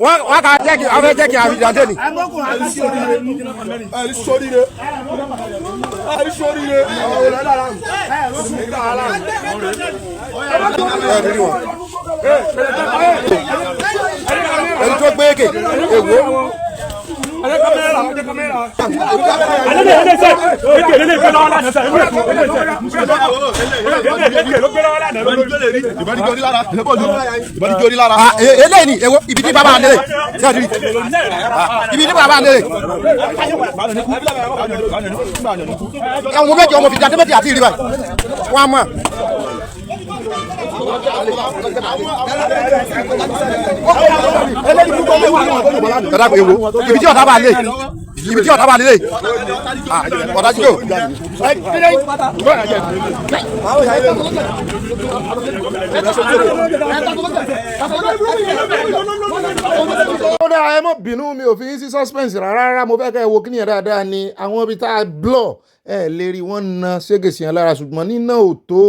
wọ́n kà jẹ́kì ọ̀fẹ́ jẹ́kì àfijàdé ni. ẹni tó gbé èké èwo. eléyìí ni ewo ibi tí bàbá àndélé ibi tí bàbá àndélé ọmọ méjì ọmọ fìdí àtẹ́mẹ́tì àti ìrìbà wọn mọ̀. ibi tí ọ̀tá bá lé ibi tí ọ̀tá bá lé ọ̀tá jí o. ó dáa ẹ mọ̀ bínú mi ò fi sí suspense rárá mo fẹ́ kẹ́ ẹ wo kíni ẹ̀ dáadáa ni àwọn ibi tá a blọ̀ ẹ lè rí wọn na ségèsì yẹn lára ṣùgbọ́n nínà ò tó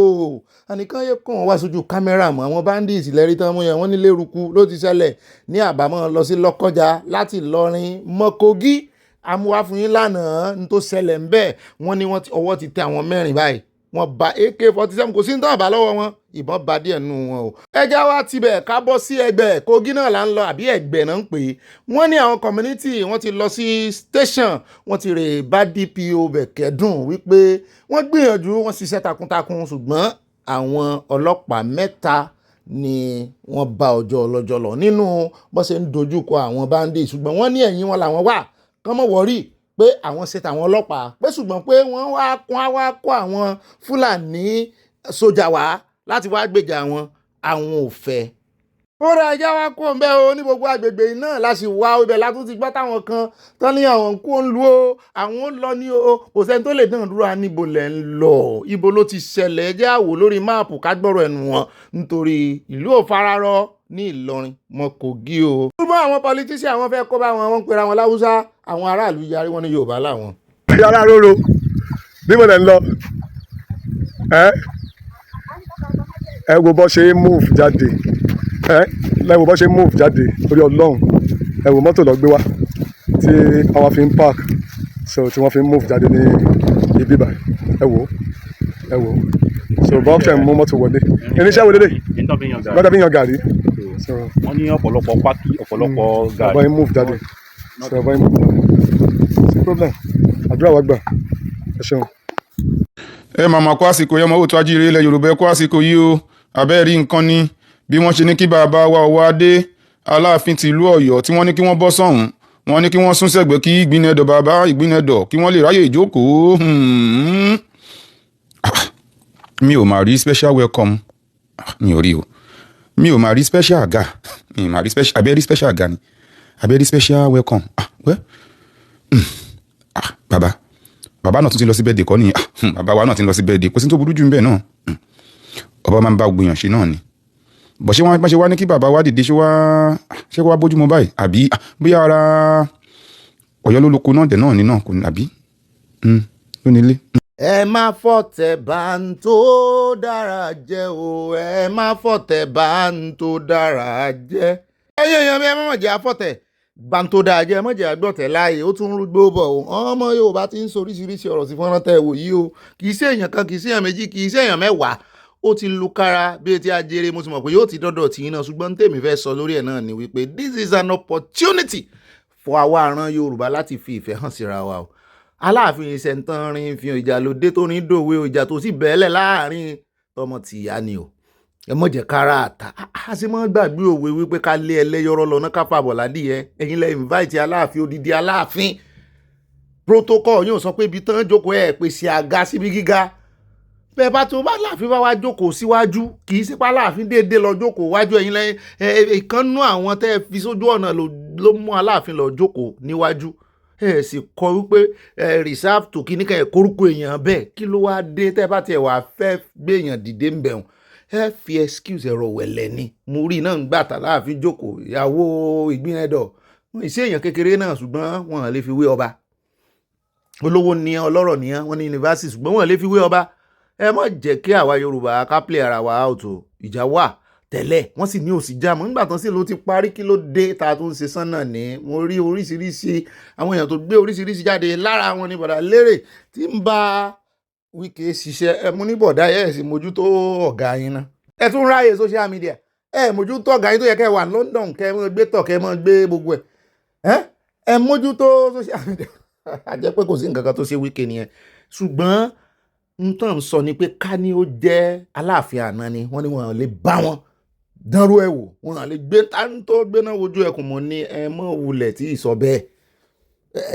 àníkàn yẹ kàn wá sójú kámẹ́rà mọ́ àwọn bandits lẹ́rí tán mú yẹn wọ́n nílé eruku ló ti ṣẹlẹ̀ ní àbámọ́ lọ sí Lọ́kọ́jà láti Ìlọrin mọ́ Kogi amúwáfúnyín lánàá ní tó ṣẹlẹ̀ ń bẹ́ẹ̀ wọ́n ní ọwọ́ ti tẹ àwọn mẹ́rin báyìí wọ́n bá AK-47 kò sí ní tán àbá lọ́wọ́ wọn ìbọn bá díẹ̀ nù wọn o. ẹja wa tibẹ̀ ká bọ́ sí ẹgbẹ́ Kogi náà là ń lọ àbí ẹgbẹ́ náà ń pè é wọ́n ní àwọn community wọ́n ti lọ sí station wọ́n ti rè bá DPO bẹ̀ kẹ́dùn wípé wọ́n gbìyànjú wọ́n ṣiṣẹ́ takuntakun ṣùgbọ́n àwọn ọlọ́pàá mẹ́ta ni wọ́n bá ọjọ́ ọlọ́jọ́ lọ nínú bó ṣe ń dojúkọ àwọn bandits ṣùgbọ́n wọ́n ní ẹ̀yìn wọn làwọn wà kán mọ̀ wọ́rí pé àwọn ṣe tàwọn ọlọ́pàá pé ṣùgbọ́n pé wọ́n wá kó àwọn Fúlàní sójà wá láti wá gbèjà àwọn ò fẹ́. ó ra ẹja wá kó ń bẹ́ o ní gbogbo agbègbè náà láti wá ibẹ̀ látún ti gbọ́ táwọn kan tán ní àwọn kó ń lu o àwọn ó lọ ní o kò sẹ́ni tó lè dán dúró níbo lẹ̀ ń lọ ibo ló ti ṣẹlẹ̀ ẹjẹ́ àwò lórí máàpù ká gbọ́rọ̀ ẹnu wọn nítorí ìlú ò fararọ ní Ìlọrin mọ́ Kogi o. ṣùgbọ́n àwọn politician àwọn fẹ́ kó bá wọn wọ́n ń pera wọn láwùsá àwọn aráàlú yarí wọn ní Yorùbá làwọn. yàrá róró bí mo lè lọ ẹ wo bó ṣe move jáde ẹ wo bó ṣe move jáde torí Ọlọ́run ẹ wo mọ́tò lọ gbé wá tí àwọn fi ń park so tí wọ́n fi ń move jáde ní ibi báyìí ẹ wo so bọ́ọ̀kì ẹ̀ mú mọ́tò wọlé irinṣẹ́ wo lélẹ̀ gbọ́dọ̀ bí yan gàrí. wọ́n ní ọ̀pọ̀lọpọ̀ pákí ọ̀pọ̀lọpọ̀ gàrí. ọ̀bọ̀n move jáde so ọ̀bọ̀n move jáde no problem àdúrà wa gbà ẹ ṣeun. ẹ màmá kó àsìkò yọmọ òótọ́ ajíire ilẹ̀ Yorùbá ẹ kó àsìkò yìí o abẹ́ rí nǹkan ni bí wọ́n ṣe ní kí bàbá wa ọwọ́ adé Aláàfin tìlú Ọ̀yọ́ tí wọ́n ní kí wọ́n bọ́ sọ́hùn wọ́n ní kí wọ́n sún sẹ́gbẹ̀ẹ́ kí ìgbìniedo bàbá ìgbìniedo kí wọ́n lè ráyè ìjókòó. mi ò máa rí special welcome mi ò rí o mi ò máa rí special àga mi ò máa rí special abẹ́ rí special àga ni abẹ́ rí special welcome bàbá náà tún ti lọ sí bẹ́ẹ̀dẹ̀ kọ́ nìyẹn bàbá wa náà ti lọ sí bẹ́ẹ̀dẹ̀ kò sí tó burú jù ń bẹ̀ náà ọba máa ń bá gbìyàn ṣe náà ni bọ̀ ṣé wọ́n ṣe wá ní kí bàbá wa dìde ṣé wá bójúmọ́ báyìí àbí bóyá ara Ọ̀yọ́ ló lóko náà dẹ̀ náà ní náà kò ní àbí ló nílé. ẹ má fọ̀tẹ̀ bá ń tó dára jẹ́ o ẹ má fọ̀tẹ̀ bá ń tó dára jẹ́. ẹ̀yin èèyàn mi ẹ má jẹ́ àfọ̀tẹ̀ bá ń tó dára jẹ́ ẹ má jẹ́ àgbọ̀tẹ̀ láàyè ó tún rúgbó bọ̀ o ọmọ Yorùbá ti ń sọ oríṣiríṣi ọ̀rọ̀ sí fọ́nrán tẹ̀ wò yìí o kì í ṣe èèyàn kan kì í ṣe èèyàn méjì kì í ṣe èèyàn mẹ́wàá ó ti lu kára bí etí ajere mo ti mọ̀ pé yóò ti dọ́dọ̀ tí iná ṣùgbọ́n tèmi fẹ́ sọ lórí ẹ̀ náà ni wípé this is an opportunity for àwa àrán Yorùbá láti fi ìfẹ́ hàn síra wa o. Aláàfin ìṣẹ̀ntánrin fi ìjà lóde tó ní dòwe ìjà tó sì bẹ́ẹ̀lẹ̀ láàrin tọmọ tìyá ni o ẹ mọ̀ jẹ́ kára àtà á sì mọ́ gbàgbé òwe wípé ká lé ẹlẹ́yọrọ lọ́nà ká fàbọ̀ ládìyẹ ẹ̀yin lẹ́ invite Aláàfin odidi Aláàfin protocol yóò sọ pé ibi tán jókòó ẹ̀ pèsè àga síbi gíga bẹ́ẹ̀ bá tó bá Aláàfin bá wá jókòó síwájú kì í sí pa Aláàfin déédéé lọ jókòó wájú ẹ̀yin lẹ́yìn ìkànnú àwọn tẹ́ fi sójú ọ̀nà ló mú Aláàfin lọ jókòó níwájú ẹ sì kọ wípé reserve tó kí ní ká ẹ kórúkọ èèyàn bẹ́ẹ̀ kí ló wáá dé tẹ́ bá tiẹ̀ wàá fẹ́ gbé èèyàn dìde ń bẹ̀rùn ẹ fi excuse ẹ̀rọ wẹ̀lẹ̀ ni mo rí náà ń gbà tà Aláàfin jókòó ìyàwó ìgbìniedo wọn ì sí èèyàn kékeré náà ṣùgbọ́n wọn lè fi wé ọba olówó ni ọlọ́rọ̀ ni wọn ní yunifásitì ṣùgbọ́n wọn lè fi wé ọba ẹ má jẹ́ kí àwa Yorùbá ká play ara wa out ìjà wà tẹ́lẹ̀ wọ́n sì ní òsì jáàmù nígbà tán sí ló ti parí kí ló dé ta tó ń ṣe sánà ní mo rí oríṣiríṣi àwọn èèyàn tó gbé oríṣiríṣi jáde lára wọn ní bọ̀dà lérè tí ń bá Wike ṣiṣẹ́ ẹ mú ní bọ̀dà ẹ̀ sì mójútó ọ̀gá yín náà ẹ tún ráyè social media ẹ mójútó ọ̀gá yín tó yẹ kẹ́ wà London kẹ́ mọ́ gbé tọ̀ kẹ́ mọ́ gbé gbogbo ẹ mójútó social media àjẹ́ pé kò sí nǹkan kan tó ṣe Wike nìyẹn ṣùgbọ́n n tàn sọ ni pé ká ní ó jẹ́ Aláàfin àná ni wọ́n ní wọn lè bá wọn dánrú ẹ̀ wò wọn lè gbé táńtó gbéná wojú ẹkùn mọ́ ní ẹ mọ́ wulẹ̀ tí ì sọ bẹ́ẹ̀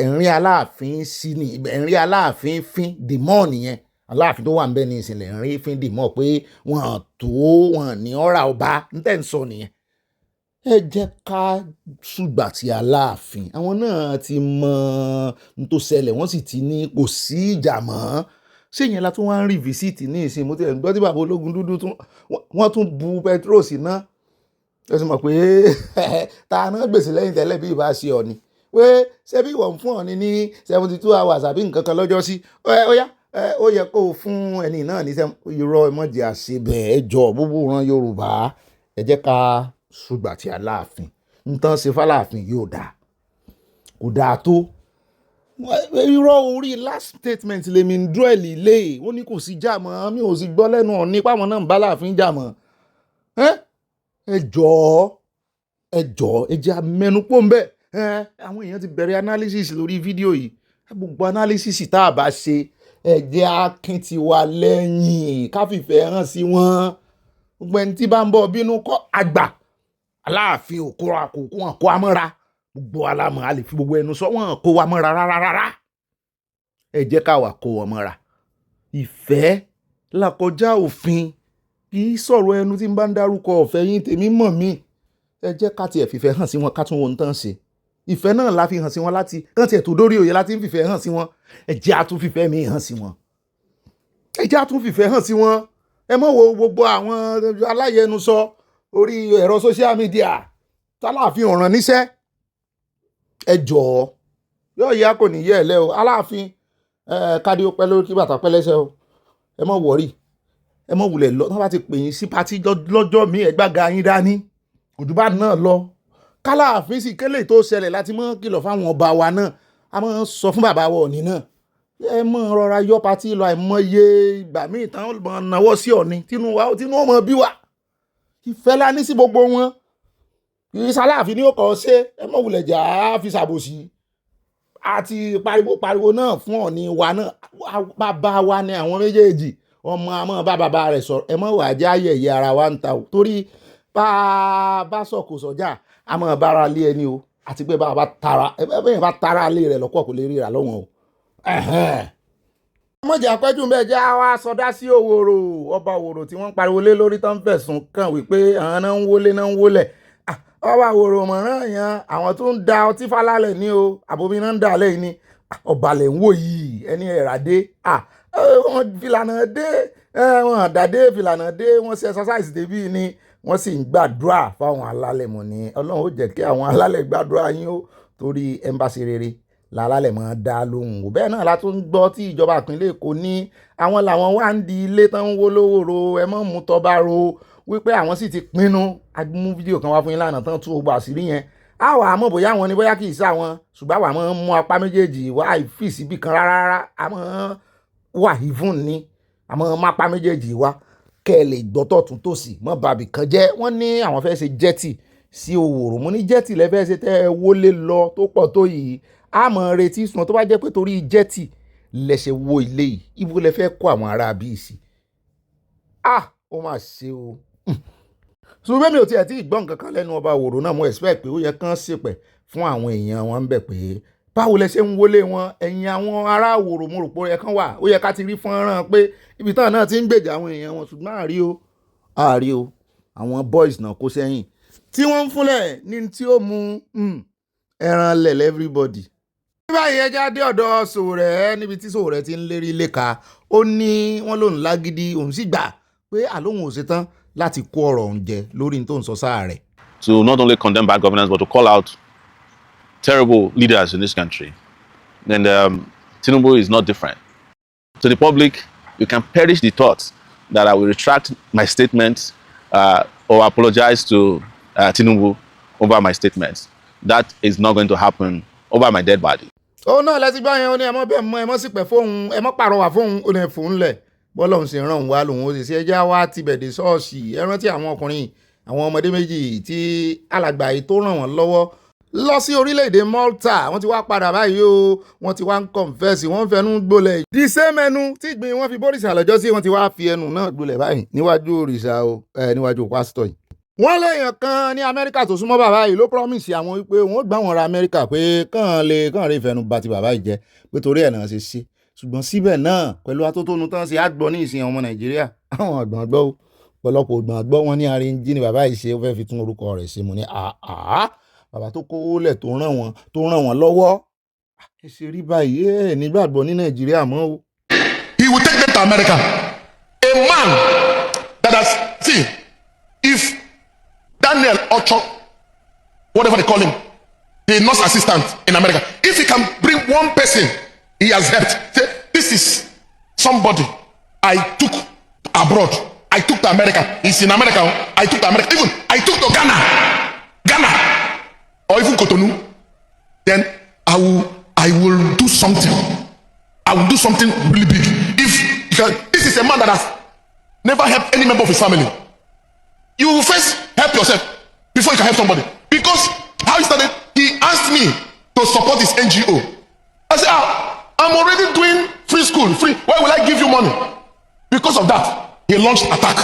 ẹ̀rín Aláàfin sí ni ẹ̀rín Aláàfin fín dìmọ́ nìyẹn Aláàfin tó wà ń bẹ ní ìsìnlẹ̀ ẹ̀rín fín dìmọ́ pé wọn tó wọn ní ọ̀rà ọba ń tẹ̀ ń sọ nìyẹn ẹ jẹ́ ká ṣùgbà tí Aláàfin àwọn náà ti mọ n tó ṣẹlẹ̀ wọ́n sì ti ní kò sí ìjà mọ́ ṣé ìyẹn la tún wá ń rí físítì ní ìsìn mo ti ẹ̀ gbọ́ tí bàbá ológun dúdú wọ́n tún bu pẹtrol sí ná ẹ sì mọ̀ pé ta náà gbèsè lẹ́yìn tẹ́lẹ̀ bí ìbá ṣe ọ̀ni pé ṣé bí ìwọ̀n fún ọ̀ni ní 72 hours àbí nǹkan kan lọ́jọ́ sí ó yẹ kó o fún ẹni náà ní irọ́ ẹmọ́jì àṣebẹ̀ ẹjọ́ gbogbo ran Yorùbá ẹ jẹ́ ká ṣùgbà tí Aláàfin ń tán ṣe f'Aláàfin yóò dáa kò dáa tó irọ́ orí last statement lèmi ń dúró ẹ̀ lílé ó ní kò sí jà mọ́ mi ò sì gbọ́ lẹ́nu Ọ̀ọ̀ni páwọn náà ń bá Aláàfin jà mọ́ ẹ jọ̀ọ́ ẹ jẹ́ amẹnupọ̀ ń bẹ̀ àwọn èèyàn ti bẹ̀rẹ̀ analysis lórí fídíò yìí gbogbo analysis tá a bá ṣe ẹ jẹ́ akin ti wà lẹ́yìn ká fìfẹ́ hàn sí wọn gbogbo ẹni tí bá ń bọ̀ bínú kọ́ àgbà Aláàfin ò kóra kò kó wọn kó amọ́ra gbogbo alámọ̀ a lè fi gbogbo ẹnu sọ wọn kó wa mọ́ra rárá ẹ jẹ́ ká wà kó wọn mọ́ra ìfẹ́ làkọjá òfin kì í sọ̀rọ̀ ẹnu tí ń bá ń dárúkọ ọ̀fẹ́ yín tèmi mọ̀ mí ẹ jẹ́ ká tiẹ̀ fìfẹ́ hàn sí wọn ká tún wọn tán ṣe ìfẹ́ náà la fi hàn sí wọn láti kán tiẹ̀ tó dórí òye láti ń fìfẹ́ hàn sí wọn ẹ jẹ́ á tún fìfẹ́ mi hàn sí wọn ẹ jẹ́ á tún fìfẹ́ hàn sí wọn ẹ mọ̀ wo gbogbo àwọn aláyẹnusọ orí ẹ̀rọ social media t'Aláàfin ọ̀ràn níṣẹ́ ẹ jọ̀ọ́ yóò yá kò ní yẹ ẹ lẹ o Aláàfin kádé ó pẹ́ lórí kí bàtà pẹ́ lẹ́sẹ̀ o ẹ mọ̀ wọ̀rí ẹ mọ̀ wulẹ̀ lọ wọ́n bá ti pè yín sí patí lọ́jọ́ mi ẹ gbága yín dání òdùbá náà lọ k'Aláàfin sì kélé tó ṣẹlẹ̀ láti mọ́ kìlọ̀ fáwọn ọba wa náà a mọ́ sọ fún bàbá wa Ọ̀ọ̀ni náà ẹ mọ́ rọra yọ patí lọ àìmọye ìgbà míì táwọn mọ̀ náwó sí Ọ̀ọ̀ni tínú ọmọ bí wa ìfẹ́ la ní sí gbogbo wọn Aláàfin ni ó kọ́ ṣe ẹ mọ̀ wulẹ̀ jà á fi ṣàbòsí àti pariwo náà fún Ọ̀ọ̀ni wa náà bàbá wa ni àwọn méjèèjì ọmọ àmọ́ bàbá rẹ̀ sọ̀rọ̀ ẹ mọ̀ wà já yẹ̀yẹ́ ara wa ń ta o torí bá sọ̀kò sọ̀jà àmọ́ bára lé ẹni o àti pé bẹ́ẹ̀ bá tara lé rẹ̀ lọ́kọ̀ kò lè ríra lọ́wọ́n o. mọ̀jà pẹ́jù bẹ́ẹ̀ jẹ́ àwa sọdá sí Òwòrò ọba Òwòrò tí wọ́n pariwo lé lórí tán fẹ̀sùn kàn wípé àwọn náà ń wọlé ọba Òwòrò mọ̀ràn yẹn àwọn tó ń da ọtí falálẹ̀ ní o àbomi náà ń dà lẹ́yìn ni ọba lẹ̀ ń wò yìí ẹni ẹ̀rà dé wọ́n fìlànà dé wọ́n àdàdé fìlànà dé wọ́n ṣe exercise débí ni wọ́n sì ń gbàdúrà fáwọn alálẹ̀ mọ̀ ní Ọlọ́run ó jẹ́ kí àwọn alálẹ̀ gbàdúrà yín ó torí ẹmbàsí rere làlálẹ̀ mọ̀ dá lóhùn ò bẹ́ẹ̀ náà la tún gbọ́ tí ìjọba ìpínlẹ̀ Èkó ní àwọn làwọn wá ń di ilé tán ń wó lówóró ẹ mọ̀ mú tọ́ba ro wípé àwọn sì ti pinnu agbóhùn fídíò kan wá fún yín lánàá tán tú gbogbo àṣírí yẹn àwa àmọ́ bóyá àwọn ni bóyá kì í sá wọn ṣùgbọ́n àwa máa ń mú apá méjèèjì wá ìfìsí bì kan rárá àmọ́ wà ìfún ni àmọ́ má apá méjèèjì wá kẹ́ ẹ lè gbọ́tọ̀ tún tòsí mọ́ bàbí kan jẹ́ wọ́n ní àwọn fẹ́ ṣe jẹ́tì sí Òwòrò mo ní jẹ́tì lẹ́fẹ́ ṣe tẹ́ ẹ wọlé lọ tó pọ̀ tó yìí àmọ́ retí sùn tó bá jẹ́ pé torí jẹ́tì lẹ́sẹ̀ wo ilé yìí ibo lẹ fẹ́ kó àwọn ará bíi sí ó mà ṣe o ṣùgbọ́n mi ò tiẹ̀ tí ì gbọ́ nǹkan kan lẹ́nu ọba Òwòrò náà mo expect pé ó yẹ kán ṣèpẹ̀ fún àwọn èèyàn wọn ń bẹ̀ pé báwo lẹ ṣe ń wọlé wọn ẹ̀yìn àwọn ará Òwòrò mo rò pé ó yẹ kán wà ó yẹ ká ti rí fọ́nrán pé ibi táwọn náà ti ń gbèjà àwọn èèyàn wọn ṣùgbọ́n àárí o àwọn boys náà kó sẹ́yìn tí wọ́n ń fúnlẹ̀ ní tí ó mú ẹran lẹ̀ everybody. ní báyìí ẹja dé ọ̀dọ̀ Sowore níbi tí Sowore ti ń lérí léka ó ní wọ́n lòun lágídí òun sì gbà pé àlóhùn ò ṣetán láti kó ọ̀rọ̀ òun jẹ lórí tó ń sọ sáà rẹ̀. To not only condemn bad governance, but to call out terrible leaders in this country. And Tinubu is not different. To the public, you can perish the thought that I will retract my statement or apologize to Tinubu over my statements. That is not going to happen over my dead body. ó náà lẹ́sìn gbọ́ yẹn ó ní ẹ mọ́ bẹ́ẹ̀ mọ́ ẹ mọ́ sì pẹ́ fóun ẹ mọ́ pàrọwà fóun ó ní fòun lẹ̀ bọ́lá òun sì ràn òun wá lòun ó sì ṣe ẹjẹ́ wá ti bẹ̀dẹ̀ ṣọ́ọ̀ṣì ẹ rántí àwọn ọkùnrin àwọn ọmọdé méjì tí alàgbà yìí tó ràn wọ́n lọ́wọ́ lọ sí orílẹ̀-èdè Malta wọ́n ti wá padà báyìí o wọ́n ti wá ń confess wọ́n ń fẹnu gbolẹ̀ di same ẹnu tí ìgbín wọn fi bórìṣà lọ́jọ́ sí wọ́n ti wá fi ẹnu náà gbolẹ̀ báyìí níwájú òrìṣà o níwájú pásítọ̀ yìí. wọ́n léèyàn kan ní Amẹ́ríkà tó súnmọ́ bàbá yìí ló promise àwọn wípé wọ́n gbà wọ́n ra Amẹ́ríkà pé kàn lè ìfẹ́nu bà ti bàbá yìí jẹ́ pé torí ẹ̀ náà ṣe ṣe ṣùgbọ́n síbẹ̀ náà pẹ̀lú atótónu tán ṣe àgbọ̀ ní ìsìn ọmọ Nàìjíríà àwọn ọ̀gbọ̀n gbọ́ pọ̀lọpọ̀ ọ̀gbọ̀n gbọ́ wọn ní arìnjì ni bàbá yìí ṣe ó fẹ́ fi tún orúkọ rẹ̀ ṣe mu ní bàbá tó kówó lẹ̀ tó ràn wọ́n lọ́wọ́ ẹ ṣe rí báyìí ẹ nígbàgbọ́ ní Nàìjíríà mọ́ o. He will take them to America. A man that has seen if Daniel Ocho, whatever they call him, the nurse assistant in America, if he can bring one person he has helped, say, this is somebody I took abroad, I took to America, he's in America, I took to America, even I took to Ghana, or even Cotonou, then I will do something. I will do something really big. If this is a man that has never helped any member of his family, you will first help yourself before you can help somebody. Because how he started, he asked me to support his NGO. I said, I'm already doing free school, free. Why will I give you money? Because of that, he launched attack.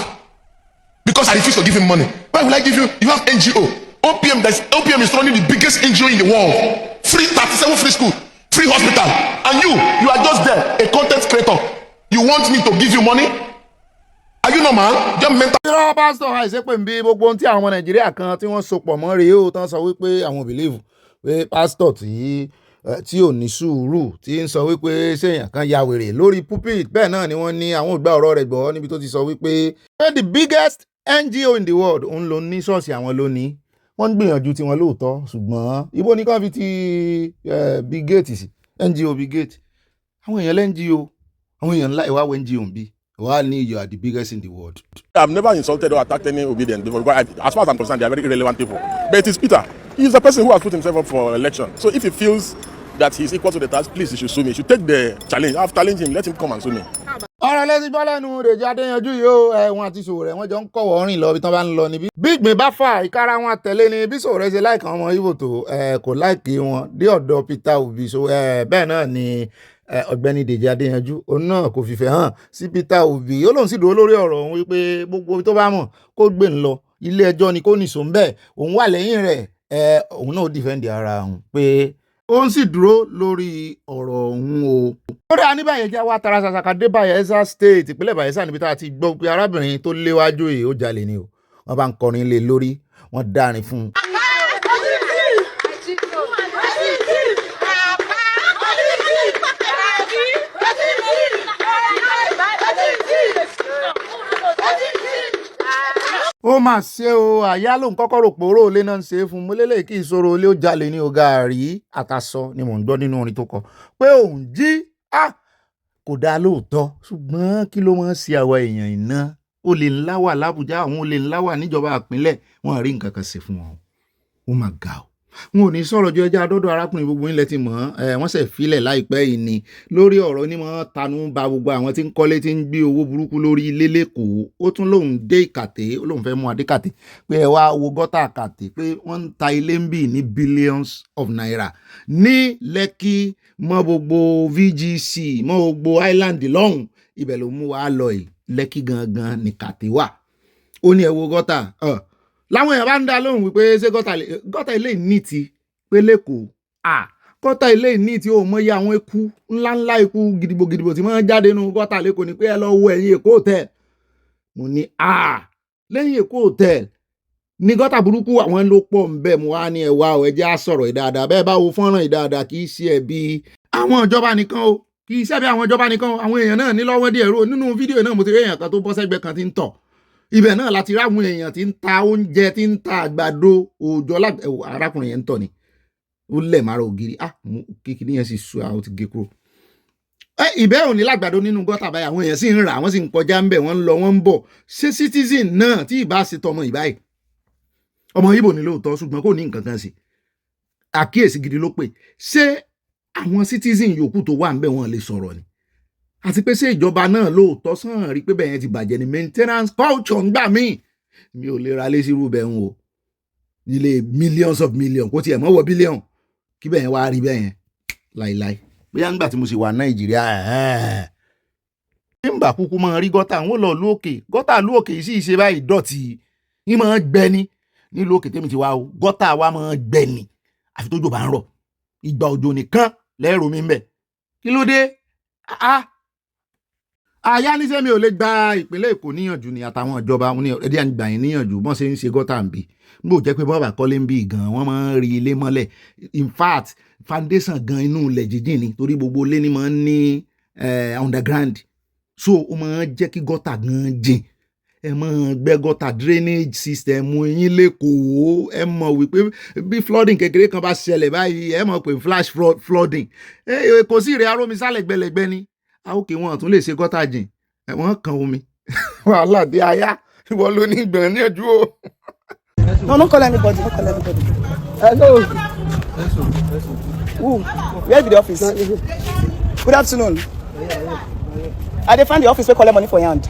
Because I refused to give him money. Why will I give you? You have NGO. OPM is running the biggest NGO in the world. Free 37 free school, free hospital. And you are just there, a content creator. You want me to give you money? Are you normal? You're mental. irọ́ pásítọ̀ àìsè pé nbí gbogbo ohun tí àwọn ọmọ Nàìjíríà kan tí wọ́n so pọ̀ mọ́ rèé o tán sọ wípé àwọn believe pé pásítọ̀ tí ò ní sùúrù tí ń sọ wípé séèyàn kan ya wèrè lórí pulpit bẹ́ẹ̀ náà ni wọ́n ní àwọn ògbà ọ̀rọ̀ rẹ̀ gbọ́ níbi tó ti sọ wípé the biggest NGO in the world òun ló ní ṣọ́ọ̀ṣì àwọn lónìí wọ́n ń gbìyànjú tiwọn lóòótọ́ ṣùgbọ́n ibo ní kàn fi ti Big Gate sí NGO Big Gate àwọn èèyàn lẹ́NGO àwọn èèyàn ńlá ìwà wọ NGO ń bí wàá ní you are the biggest in the world. I've never insulted or attacked any obedient before. As far as I'm concerned, they are very irrelevant people. But it is Peter. He is the person who has put himself up for election. So if he feels that he's equal to the task, please, he should sue me. He should take the challenge. I've challenged him. Let him come and sue me. ọ̀rọ̀ lẹ́sìn bọ́ lẹ́nu Dèjì Adéyanjú yìí ó ẹ̀wọ̀n àti Sowore wọ́n jọ ń kọ̀wọ́ rìn lọ bí tán bá ń lọ níbí. bí ìgbín bá fà ìkárà wọn àtẹ̀lé ni bí Sowore ṣe láìka ọmọ Ìgbò tó kò láìkí wọn dé ọ̀dọ̀ Peter Obi so bẹ́ẹ̀ náà ni Ọ̀gbẹ́ni Dèjì Adéyanjú òun náà kò fìfẹ́ hàn sí Peter Obi ó lóun sì dúró lórí ọ̀rọ̀ òun wípé gbogbo tó bá mọ̀ kó gbé ń lọ ilé ẹjọ́ ni kó nìṣó ń bẹ̀ òun wà lẹ́yìn rẹ̀ òun náà ó dìfẹ́ǹdì ara òun pé ó ń sì dúró lórí ọ̀rọ̀ òun o. lórí aníbàyẹ̀ jẹ́ wá tara ṣàṣàkà dé Bayelsa State ìpínlẹ̀ Bayelsa níbi tá a ti gbọ́ pé arábìnrin tó léwájú yìí ó jalè ni o wọ́n bá ń kọrin lé lórí wọ́n dárin fún un. ó mà ṣe o àyà lòun kọ́kọ́ rò pé oró ilé náà ń ṣe é fún un mo lélẹ̀ kí ìṣòro ilé ó jalè ní Gàrí àtàsọ ni mò ń gbọ́ nínú orin tó kọ pé òun jí kò dáa lóòótọ́ ṣùgbọ́n kí ló máa ń ṣe àwa èèyàn iná olè ńlá wà l'Ábùjá àwọn olè ńlá wà níjọba ìpínlẹ̀ wọn rí nǹkan kan ṣe fún wọn ó mà ga o wọn ò ní sọ̀rọ̀ jọ ẹja dọ́dọ̀ arákùnrin gbogbo ilẹ̀ ti mọ̀ wọ́n ṣẹ̀ filẹ̀ láìpẹ́ yìí ni lórí ọ̀rọ̀ onímọ̀ tanú ba gbogbo àwọn tí ń kọ́lé tí ń gbé owó burúkú lórí ilé lẹ́kọ̀ọ́ ó tún lóun dé Ìkàtẹ́ ó lóun fẹ́ mú adé Kàtẹ́ pé ẹ wá wo gọ́tà Kàtẹ́ pé wọ́n ń ta ilé ń bì ní billions of naira ní Lẹ́kì mọ́ gbogbo VGC mọ́ gbogbo island lọ́hùn ibẹ̀ ló mú wa lọ yìí Lẹ́kì gangan ní Kàtẹ́ wà ó ní ẹ wo gọ́tà láwọn èèyàn bá ń dá lóhùn wípé ṣé gọ́tà ilé ní ti pé lẹ́kọ̀ọ́ gọ́tà ilé ní ti ó mọ iye àwọn eku ńláńlá eku gidigbo tí wọ́n jáde nínú gọ́tà lẹ́kọ̀ọ́ ni pé ẹ lọ wo ẹ̀yìn Èkó hotel mo ní lẹ́yìn Èkó hotel ní gọ́tà burúkú àwọn ló pọ̀ ń bẹ̀ mo wá ní ẹ̀wà ọ̀ ẹ̀jẹ̀ á sọ̀rọ̀ ìdáadáa bẹ́ẹ̀ bá wo fọ́nrán ìdáadáa kì í ṣe ẹ̀bi àwọn ìjọba nìkan o kì í ṣe ẹ̀bi àwọn ìjọba nìkan o àwọn èèyàn náà ní lọ́wọ́ díẹ̀ ró nínú fídíò náà mo ti rí èèyàn kan tó bọ́ sẹ́gbẹ́ kan tí ń tọ̀ ibẹ̀ náà láti ráwọn èèyàn tí ń ta oúnjẹ tí ń ta àgbàdo òòjọ́ arákùnrin yẹn ń tọ̀ ni ó lẹ̀ mára ògiri kékeré yẹn sì sú àwọn ti gé kúrò ìbẹ́ òní lágbàdo nínú gọ́tà báyìí àwọn èèyàn sì ń rà wọ́n sì ń kọjá ń bẹ̀ wọ́n ń lọ wọ́n ń bọ̀ ṣé citizen náà tí ìbá ṣe tọmọ ìbáyìí ọmọ Ìgbò ní lóòótọ́ ṣùgbọ́n kò ní nǹkan kan sí àkíyèsí gidi ló pè ṣé àwọn citizen yòókù tó wà ń bẹ̀ wọ́n lè sọ̀rọ̀ ni àti pé ṣé ìjọba náà lóòótọ́ sàn rí pé bẹ́ẹ̀ ti bàjẹ́ ni maintenance culture ń gbà míì mi ò lè ra lé sírú bẹ́ẹ̀ ń o nílé millions of millions kó tiẹ̀ mọ́ wọ billion kí bẹ́ẹ̀ wá rí bẹ́ẹ̀ láìláì bóyá nígbà tí mo sì wà Nàìjíríà nígbà kúkú máa rí gọ́tà wọn lọ lóòkè gọ́tà lóòkè sì ṣe báyìí dọ̀tí yín máa gbẹni nílùú òkè tèmi ti wá o gọ́tà wa máa gbẹni àfi tójò bá ń rọ̀ ìgbà òjò nìkan lẹ́rù mi ń bẹ̀ kí ló dé àyá níṣẹ́ mi ò lè gba ìpínlẹ̀ Èkó níyànjú ni àtàwọn ìjọba wọn ní ẹdí àgbà yín níyànjú bọ́n ṣe ń ṣe gọ́tà ń bì níbo jẹ́ pé bọ́ọ̀bà kọ́lé ń bì gan wọ́n máa ń rí ilé mọ́lẹ̀ in fact foundation gan inú ilẹ̀ jíjìn ni torí gbogbo ilé ni máa ń ní underground so ó máa ń jẹ́ kí gọ́tà gan jìn ẹ máa gbẹ́ gọ́tà drainage system yín lẹ́kọ̀ọ́ ẹ mọ̀ wípé bí flooding kékeré kan bá ṣẹlẹ̀ báyìí ẹ mọ̀ pé flash flooding kò sí ìrẹ́ arómi sálẹ̀ gbẹlẹ̀gbẹ́ ni àwòkè wọn tún lè ṣe gọ́tà jìn wọ́n kan omi wàhálà dé aya ìwọ ló ní gbọ̀n ní ojú o. No call anybody. Hello. Who? Where be the office? Good afternoon. I dey find the office wey collect money for your hand.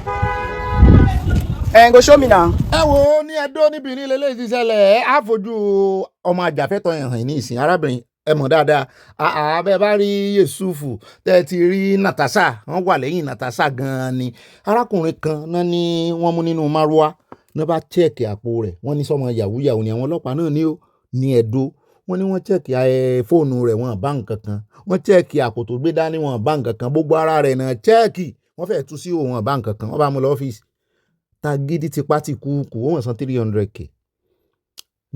Go show me now. ẹ wo ní Ẹdó níbi ní ilé ìṣiṣẹ́ ṣẹlẹ̀ á fojú ọmọ àjàfẹ́tọ̀ yẹn hàn ní ìsìn arábìnrin ẹ mọ̀ dáadáa àbẹ́ bá rí Yẹ̀sùfù tẹ́ ti rí Natasha wọ́n wà lẹ́yìn Natasha gan-an ni arákùnrin kan náà ni wọ́n mú nínú márúwá náà bá chẹ́ẹ̀kì àpò rẹ̀ wọ́n ní sọmọ yahoo yahoo ni àwọn ọlọ́pàá náà ní Ẹdó wọ́n ní wọ́n chẹ́ẹ̀kì fóònù rẹ̀ wọ́n bá nǹkan kan wọ́n chẹ́ẹ̀kì àpò tó gbé dání wọ́n bá nǹkan kan gbogbo ara rẹ̀ náà chẹ́ẹ̀kì wọ́n fẹ́ẹ́ tú sí òun bá nǹkan kan wọ́n bá mú lọ ọ́fíìsì tagídí tipá ti kú wọ́n san 300k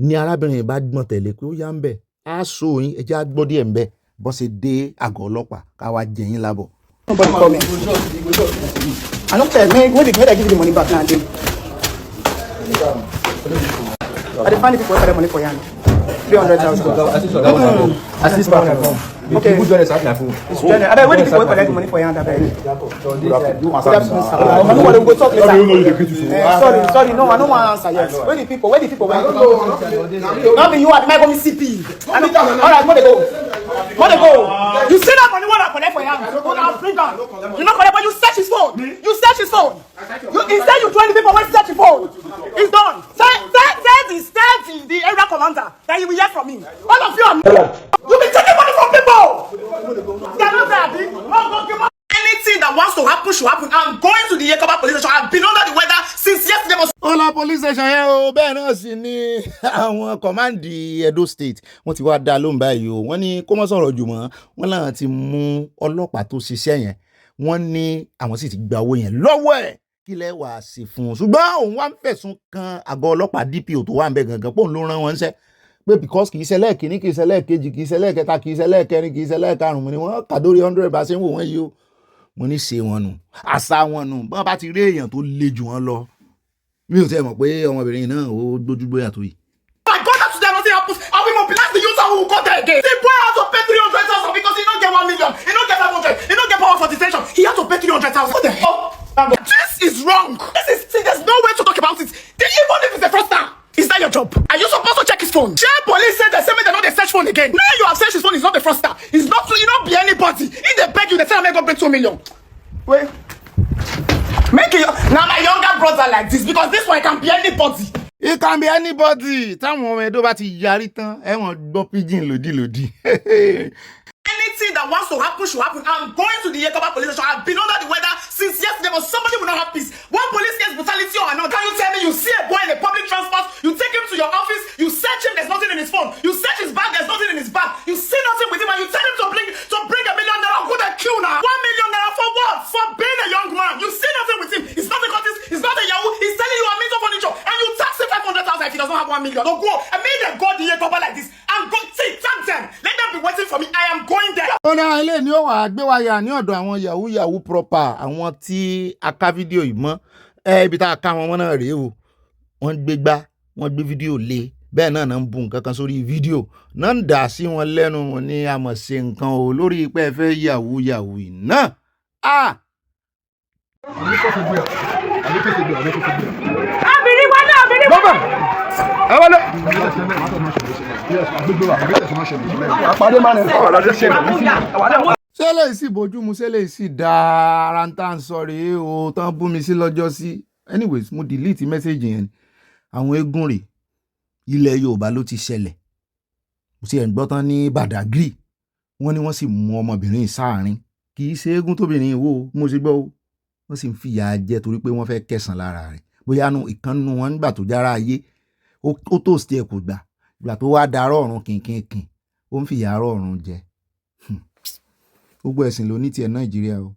ní arábìnrin bá gbọ́n tẹ̀lé pé ó yá ń bẹ̀ á so yín ẹjẹ́ á gbọ́ díẹ̀ ń bẹ̀ bọ́ ṣe dé àgọ́ ọlọ́pàá káwa jẹ̀yìn lábọ̀. Nobody call me. I don't care. When they give you the money back now, then. I dey find the people wey collect money for your hand. 300,000. Assist back. Okay. Who join us at my phone? It's Jenny. I when the people wey collect the money for your hand, I beg. Good afternoon, sir. I know what we go talk later. Sorry. No, I don't want answer yet. Where the people? Not me, you are the my CP. All right, go. You see that money what I collect for your hand? Go down, bring down. You not collect, but you search his phone. Instead you join the people when search his phone. It's done. Say the area commander that you will hear from me. All of you are you been taking money from people. They're not there, anything that wants to happen should happen. I'm going to the Yekoba police station. I've been under the weather since yesterday. Ọlá police station yẹn o bẹ́ẹ̀ náà sì ni àwọn kọ́máǹdì Edo State wọ́n ti wá dá lóhùn báyìí o wọ́n ní kó má sọ̀rọ̀ jù mọ́ wọ́n náà ti mú ọlọ́pàá tó ṣiṣẹ́ yẹn wọ́n ní àwọn sì ti gba owó yẹn lọ́wọ́ ẹ̀ kí lẹ́ wàá sí fún un ṣùgbọ́n òun wá ń fẹ̀sùn kan àgọ́ ọlọ́pàá DPO tó wà ń bẹ gangan pé òun ló rán wọn ṣẹ́ pé because kì í ṣe lẹ́ẹ̀kínní kì í ṣe lẹ́ẹ̀kejì kì í ṣe lẹ́ẹ̀kẹta kì í ṣe lẹ́ẹ̀kẹrin kì í ṣe lẹ́ẹ̀karùn-ún ni wọ́n kà dórí 100 bá ṣe ń wò wọ́n yìí o mo ní ṣe wọn nù àṣà wọn nù bọ́n bá ti rí èèyàn tó le jù wọn lọ mi ò tẹ́ mọ̀ pé ọmọbìnrin náà ó gbójú gbóyà tó yìí. I go down to them nothing happens and we mobilize the user who will go there again. The boy has to pay 300,000 because he don't get 1 million, he don't get 500, he don't get power for detention. He has to pay 300,000. What the hell? This is wrong. There's no way to talk about it. Even if it's the first time. Is that your job? Are you supposed to check his phone? Chair police said they say they know they search phone again. Now you have searched his phone, it's not the first time. It's not to be anybody. If they beg you, they say I'm going to pay 2 million. Wait. Make it now my younger brother like this because this one can be anybody. It can be anybody. Táwọn ọmọ Ẹdó bá ti yarí tán ẹ wọ́n gbọ́ pidgin lòdì. Anything that wants to happen should happen. I'm going to the Yekoba police station. I've been under the weather since yesterday, but somebody will not have peace. One police case brutality or another. Can you tell me you see a boy in a public transport, you take him to your office, you search him, there's nothing in his phone. You search his bag, there's nothing in his bag. You see nothing with him, and you tell him to bring $1 million. Go to kill now. $1 million for what? For being a young man. You see nothing with him. He's not a cultist. He's not a yahoo. He's selling you a means of furniture, and you tax him 500,000 if he doesn't have 1 million. Don't go. I made them go to the Yekoba like this. I'm going. See, thank them. Let them be waiting for me. I am going there. Ọ̀nà ilé ni ó wà gbé wáyà ní ọ̀dọ̀ àwọn yahoo yahoo proper àwọn tí a ká fídíò yìí mọ́ ibi tá a ká wọn náà rèé o wọ́n gbégbá wọ́n gbé fídíò lé bẹ́ẹ̀ náà ń bu nǹkan kan sórí fídíò náà ń dà sí wọn lẹ́nu wọn ní àmọ̀ ṣe nǹkan o lórí pé ẹ fẹ́ yahoo yahoo náà Ah! Sele sì bójúmu, sele sì dá ara ń tà ń sọ rèé o tán bú mi sí lọ́jọ́ sí. Anyways, mo delete message yẹn. Àwọn eégún rè ilẹ̀ Yorùbá ló ti ṣẹlẹ̀. Mo sì ẹ̀ ń gbọ́ tán ní Badagry. Wọ́n ní wọ́n sì mú ọmọbìnrin sáàrin. Kì í ṣe eégún tóbìnrin wo mo sì gbọ́ o. Wọ́n sì ń fìyà jẹ torí pé wọ́n fẹ́ kẹsàn lára rẹ̀. Bóyá ìkànnù wọn nígbà tó jára ayé ó tó sí ẹ̀ kò gbà. Ìgbà tó wá darọ́ ọ̀run kìnkìnkìn ó ń fìyà arọ́ ọ̀run jẹ. Gbogbo ẹ̀sìn ló ní tiẹ̀ Nàìjíríà o.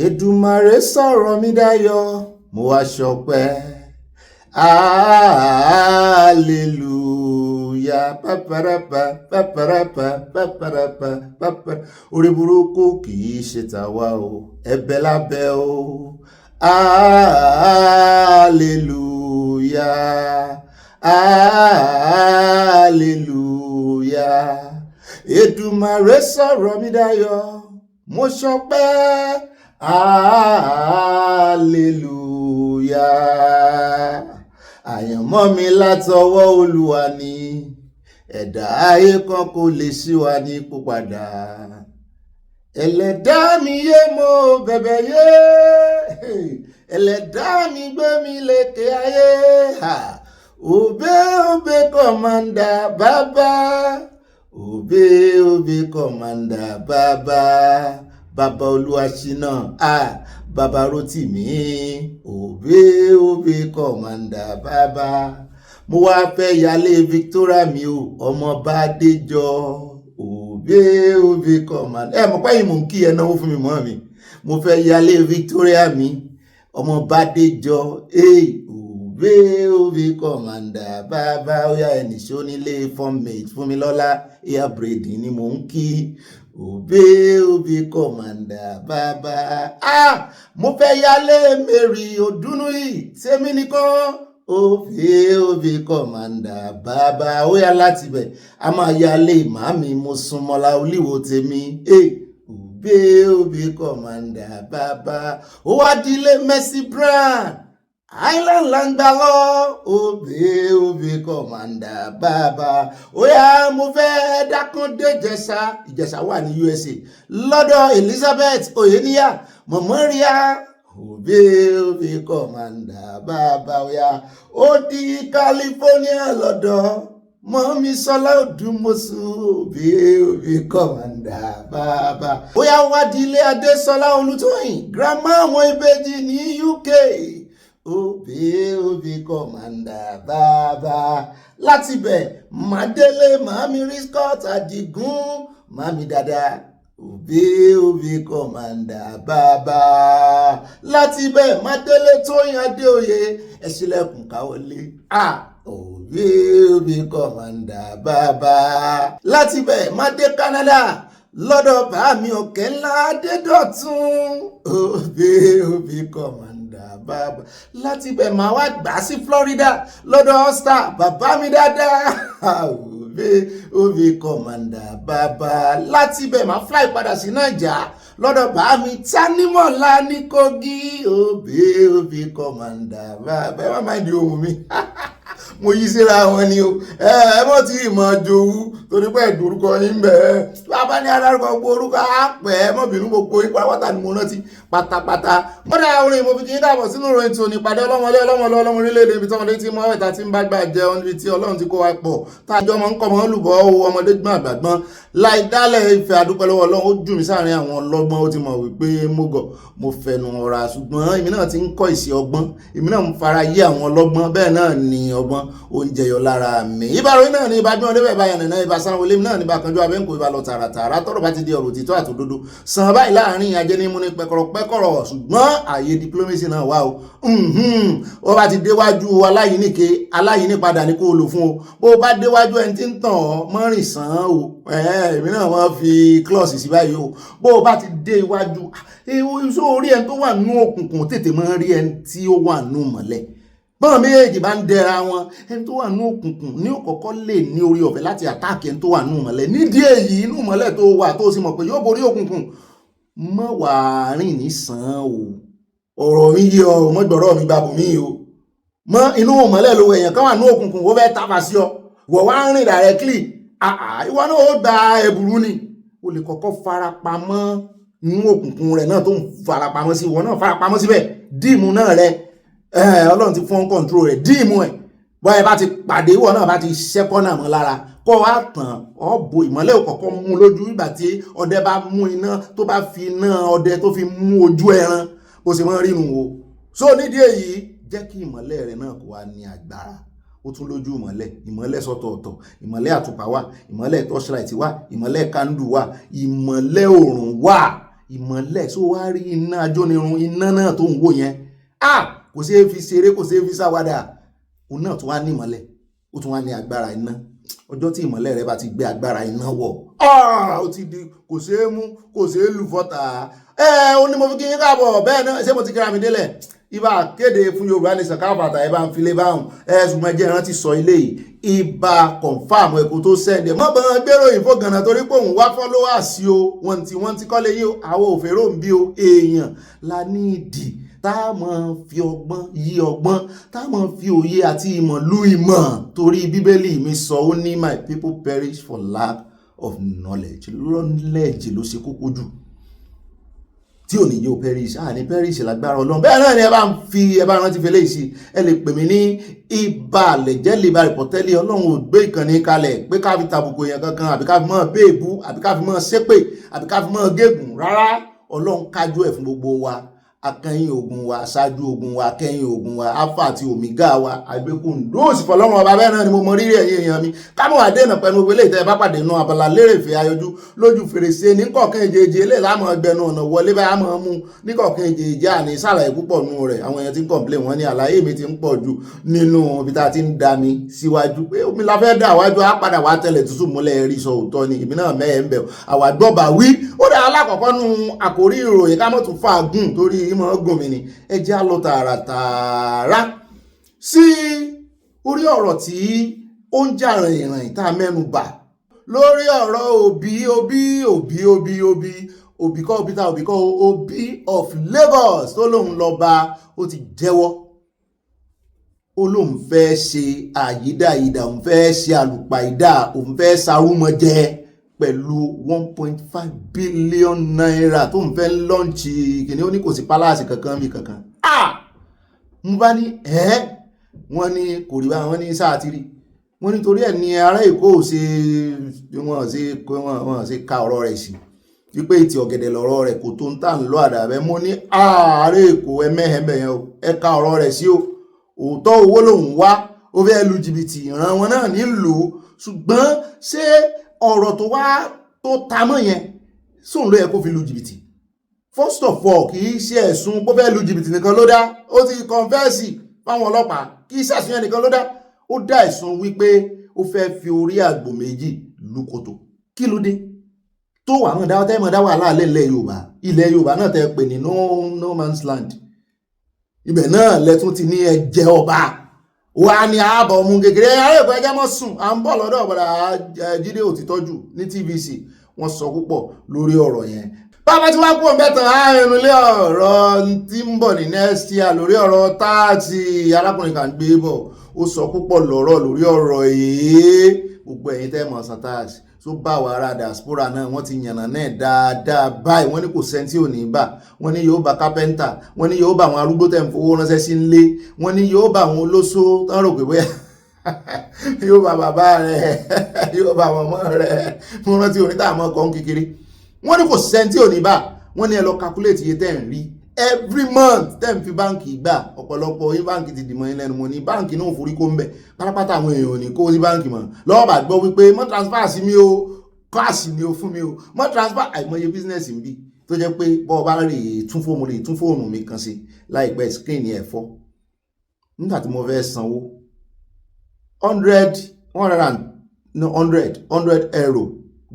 Èdùmàrè sọ̀rọ̀ mi dayọ̀ mo wá ṣọpẹ́ hallelujah paparapa paparapa paparapa papara orí burúkú kì í ṣe tàwa o ẹ̀bẹ̀ lábẹ́ o hallelujah hallelujah Èdùmàrè sọ̀rọ̀ mi dayọ̀ mo ṣọpẹ́ hallelujah àyànmọ́ mi látọwọ́ Olúwa ni ẹ̀dá ayé kan kò lè ṣí wa ní ipò padà ẹlẹ́dá mi yé mo bẹ̀bẹ̀ yé ẹlẹ́dá mi gbé mi lékè ayé òbé òbé kọ̀mándà bàbá òbé òbé kọ̀mándà bàbá bàbá Olúwaṣínà bàbá Rótìmí òbé kọ̀mándà bàbá mo wá fẹ́ yálé Victoria mi o ọmọ Bádéjọ òbé kọ̀mándà mọ̀ pé ìmọ̀ kí ẹ náwó fún mi mọ́ mi mo fẹ́ yálé Victoria mi ọmọ Bádéjọ òbé kọ̀mándà bàbá ó yá ẹnì ṣó nílé fọ́nmẹ̀tì fún mi lọ́lá air braiding ni mò ń kí òbé kọ̀mándà bàbá mo fẹ́ yálé Mary Odùnú yìí sẹ́mi nìkan òbé kọ̀mándà bàbá ó yá láti bẹ̀ a máa yálé màmí mo súnmọ́lá olíwo tèmi òbé kọ̀mándà bàbá ó wá dílé Mercy Brown Island langba lọ òbé kọ̀mándà bàbá ó yá mo fẹ́ dákúndé Ìjẹ̀ṣà wà ní USA lọ́dọ̀ Elizabeth Oyeniya mọ̀mọ́ríà òbé kọ̀mándà bàbá ó yá ó di California lọ́dọ̀ mọ́mí Sọlá Odùmọ̀ṣù òbé kọ̀mándà bàbá ó yá wá di ilé Adésọlá Olútóyìn grandma àwọn ìbejì ní UK òbé kọ̀mándà bàbá láti bẹ̀ màdélé màmí Riscott Àdìgún màmí dada òbé kọ̀mándà bàbá láti bẹ̀ màdélé Tóyìn Adéoyè ẹ̀ṣílẹ̀kùn káwọlé òbé kọ̀mándà bàbá láti bẹ̀ màdé Canada lọ́dọ̀ bàmí òkè ńlá Adédọ̀tún òbé kọ̀mándà bàbá láti bẹ̀ máa wá gbà sí Florida lọ́dọ̀ All-Star bàbá mi dáadáa òbé kọ̀mándà bàbá láti bẹ̀ máa fly padà sí Naija lọ́dọ̀ bàmí Tánímọ̀lá ní Kogi òbé kọ̀mándà bàbá ẹ má máa di ohun mi mo yí síra wọn ni o ẹ mọ̀ tí ìmọ̀ jowú torí pé ìdórúkọ yín bẹ́ẹ̀ bàbá ní alárúkọ gbogbo orúkọ àpẹ́ mọ́bìnú gbogbo ipò àwọ̀tà ni mo rántí pátápátá mọ́dà orin mo fi kí n dàbọ̀ sínú ìròyìn tòní ìpàdé ọlọ́mọlé ọlọ́mọ orílẹ̀-èdè ibi tí ọmọdé ti mọ́ ẹ̀ta tí ń bá gbà jẹun níbi tí Ọlọ́run ti kó wa pọ̀ táàjọ́ ọmọ ń kọ́ mọ́ lùbọ́ owó ọmọdé gbọ́n àgbàgbọ́n láì dálẹ̀ ìfẹ́ àdúpẹ́ lọ́wọ́ Ọlọ́run ó jù mí sáàrin àwọn ọlọ́gbọ́n ó ti mọ̀ wípé mo gọ̀ mo fẹnu ọ̀rà ṣùgbọ́n èmi náà ti ń kọ́ ìṣe ọgbọ́n èmi náà ń fara yé àwọn ọlọ́gbọ́n bẹ́ẹ̀ náà ni ọba ọgbọ́n oúnjẹ yọ lára mi. Ìbára náà ni ìbá gbọ́n débẹ̀ báyà nìna ìbá sanwó lé náà ní bá kanjú abẹ́ǹkó ìbá lọ tààràtààrà tọ́rọ̀ bá ti di ọ̀rọ̀ òtítọ́ àtòdodo sàn báyìí láàrin ajẹ́nímú ní pẹ́kọ̀rọ̀ ṣùgbọ́n ààyè diplomacy náà wà o. Ó bá ti déwájú aláyìíní padà ní kó lò fún o. Bó bá déwájú ẹni tí ń tàn ọ́ mọ́rìn sàn o. Èmi náà wọ́n fi klọ́ọ̀sì sí báyìí o. Bó bá ti dé iwájú sórí ẹni tó wà nínú òkùnkùn tètè máa rí ẹni tí ó wà nínú mọ́lẹ̀. Bọ́n méjèèjì bá ń dẹra wọn ẹni tó wà nínú òkùnkùn ní òkọ̀kọ́ lè ní orí ọ̀fẹ́ láti àtáàkì ẹni tó wà nínú mọ́lẹ̀. Nídìí èyí inú mọ́lẹ̀ tó wà tó sì mọ̀ pé yóò borí òkùnkùn mọ́ wà rìn ní sàn o. Ọ̀rọ̀ mi yé ọ mọ́ gbọ́rọ̀ mi babù mí o. Mọ́ inú mọ́lẹ̀ lówó èèyàn kan wà nínú òkùnkùn ó fẹ́ tàfà sí ọ wọ̀ wá ń rìn directly ìwọ náà ó gba ẹ̀bùrú ni. O lè kọ́kọ́ farapamọ́ nínú òkùnkùn rẹ̀ náà tó ń farapamọ́ sí ìwọ náà farapamọ́ síbẹ̀ díìmù náà rẹ̀ Ọlọ́run ti fún control rẹ̀ díìmù ẹ̀ bọ́ ẹ bá ti pàdé ìwọ náà bá ti ṣẹ́kọ́nà mọ́ lára kọ́ wá tàn ọ́ bo ìmọ́lẹ̀ òkọ̀kọ́ mú lójú ìgbà tí ọdẹ bá mú iná tó bá fi iná ọdẹ tó fi mú ojú ẹran bó ṣe mọ́ rírun o. So nídìí èyí jẹ́ kí ìmọ́lẹ̀ rẹ̀ náà kó wá ní agbára. Ó tún lójú ìmọ́lẹ̀ sọ́tọ̀ọ̀tọ̀, ìmọ́lẹ̀ àtùpà wà, ìmọ́lẹ̀ torchlight wà, ìmọ́lẹ̀ candle wà, ìmọ́lẹ̀ òòrùn wà, ìmọ́lẹ̀ tó wá rí iná ajónirun iná náà tó ń wò yẹn kò ṣeé fi ṣeré kò ṣeé fi ṣàwádà. Òun náà tún wá ní ìmọ́lẹ̀ ó tún wá ní agbára iná. Ọjọ́ tí ìmọ́lẹ̀ rẹ bá ti gbé agbára iná wọ̀ ó ti di kò ṣeé mú kò ṣeé lù fọ́tà. Ó ní mo fi kí yín káàbọ̀ bẹ́ẹ̀ náà ṣé mo ti kíra mi délẹ̀ ibà kéde fún Yorùbá ní sàkáfàtà ẹ bá ń filé báhùn ṣùgbọ́n ẹjẹ́ ìrántí sọ ilé yìí ibà confam ẹ̀kọ́ tó sẹ́ndẹ̀ mọ́ bọ́n gbèrò ìfó gànà torí pé òun wá followers o wọ́n ti kọ́lé yìí o àwọn òfèrò ń bí o èèyàn la ní ìdí tá a mọ̀ fi ọgbọ́n yí ọgbọ́n tá a mọ̀ fi òye àti ìmọ̀ lú ìmọ̀ torí Bíbélì mi sọ ó ní my people perish for lack of knowledge. Knowledge ló ṣe kókó jù tí ò ní yóò perish ní perish lágbára Ọlọ́run. Bẹ́ẹ̀ náà ni ẹ bá rántí fẹ́lẹ́ ìsí ẹ lè pè mí ní ibà lẹ̀jẹ́ lè bá rìpọ̀tẹ́lì. Ọlọ́run ò gbé ìkànnì kalẹ̀ pé ká fi tàbùkù èèyàn kankan àbí ká fi mọ́ béèbú àbí ká fi mọ́ ṣépè àbí ká fi mọ́ gégùn rárá. Ọlọ́run kájú ẹ̀ fún gbogbo wa. Akẹ́yìn ogun wa aṣáájú ogun wa akẹ́yìn ogun wa alpha àti omega wa àgbékùn lóòsì fọlọ́run ọba. Bẹ́ẹ̀ náà ni mo mọ rírì ẹ̀yin èèyàn mi kámọ́ àdéhùn pẹ̀lú gbogbo eléyìí tẹ́ ẹ bá pàdé inú abala lérèfé ayọjú lójú fèrèsé ní kọ̀ọ̀kan èjèèjì eléyìí láàmú ẹgbẹ́nu ọ̀nà wọlé báyà máa mú ní kọ̀ọ̀kan èjèèjì àní sàlàyé púpọ̀ nù rẹ̀. Àwọn èèyàn ti ń complain wọ́n ní àlàyé mi ti ń pọ̀ jù nínú ibi tá a ti ń da mi síwájú pé omi la fẹ́ dà wájú á padà wá tẹ̀lẹ̀ tútù múlẹ̀ rí sọ òótọ́ ni èmi náà mẹ́ẹ̀ ń bẹ̀ àwàgbọ́ba wí. Ó dá alákọ̀ọ́kọ́ nu àkórí ìròyìn ká mọ̀ tún fàágùn torí ìmọ̀ gùn mi ni ẹ jẹ́ á lọ tààràtààrà sí orí ọ̀rọ̀ tí ó ń jà rìnrìn tá a mẹ́nu bà lórí ọ̀rọ̀ Obi of Lagos tó lóun lọ́ba ó ti jẹ́wọ́ ó lóun fẹ́ ṣe àyídáyídá òun fẹ́ ṣe àlùpàídà òun fẹ́ sarúmọjẹ pẹ̀lú 1.5 billion naira tó ń fẹ́ lọ́ǹchì kìíní ó ní kò sí pálásì kankan mi kankan. Mo bá ní wọ́n ní kò rí bá wọ́n ní sáàtìrí wọ́n nítorí ẹ̀ ní ará Èkó wọ́n ṣe ka ọ̀rọ̀ rẹ̀ sí wípé ìtì ọ̀gẹ̀dẹ̀ lọ́rọ̀ rẹ̀ kò tó ń tà ń lọ àdàbẹ́. Mo ní ará Èkó ẹmẹ́hẹ̀mẹ́ yẹn ẹ ka ọ̀rọ̀ rẹ̀ sí o òótọ́ owó lòun wá ó fẹ́ lu jìbìtì ìran wọn náà nílùú ṣùgbọ́n ṣé ọ̀rọ̀ tó wá tó tamọ́ yẹn sóun ló yẹ kó fi lu jìbìtì. First of all kì í ṣe ẹ̀sùn pé fẹ́ lu jìbìtì nìkan ló dá ó ti kọ́nfẹ́sì fáwọn ọlọ́pàá kì í ṣẹ̀sùn yẹn nìkan ló dá ó dá ẹ̀sùn wípé ó fẹ́ fi orí àgbò méjì lu kòtò. Kí ló dé tó wà hàn dáwọ́ tẹ́mọ̀ dá wàhálà ilẹ̀ Yorùbá náà tẹ́ pè ní no man's land. Ibẹ̀ náà lẹ́tún ti ní ẹjẹ́ ọba wà ní ààbọ̀ ọmú kékeré ayẹ́kọ̀ọ́ ẹjẹ́ mọ́ sùn à ń bọ̀ lọ́dọ̀ ọ̀bọ̀dà Jídé Òtítọ́jú ní TVC wọ́n sọ púpọ̀ lórí ọ̀rọ̀ yẹn. Bàbá tí wọ́n kú ọ̀mẹ́tàn ààrùn lé ọ̀rọ̀ tí ń bọ̀ ní next year lórí ọ̀rọ̀ táàtì arákùnrin kan gbé bọ̀ ó sọ púpọ̀ lọ́rọ̀ lórí ọ̀rọ̀ gbogbo ẹ̀yin tẹ́ mọ̀ san táàtì tó bá wà ara diaspora náà wọ́n ti yànnà náà dáadáa báyìí wọ́n ní kò sẹ́ńtì ò ní bà wọ́n ní yóò bá kápẹ́ńtà wọ́n ní yóò bá àwọn arúgbó tẹ̀ ń fowó ránṣẹ́ sí ńlé wọ́n ní yóò bá àwọn olóṣó tán rò pé bóyá yóò bá bàbá rẹ̀ yóò bá àwọn ọmọ rẹ̀ mo rántí onítà àmọ́ kan kékeré wọ́n ní kò sẹ́ńtì ò ní bà wọ́n ní ẹ lọ calculate iye tẹ́ ń rí every month tẹ́ ń fi báǹkì gbà ọ̀pọ̀lọpọ̀ yín báǹkì ti dìmọ̀ ilẹ̀ mo ní báǹkì náà forí kó ń bẹ̀ pátápátá àwọn èèyàn ò ní kó sí báǹkì mọ́ lọ́wọ́ bá gbọ́ wípé mọ́ transfer sí mi o káàsì ni o fún mi o mọ́ transfer àìmọye business ń bí tó jẹ́ pé bọ́ọ̀ bá rè tún fóònù mi kan sí láìpẹ́ screen ẹ̀ fọ́ nígbà tí mo fẹ́ sanwó 100 euro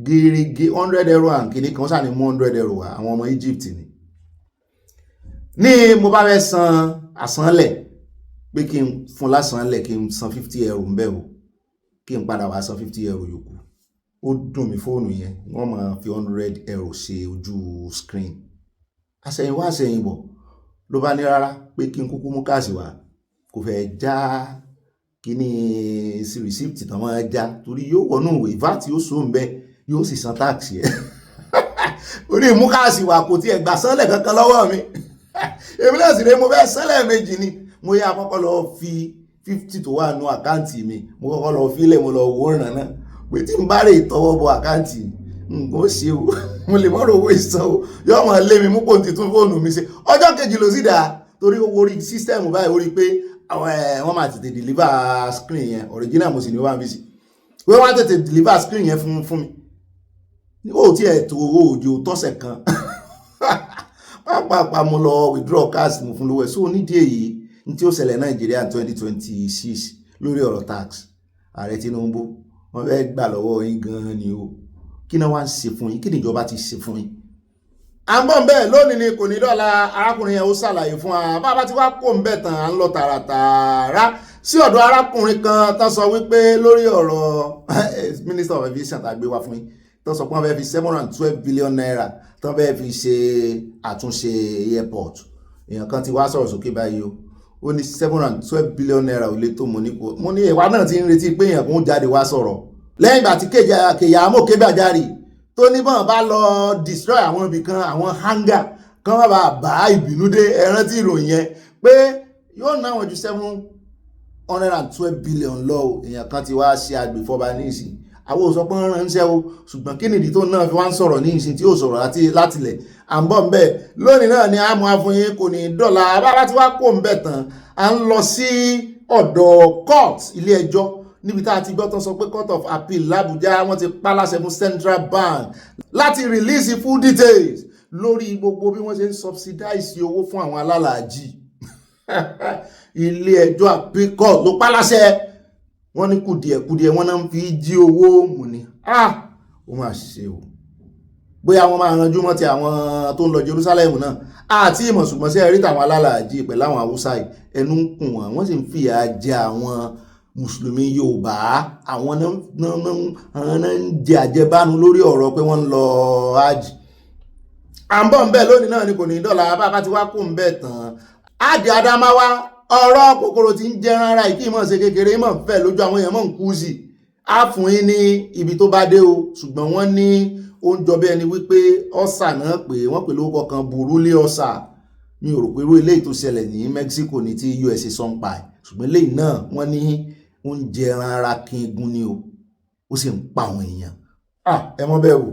gírígí 100 euro and kìíní kan sáà ní mú 100 euro wá àwọn ọmọ Egypt ní mo bá fẹ́ san àsánlẹ̀ pé kí n fún lásánlẹ̀ kí n san 50 euro ń bẹ̀ o kí n padà wá san 50 euro yòókù ó dùn mí fóònù yẹn wọ́n máa fi 100 euro ṣe ojú screen àṣẹ̀yìnwá àṣẹ̀yìnbọ̀ ló bá ní rárá pé kí n kúkú mú káàsì wá kò fẹ́ já kíní sí receipt tán máa já torí yóò wọnú ìwé VAT yóò so ń bẹ yóò sì san tax yẹn orí mú káàsì wá kò tiẹ̀ gbà sánlẹ̀ kankan lọ́wọ́ mi èmi náà sì rè mo fẹ́ sánlẹ̀ méjì ni mo yá kọ́kọ́ lọ fi 50 tó wà nú àkáǹtì mi mo kọ́kọ́ lọ fílẹ̀ mo lọ wò ràn náà pé tí n bá rè tọwọ́ bọ àkáǹtì nǹkan ó ṣe o mo lè mọ́rọ̀ owó ìsan o yóò mọ̀ lé mi mú pòǹtì tún fóònù mi ṣe ọjọ́ kejì ló sì dáa torí owó orí sísítẹ́ẹ̀mù báyìí ó rí pé wọ́n máa tètè deliver screen yẹn original mo sì ní wọ́n fi sí pé wọ́n á tètè deliver screen yẹn fún mi ó tí ẹ̀ tó owó òjò tọ́sẹ̀ kan pápá mo lọ withdraw cash mo fún lówó ẹ̀ so nídìí èyí ní tí ó ṣẹlẹ̀ Nàìjíríà 2026 lórí ọ̀rọ̀ tax ààrẹ Tinubu wọ́n fẹ́ gbà lọ́wọ́ yín gan-an ni o kí náà wá ń ṣe fún yín kí níjọba ti ṣe fún yín. àmọ́ bẹ́ẹ̀ lónìí ni kò ní dọ́là arákùnrin yẹn ó ṣàlàyé fún wa bàbá tí wàá kó ń bẹ̀ tán à ń lọ tààràtààrà sí ọ̀dọ̀ arákùnrin kan tó sọ wípé lórí ọ̀rọ̀ minister of aviation tá a gbé wá fún yín tó sọ pé wọ́n fẹ́ fi 712 billion naira tó fẹ́ fi ṣe àtúnṣe airport èèyàn kan ti wá sọ̀rọ̀ sókè báyìí o ó ní 712 billion naira ò lè tó mo ní ìwà náà ti ń retí pé èèyàn kan jáde wá sọ̀rọ̀ lẹ́yìn ìgbà tí Keyamo Kebajari tó ní bọ́n bá lọ destroy àwọn ibì kan àwọn hangar kan bá ìbínú dé ẹran tí ìròyìn yẹn pé yóò ná wọn ju 712 billion lọ èèyàn kan ti wá ṣe agbèfọ́ba ní ìsìn àwọn òsọpọ̀ ránṣẹ́ o ṣùgbọ́n kí nìdí tó náà fi wá ń sọ̀rọ̀ ní ìsìn tí ó sọ̀rọ̀ látilẹ̀ à ń bọ̀ ń bẹ̀ lónìí náà ni a mú afúnyín kò ní dọ́là abára tí wá kó ń bẹ̀ tán à ń lọ sí ọ̀dọ̀ court ilé ẹjọ́ níbi tá a ti gbọ́ tán sọ pé court of appeal l'Abuja wọ́n ti pa láṣẹ fún Central Bank láti release full details lórí gbogbo bí wọ́n ṣe ń subsidize owó fún àwọn alálàájì ilé ẹjọ́ appeal court ló pa láṣẹ wọ́n ní kùdìẹ̀kùdìẹ̀ wọ́n náà ń fi jí owó mú ni ó máa ṣe o bóyá wọ́n máa ranjú mọ́ ti àwọn tó ń lọ Jerusalem náà àti ìmọ̀ ṣùgbọ́n sí ẹ̀rí tàwọn alálàájì pẹ̀lú àwọn Haúsá ẹnu ń kùn wọ́n sì ń fìyà jẹ àwọn mùsùlùmí Yorùbá àwọn náà ń jẹ àjẹbánu lórí ọ̀rọ̀ pé wọ́n ń lọ hajj à ń bọ̀ ń bẹ̀ lónìí náà ni kò ní dọ́là bá ti wá kó ń bẹ̀ tán áàdì Adamawa ọ̀rọ̀ kòkòrò tí ń jẹran ara ìkí ìmọ̀ ṣe kékeré mọ̀ fẹ́ lójú àwọn èèyàn mọ̀ ń kú sí á fún yín ní ibi tó bá dé o ṣùgbọ́n wọ́n ní oúnjọ bẹ́ẹ̀ ni wípé ọ̀sà náà pé wọ́n pè lórúkọ kan burúlé ọ̀sà mi ò rò pé irú eléyìí tó ṣẹlẹ̀ ní Mexico ní tí USA sọ́npa ẹ̀ ṣùgbọ́n eléyìí náà wọ́n ní oúnjẹ ẹran ara kí egun ni o ó sì ń pa àwọn èèyàn ẹ mọ́ bẹ́ẹ̀ o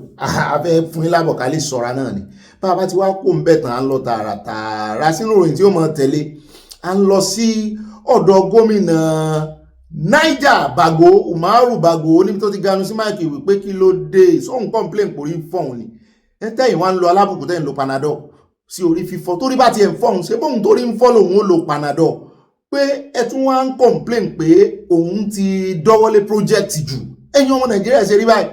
afẹ́ fún yín lábọ̀ ká lè sọ̀ra náà ni bàbá tí wàá kó ń bẹ̀ tán à ń lọ tààràtààrà sínú ìròyìn tí ó mọ̀ tẹ̀lé à ń lọ sí ọ̀dọ̀ gómìnà Niger Umaru Bago níbi tó ti ganu sí máìkì wípé kí ló dé sóhun complain kò rí fọ́hùn ni tẹ́yìn wá ń lo alábùkù tẹ́yìn lo Panadol sí orí fífọ́ torí bá ti ẹ̀ fọ́hùn ṣe bóhun torí ń fọ́ lòun ó lo Panadol pé ẹ tún wá ń complain pé òun ti dọ́wọ́lé project jù ẹ̀yin ọmọ Nàìjíríà ṣe rí báyìí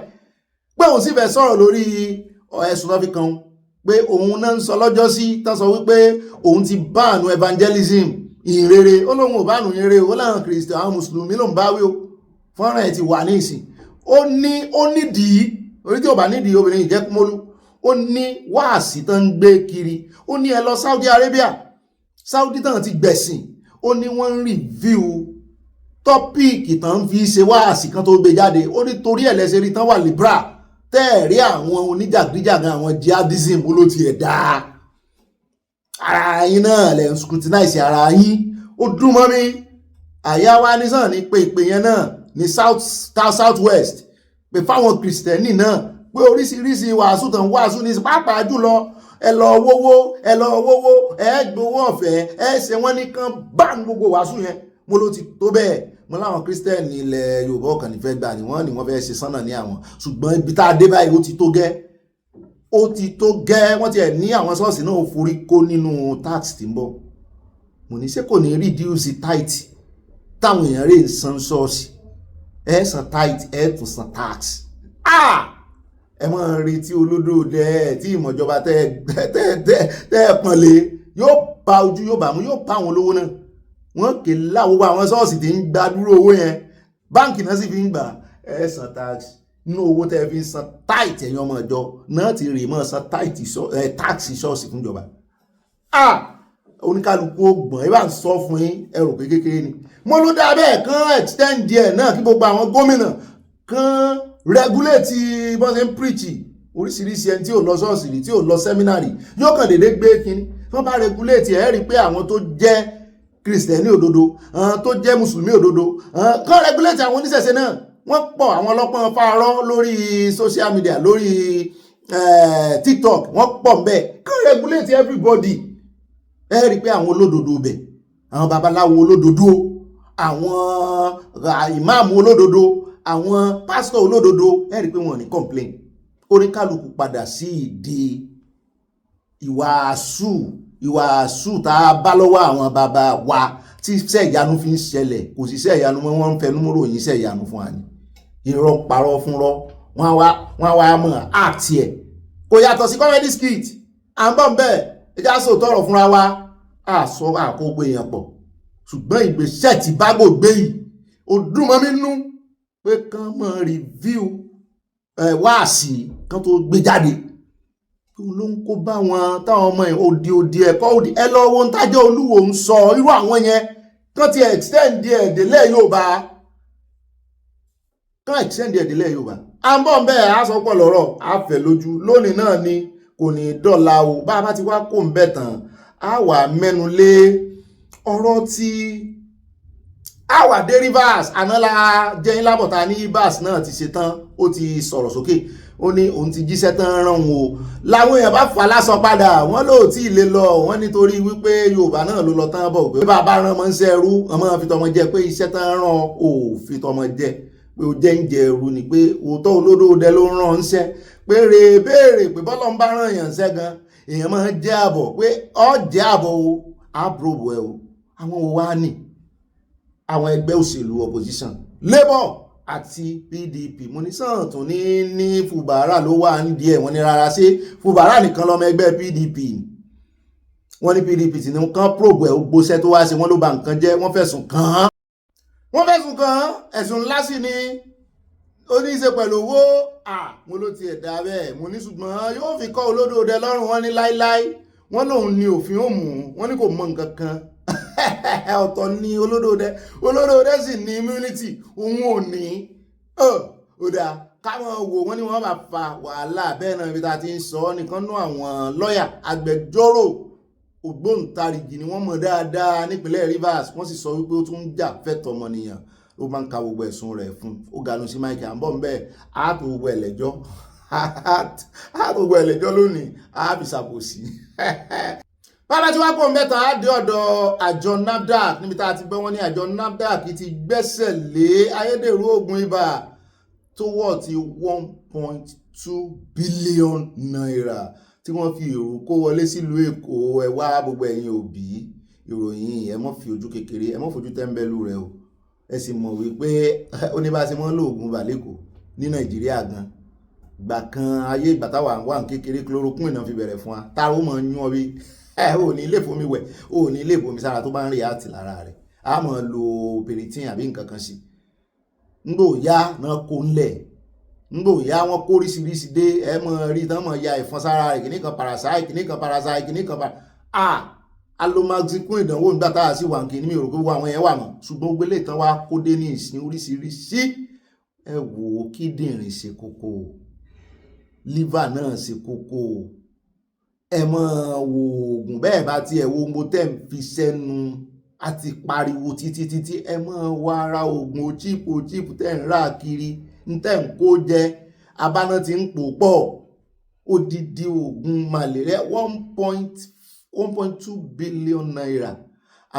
pé òun sì fẹ́ sọ̀rọ̀ lórí ẹ̀sùn lọ́fi kan pé òun náà ń sọ lọ́jọ́ sí tán sọ wípé òun ti báànù evangelism ìrere ó lóun ò báànù ìrere ó láwọn Kristi àwọn mùsùlùmí ló ń báwí o fọ́nrán ẹ̀ ti wà ní ìsìn ó nídìí orí tí ò bá nídìí obìnrin ìjẹ́kúmólú ó ní wáàsí tán ń gbé kiri ó ní ẹ lọ Saudi Arabia Saudi tán ti gbẹ̀sìn ó ní wọ́n ń review tọ́píìkì tán fi ṣe wáàsí kan tó gbé jáde ó ní torí ẹ̀ lẹ́sẹ̀ rí tán wà liberal tẹ́ẹ̀rí àwọn oníjàgídíjàgan àwọn jihadism ló ti ẹ̀ dáa ara yín náà lẹ́ ń scrutinize ara yín ó dùn mọ́ mi àyà wa ní sàn ní pé ìpè yẹn náà ní south west pé fáwọn kìrìsìtẹ́nì náà pé oríṣiríṣi wàásù tán wàásù ní pàápàá jùlọ ẹ lọ wówó ẹ gbowó ọ̀fẹ́ ẹ ṣe wọ́n ní kan bá ní gbogbo wàásù yẹn mo ló ti tó bẹ́ẹ̀ mo láwọn kírísítẹ́nì ilẹ̀ Yorùbá ọ̀kan nífẹ̀ẹ́ gbà ni wọ́n fẹ́ ṣe sánà ní àwọn ṣùgbọ́n ibi tá a dé báyìí ó ti tó gẹ́ wọ́n ti ẹ̀ ní àwọn ṣọ́ọ̀ṣì náà forí kó nínú tax tí ń bọ̀ mo ní ṣé kò ní reduce tithe táwọn èèyàn rè ń san ṣọ́ọ̀ṣì ẹ san tithe ẹ tún san tax ẹ máa ń retí olódòdẹ tí ìmọ̀jọba tẹ́ pọ̀nlé yóò bá ojú yóò bá mú yóò bá àwọn olówó náà wọ́n kè láwọ́ àwọn ṣọ́ọ̀ṣì tí ń gba dúró owó yẹn báǹkì náà sì fi ń gbà ẹ san tax nínú owó tẹ́ fi ń san tithe ẹ̀yin ọmọ ìjọ náà ti rè mọ́ san tax ṣọ́ọ̀ṣì fúnjọba oníkálukú ògbọ̀n ẹ bá ń sọ fún yín ẹrù pé kékeré ni mo ló dá bẹ́ẹ̀ kán extend díẹ̀ náà kí gbogbo àwọn gómìnà kán regulate bọ́n ṣe ń preach oríṣiríṣi ẹni tí ò lọ ṣọ́ọ̀ṣì rí tí ò lọ sẹ́mínárì yóò kàn déédéé gbé kínní wọ́n bá regulate ẹ̀ rí pé àwọn tó jẹ́ kìrìsìtẹ́nì òdodo tó jẹ́ mùsùlùmí òdodo kán regulate àwọn oníṣẹ̀ṣe náà wọ́n pọ̀ àwọn ọlọ́pàá fáárọ́ lórí social media lórí TikTok wọ́n pọ̀ ń bẹ́ẹ̀ kán regulate everybody ẹ rí pé àwọn olódodo bẹ̀ àwọn babaláwo olódodo àwọn ìmáàmù olódodo àwọn pásítọ̀ olódodo ẹ rí pé wọn ní complain oníkálukú padà sí ìdí ìwàásù tá a bá lọ́wọ́ àwọn bàbá wa tí iṣẹ́ ìyanu fi ń ṣẹlẹ̀ kò sí iṣẹ́ ìyanu mọ́ wọ́n ń fẹnu mọ́rò yín iṣẹ́ ìyanu fún wa ni irọ́ parọ́ fúnrọ́ wọ́n wá mọ̀ àti ẹ̀ kò yàtọ̀ sí comedy skit à ń bọ̀ ń bẹ́ẹ̀ ẹjá sọ tọrọ fúnra wa àsọ àkógbé èèyàn pọ̀ ṣùgbọ́n ìgbésẹ̀ tí bágbò gbé yìí ó dùn mọ́ mi nú pé kán mọ̀ review wáàsí kán tó gbé jáde ló ń kó bá wọn táwọn ọmọ òdì ẹ̀kọ́ òdì ẹ lọ wo ń tájọ́ olúwo ń sọ irú àwọn yẹn kán ti extend ẹ̀ délẹ̀ Yorùbá à ń bọ̀ ń bẹ́ẹ̀ á sọ pọ̀ lọ́rọ̀ á fẹ́ lójú lónìí náà ni kò ní dọ́là o bá a bá ti wá kó ń bẹ̀ tán a wà mẹ́nu lé ọ̀rọ̀ tí a wà dé Rivers ànála jẹ́yìn lábọ̀tá ní Rivers náà ti ṣe tán ó ti sọ̀rọ̀ sókè ó ní òun ti jíṣẹ́ tán rán òun o làwọn èèyàn bá fà lásọ padà wọ́n ló tí ì lè lọ wọ́n nítorí wípé Yorùbá náà ló lọ tán bọ̀ pé bàbá rán mọ́ ń ṣe ẹrú ọmọ fi tọmọ jẹ pé iṣẹ́ tán rán ò fi tọmọ jẹ pé ó jẹ́ ń jẹ ẹrú ni pé òótọ́ olódòdẹ ló rán ń ṣẹ́ pé rè béèrè pé bọ́lọ̀ ń bá rán èèyàn ṣẹ́ gan èèyàn máa ń jẹ́ àbọ̀ pé ọ́ jẹ́ àbọ̀ o àbúrò ẹ̀ o àwọn wo wá ní àwọn ẹgbẹ́ òṣèlú opposition Labour àti PDP mo ní sàn tún ní Fubara ló wà nídìí ẹ̀ wọ́n ní rárá sí Fubara nìkan lọ́mọ ẹgbẹ́ PDP wọ́n ní PDP tí ní kán probe ẹ̀ gbóṣẹ́ tó wá ṣe wọ́n ló ba nǹkan jẹ́ wọ́n fẹ̀sùn kàn án ẹ̀sùn ńlá sí ni ó ní í ṣe pẹ̀lú owó mo ló ti ẹ̀dá bẹ́ẹ̀ mo ní ṣùgbọ́n yóò fi kọ́ olódòdẹ lọ́rùn wọn ní láíláí wọ́n lòun ní òfin òmù wọ́n ní kò mọ nǹkan kan ọ̀tọ̀ ní olódòdẹ sì ní immunity òun ò ní ó dáa káwọn wò wọ́n ní wọ́n bá fa wàhálà bẹ́ẹ̀ náà ibi tá a ti ń sọ nìkan nú àwọn lọ́ọ̀yà agbẹjọ́rò ògbóǹtarìgì ni wọ́n mọ̀ dáadáa nípínlẹ̀ Rivers wọ́n sì sọ wípé ó tún ń jà fẹ́tọ̀ ọmọnìyàn ó máa ń ka gbogbo ẹ̀sùn rẹ̀ fún ó ganu sí Mike à ń bọ̀ ń bẹ́ẹ̀ á tó gbogbo ẹ̀lẹ́jọ́ lónìí á fi ṣàbòsí. bàbá tí wàá pọ̀ mẹ́ta á dé ọ̀dọ̀ àjọ NAFDAC níbi tá a ti gbọ́ wọn ní àjọ NAFDAC ti gbẹ́sẹ̀ lé ayédèrú oògùn ibà tó wọ̀ ti 1.2 billion naira tí wọ́n fi èrò kó wọlé sílùú Èkó ẹ wá gbogbo ẹ̀yin òbí ìròyìn ẹ mọ́ fi ojú kékeré ẹ mọ́ fojú tẹ́ńbẹ́lú rẹ o ẹ sì mọ̀ wípé oníbàṣẹ mọ́ lóògùn balẹ̀kọ̀ ní Nàìjíríà gan gbà kan ayé ìgbà táwa wà ń kékeré chloroquine náà fi bẹ̀rẹ̀ fún wa táwọn mọ̀ ń yún ọ bí ò ní ilé ìfomi wẹ̀ ò ní ilé ìfomi sára tó bá ń rí àti lára rẹ̀ a mọ̀ lo piritin àbí nǹkan kan sí ngbò ya náà kó ńlẹ̀ ngbò ya wọn kó oríṣiríṣi dé ẹ mọ̀ rí tán mọ̀ ya ìfọn sára rẹ̀ kìnnìkan kìnnìkan alomaxicum ìdánwò nígbà tá a sì wà ń kí ní mi ò rò pé wọ́n àwọn yẹn wà mọ́ ṣùgbọ́n gbélé tán wá kó dé ní ìsìn oríṣiríṣi ẹ wò ó kíndìnrín ṣe kókó liver náà ṣe kókó ẹ mọ̀ wo oògùn bẹ́ẹ̀ bá tiẹ̀ wo mo tẹ̀ ń fi sẹ́nu àti pariwo títí ẹ mọ̀ wá ara oògùn òchípù tẹ̀ ń rà kiri ń tẹ̀ ń kó jẹ abáná ti ń pò pọ̀ odidi oògùn malaria 1.2 billion naira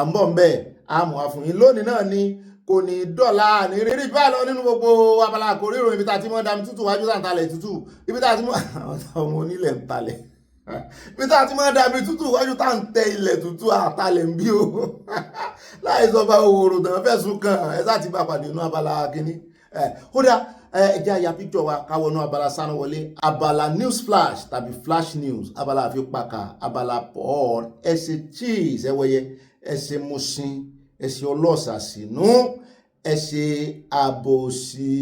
àmọ́ bẹ́ẹ̀ àmọ́ àfòyín lónìí náà ni kò ní dọ́là ní rírí bá lọ nínú gbogbo abala àkórí ìròyìn ibi tá a ti mọ́ dami tútù wájú tàǹtalẹ̀ tútù ibi tá a ti mọ́ ọmọ onílẹ̀ ń talẹ̀ ibi tá a ti mọ́ dami tútù wájú tàǹtẹ̀ ilẹ̀ tútù àtalẹ̀ ń bí o láì sọ bá òwòrò tàn fẹ̀sùn kan ẹ sá ti bá pàdé inú abala kínní ó dá ẹjẹ́ àyà píkítọ̀ wa káwọnú abala sáná wọlé abala news flash tàbí flash news abala àfipáka abala paul ẹsẹ̀ cheese ẹwẹ́yẹ ẹsẹ̀ musin ẹsẹ̀ ọlọ́sàsínú ẹsẹ̀ àbòsí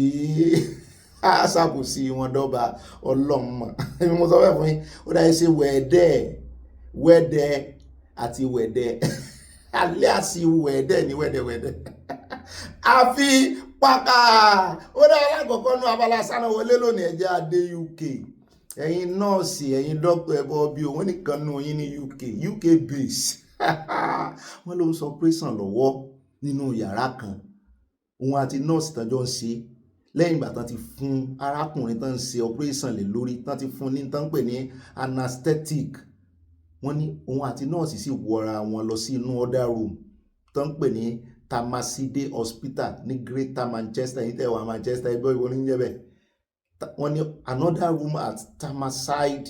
àṣàbòsí wọn dọ́ba ọlọ́mọ ẹ̀mí mo sọ fẹ́ fún yín ó dá ẹsẹ̀ wẹ́dẹ́ àti wẹ́dẹ́ alẹ́ àti wẹ́dẹ́ ní wẹ́dẹ́ àfi pàkà ó dá alákọ̀ọ́kọ́ ní abala sáná wọlé lónìí ẹjẹ́ adé UK ẹ̀yin nọ́ọ̀sì ẹ̀yin dọ́kítọ̀ ẹ̀bọ bí òun nìkan nù yín ní UK base wọ́n ló ń sọ operation lọ́wọ́ nínú yàrá kan òun àti nọ́ọ̀sì tọ́jọ́ ń ṣe lẹ́yìn ìgbà tán ti fún arákùnrin tán ń ṣe operation lè lórí tán ti fún ní tán ń pè ní anesthetic wọ́n ní òun àti nọ́ọ̀sì sì wọra wọn lọ sí inú other room tán ń pè ní Tamaside Hospital ní Greater Manchester yìí tẹ̀wá Manchester ibẹ̀ ìwọ ní jẹ́bẹ̀ wọ́n ní another room at Tameside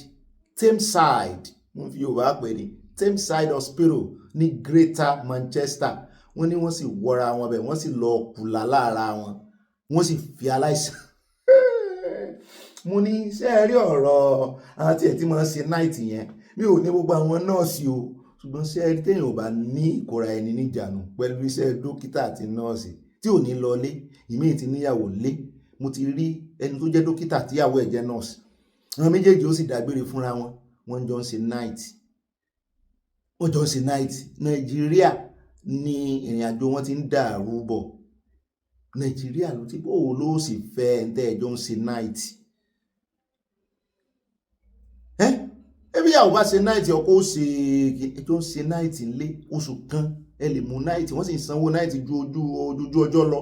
wọ́n fi Yorùbá pè ní Tameside Hospital ní Greater Manchester wọ́n ní wọ́n sì wọra wọn bẹ̀ wọ́n sì lọ kùlà lára wọn wọ́n sì fi aláìsàn mo ní ṣé ẹ rí ọ̀rọ̀ àwọn tí ẹ̀ tí máa ń ṣe night yẹn mi ò ní gbogbo àwọn nọ́ọ̀sì o ṣùgbọ́n ṣé ẹ rí téèyàn ò bá ní ìkóra ẹni níjànú pẹ̀lú iṣẹ́ dókítà àti nọ́ọ̀sì tí ò ní lọ lé ìmíì ti níyàwó lé mo ti rí ẹni tó jẹ́ dókítà tíyàwó ẹ̀ jẹ́ nọ́ọ̀sì àwọn méjèèjì ó sì dágbére fúnra wọn wọ́n jọ ń ṣe night Nàìjíríà ni ìrìn àjò wọn ti ń dàrú bọ̀ Nàìjíríà ló ti bó o ló sì fẹ́ ẹ̀ ń tẹ́ ẹjọ́ ń ṣe night ẹbí yàwó bá ṣe náìtì ọkọ ó ṣe ètò ń ṣe náìtì ńlé oṣù kan ẹ lè mú náìtì wọ́n sì ń sanwó náìtì ju ojú ọjọ́ lọ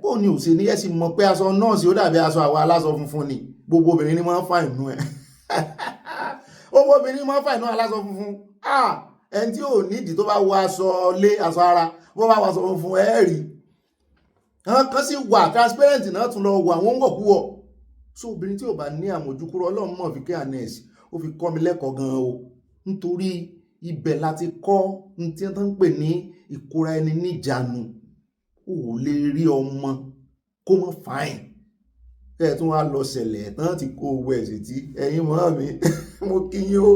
bó ni ò ṣe ní ẹ sì mọ̀ pé aṣọ nọ́ọ̀sì ó dàbí aṣọ àwa aláṣọ funfun ni gbogbo obìnrin ni máa ń fà inú ẹ gbogbo obìnrin máa ń fà inú aláṣọ funfun ẹni tí ò nídìí tó bá wọ aṣọ lé aṣọ ara bó bá wọ aṣọ funfun ẹ rí àwọn kan sì wà transparent náà tún lọ wọ àwọn wọ̀kúwọ̀ so obìnrin tí ò bá ní àmójúkúrò Ọlọ́run mọ̀ fi kí anes ó fi kọ́ mi lẹ́kọ̀ọ́ gan o nítorí ibẹ̀ láti kọ́ ní tí wọ́n ń pè ní ìkóra ẹni níjànú ò lè rí ọmọ kó mọ́ fáìn ẹ̀ tún wá lọ ṣẹlẹ̀ tán ti kó owó ẹ̀ sí tí ẹ̀yin mọ́ mi mo kí yín o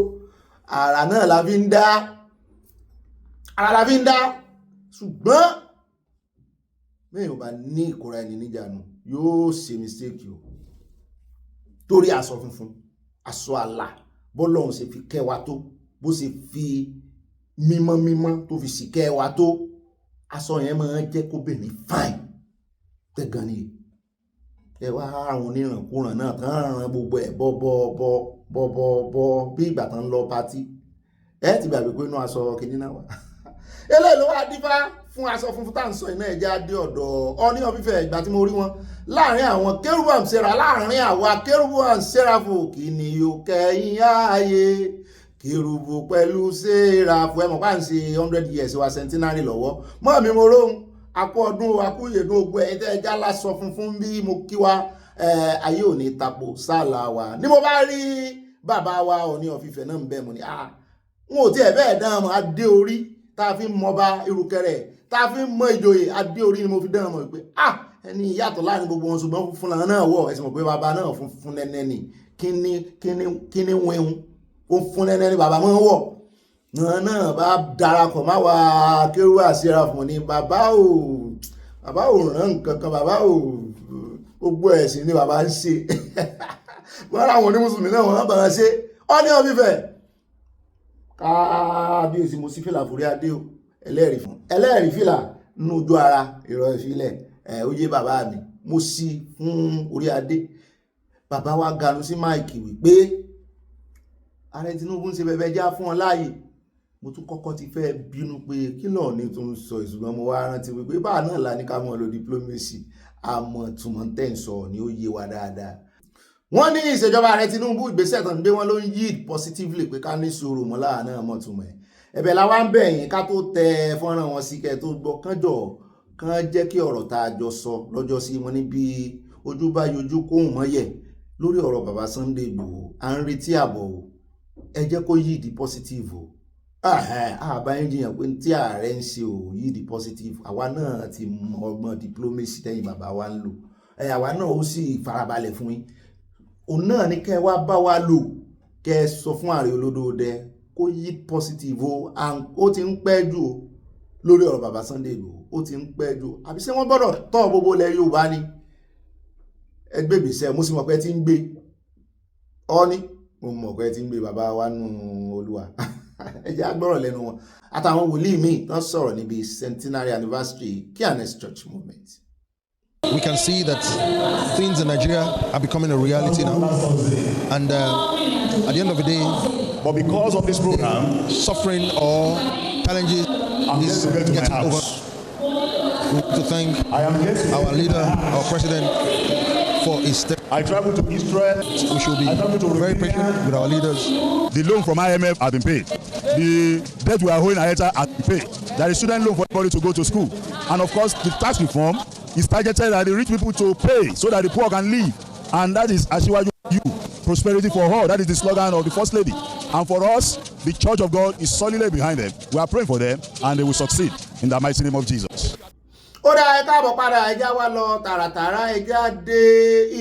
àrà náà la fi ń dá ṣùgbọ́n mẹ́rin ò bá ní ìkóra ẹni níjànú yóò ṣe mistake o torí aṣọ funfun aṣọ àlà bọ́lọ́run ṣe fi kẹwa tó bó ṣe fi mímọ́ tó fi sì kẹwa tó aṣọ yẹn máa ń jẹ́ kóbìnrin fine tẹ́gàn ni ẹ wá àwọn onírànkúràn náà tán ràn gbogbo ẹ̀ bọ́ bí ìgbà tán lọ pátí ẹ ti gbàgbé pé inú aṣọ kìíní náà wà eléyìí ló wá dífá fún aṣọ funfun tá à ń sọ iná ẹja dé ọ̀dọ̀ Ọọ̀ni of Ifẹ̀ ìgbà tí mo rí wọn láàrin àwọn kérúbù and séra láàrin àwa kérúbù and séráfù kí ni yóò kẹ́yìn ààyè kérúbù pẹ̀lú séráfù ẹ mọ̀ bá ń ṣe 100 years wa centenary lọ́wọ́ mọ́ mi mo róhun akú ọdún akú ìyèdún ogun ẹ̀yìn tẹ́ ẹja lásọ funfun bí mo kí wa ayé ò ní tapo sálà wa ní mo bá rí bàbá wa Ọọ̀ni of Ifẹ̀ náà ń bẹ̀ mọ́ ni n ò tiẹ̀ bẹ́ẹ̀ dán mọ́ adé orí tá a fi mọba irukẹrẹ tá a fi mọ ìjòyè adé orí ni mo fi dán mọ́ pé ẹni ìyàtọ̀ láàrin gbogbo wọn ṣùgbọ́n funfun làwọn náà wọ̀ ẹ̀sìn mọ̀ pé bàbá náà funfun nẹ́nẹ́ ni kíní wẹ́hun ó fún nẹ́nẹ́ ni bàbá máa ń wọ̀ náà bá darapọ̀ má wà kérú àṣírà fún ni bàbá ò rán nǹkan kan bàbá ò gbogbo ẹ̀sìn ni bàbá ń ṣe wọ́n ra àwọn onímùsùlùmí náà wọ́n bá wọn ṣe Ọọ̀ni of Ifẹ̀ kábíyèsí mo sí fìlà forí adé o ẹlẹ́rìí fìlà nínú ojú ara ìrọ̀ ìfilẹ̀ ó yé bàbá mi mo sí fún orí adé bàbá wa ganu sí máìkì wípé ààrẹ Tinubu ń ṣe bẹbẹ já fún wọn láàyè mo tún kọ́kọ́ ti fẹ́ bínú pé kí lọ́ọ̀ ní tó ń sọ ìṣùgbọ́n mo wá rántí wípé báà náà la ní ká mọ̀ lo diplomacy àmọ́ túmọ̀ tẹ̀ ń sọ ni ó yé wa dáadáa wọ́n ní ìṣèjọba ààrẹ Tinubu ìgbésẹ̀ tó ń gbé wọn ló ń yí positively pé ká ní sùúrù mọ́ láàánú ọmọ túmọ̀ ẹ̀ ẹ̀bẹ̀ làwa ń bẹ̀ yín ká tó tẹ fọ́nrán wọn sí kẹ́ tó gbọ́ kán jẹ́ kí ọ̀rọ̀ tá a jọ sọ lọ́jọ́ sí wọn níbi ojú bá yojú kóhùn mọ́yẹ̀ lórí ọ̀rọ̀ bàbá Sunday Igboho à ń retí àbọ̀ o ẹ jẹ́ kó yí di positive o àbá ń jiyàn pé tí ààrẹ ń ṣe ò yí di positive àwa náà ti mọ ọgbọ́n diplomacy tẹ́yìn bàbá wa ń lò àwa náà ó sì farabalẹ̀ fún yín òun náà ní kẹ́ wá bá wa lò kẹ́ sọ fún ààrẹ olódòdẹ kó yí positive o ó ti ń pẹ́ jù o lórí ọ̀rọ̀ bàbá Sunday Igboho ó ti ń pẹ́ jù àbí ṣé wọ́n gbọ́dọ̀ tọ́ gbogbo ilẹ̀ Yorùbá ni ẹgbẹ́ ìgbésẹ̀ mo sì mọ̀ pé tí ń gbé ọ ní mo mọ̀ pé tí ń gbé bàbá wa nù Olúwa ẹ jẹ́ agbọ́rọ̀ lẹ́nu wọn àtàwọn wòlíì míì tán sọ̀rọ̀ níbi centenary anniversary Kianes Church movement. We can see that things in Nigeria are becoming a reality now, and at the end of the day, but because of this program, suffering or challenges is getting over. We want to thank our leader, our president, for his step. I traveled to Israel. We should be very patient with our leaders. The loan from IMF has been paid. The debt we are owing Ayeta has been paid. There is student loan for everybody to go to school, and of course, the tax reform is targeted at the rich people to pay so that the poor can live, and that is Asiwaju you, prosperity for all. That is the slogan of the First Lady. And for us, the Church of God is solidly behind them. We are praying for them, and they will succeed in the mighty name of Jesus. Ó dá ẹ káàbọ̀ padà ẹjá wá lọ tààràtàrà ẹjá dé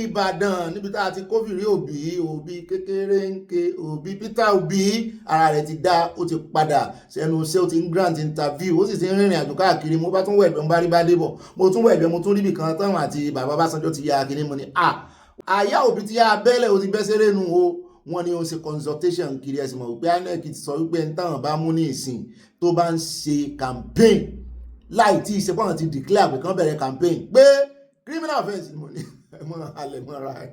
Ìbàdàn níbi tá a ti kófìrí òbí kékeré ń ké òbí Peter Obi ara rẹ̀ ti dá ó ti padà sẹ́nu iṣẹ́ ó ti ń grant interview ó sì ti ń rìnrìn àjò káàkiri mo bá tún wẹ̀ ẹ̀gbẹ́ mo bá rí bá débọ̀ mo tún wẹ̀ ẹ̀gbẹ́ mo tún ríbi kan táwọn àti bàbá Básanjọ́ ti ya kíní mo ní àyà òbí ti ya abẹ́lẹ̀ ó ti bẹ́ sẹ́rẹ́ nu o wọ́n ní ó ń ṣe consultation kiri ẹ̀sìn mọ̀ wípé INEC ti sọ wípé ń táwọn bá mú ní ìsìn tó bá ń ṣe campaign láì tí ìṣe pọ́n ti declare pé kán bẹ̀rẹ̀ campaign pé criminal offence ni mo ní ẹ̀mọ́ alẹ̀ mọ́ra ẹ̀.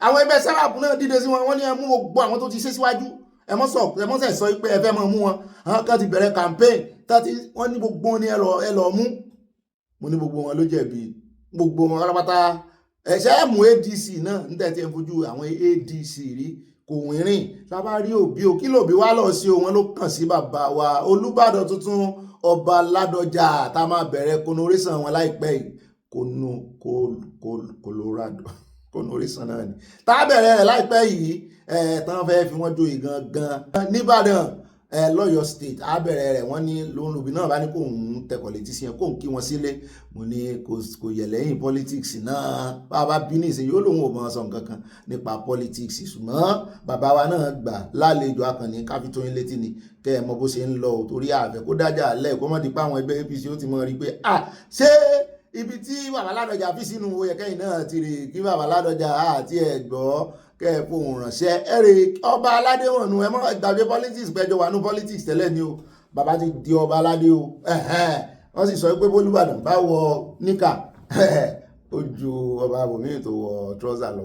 àwọn ẹgbẹ́ sáràpù náà dìde sí wọn wọ́n ní ẹ mú gbogbo àwọn tó ti ṣe síwájú ẹmọ́sẹ̀ sọ pé ẹ fẹ́ mọ́ mú wọn àwọn kan ti bẹ̀rẹ̀ campaign tàbí wọ́n ní gbogbo wọn ní ẹ lọ mú mo ní gbogbo wọn ló jẹ̀bi gbogbo wọn pátápátá ẹ̀ṣẹ́ mú ADC náà ní tẹ̀tí ẹ̀ fojú àwọn ADC rí kò wìnrìn lábá rí òbí o kí lòbí wá lọ sí wọn ló kàn sí bàbá wa Olúbàdàn tuntun Ọba Ládọjà tá a máa bẹ̀rẹ̀ coronation wọn láìpẹ́ yìí Colorado coronation náà ni tá a bẹ̀rẹ̀ rẹ̀ láìpẹ́ yìí tán fẹ́ fi wọ́n joyè gangan nìbàdàn lọ́yọ̀ state a bẹ̀rẹ̀ rẹ̀ wọ́n ní lóun òbí náà bá ní kó ń tẹkọ̀ létí sí yẹn kó ń kí wọn sílé mo ní kò yẹ lẹ́yìn politics náà bàbá bí ní ìsìn yóò lóun ò mọ̀ sọ nǹkan kan nípa politics ṣùgbọ́n bàbá wa náà gbà lálejò akànnì káfítóyìn létí ni kẹ́ ẹ mọ bó ṣe ń lọ torí ààbẹ̀ kó dájà lẹ̀ kó mọ̀ dípá àwọn ẹgbẹ́ APC ó ti mọ̀ rí pé ṣé ibi tí bàbá Ládọjà fi sínú owó yẹ kẹ́yìn náà ti rè kí bàbá Ládọjà àti ẹ̀gbọ́ kẹ́ẹ̀fọ́ òun ránṣẹ́ ẹ̀rẹ̀ ọba aládé wọn nu ẹmọ́ ìgbàgbé politics pẹ́jọ wà ní politics tẹ́lẹ̀ ni o bàbá ti di ọba aládé o wọ́n sì sọ pé bólúbàdàn bá wọ níkà ó ju ọba abòmíì tó wọ trọ́sà lọ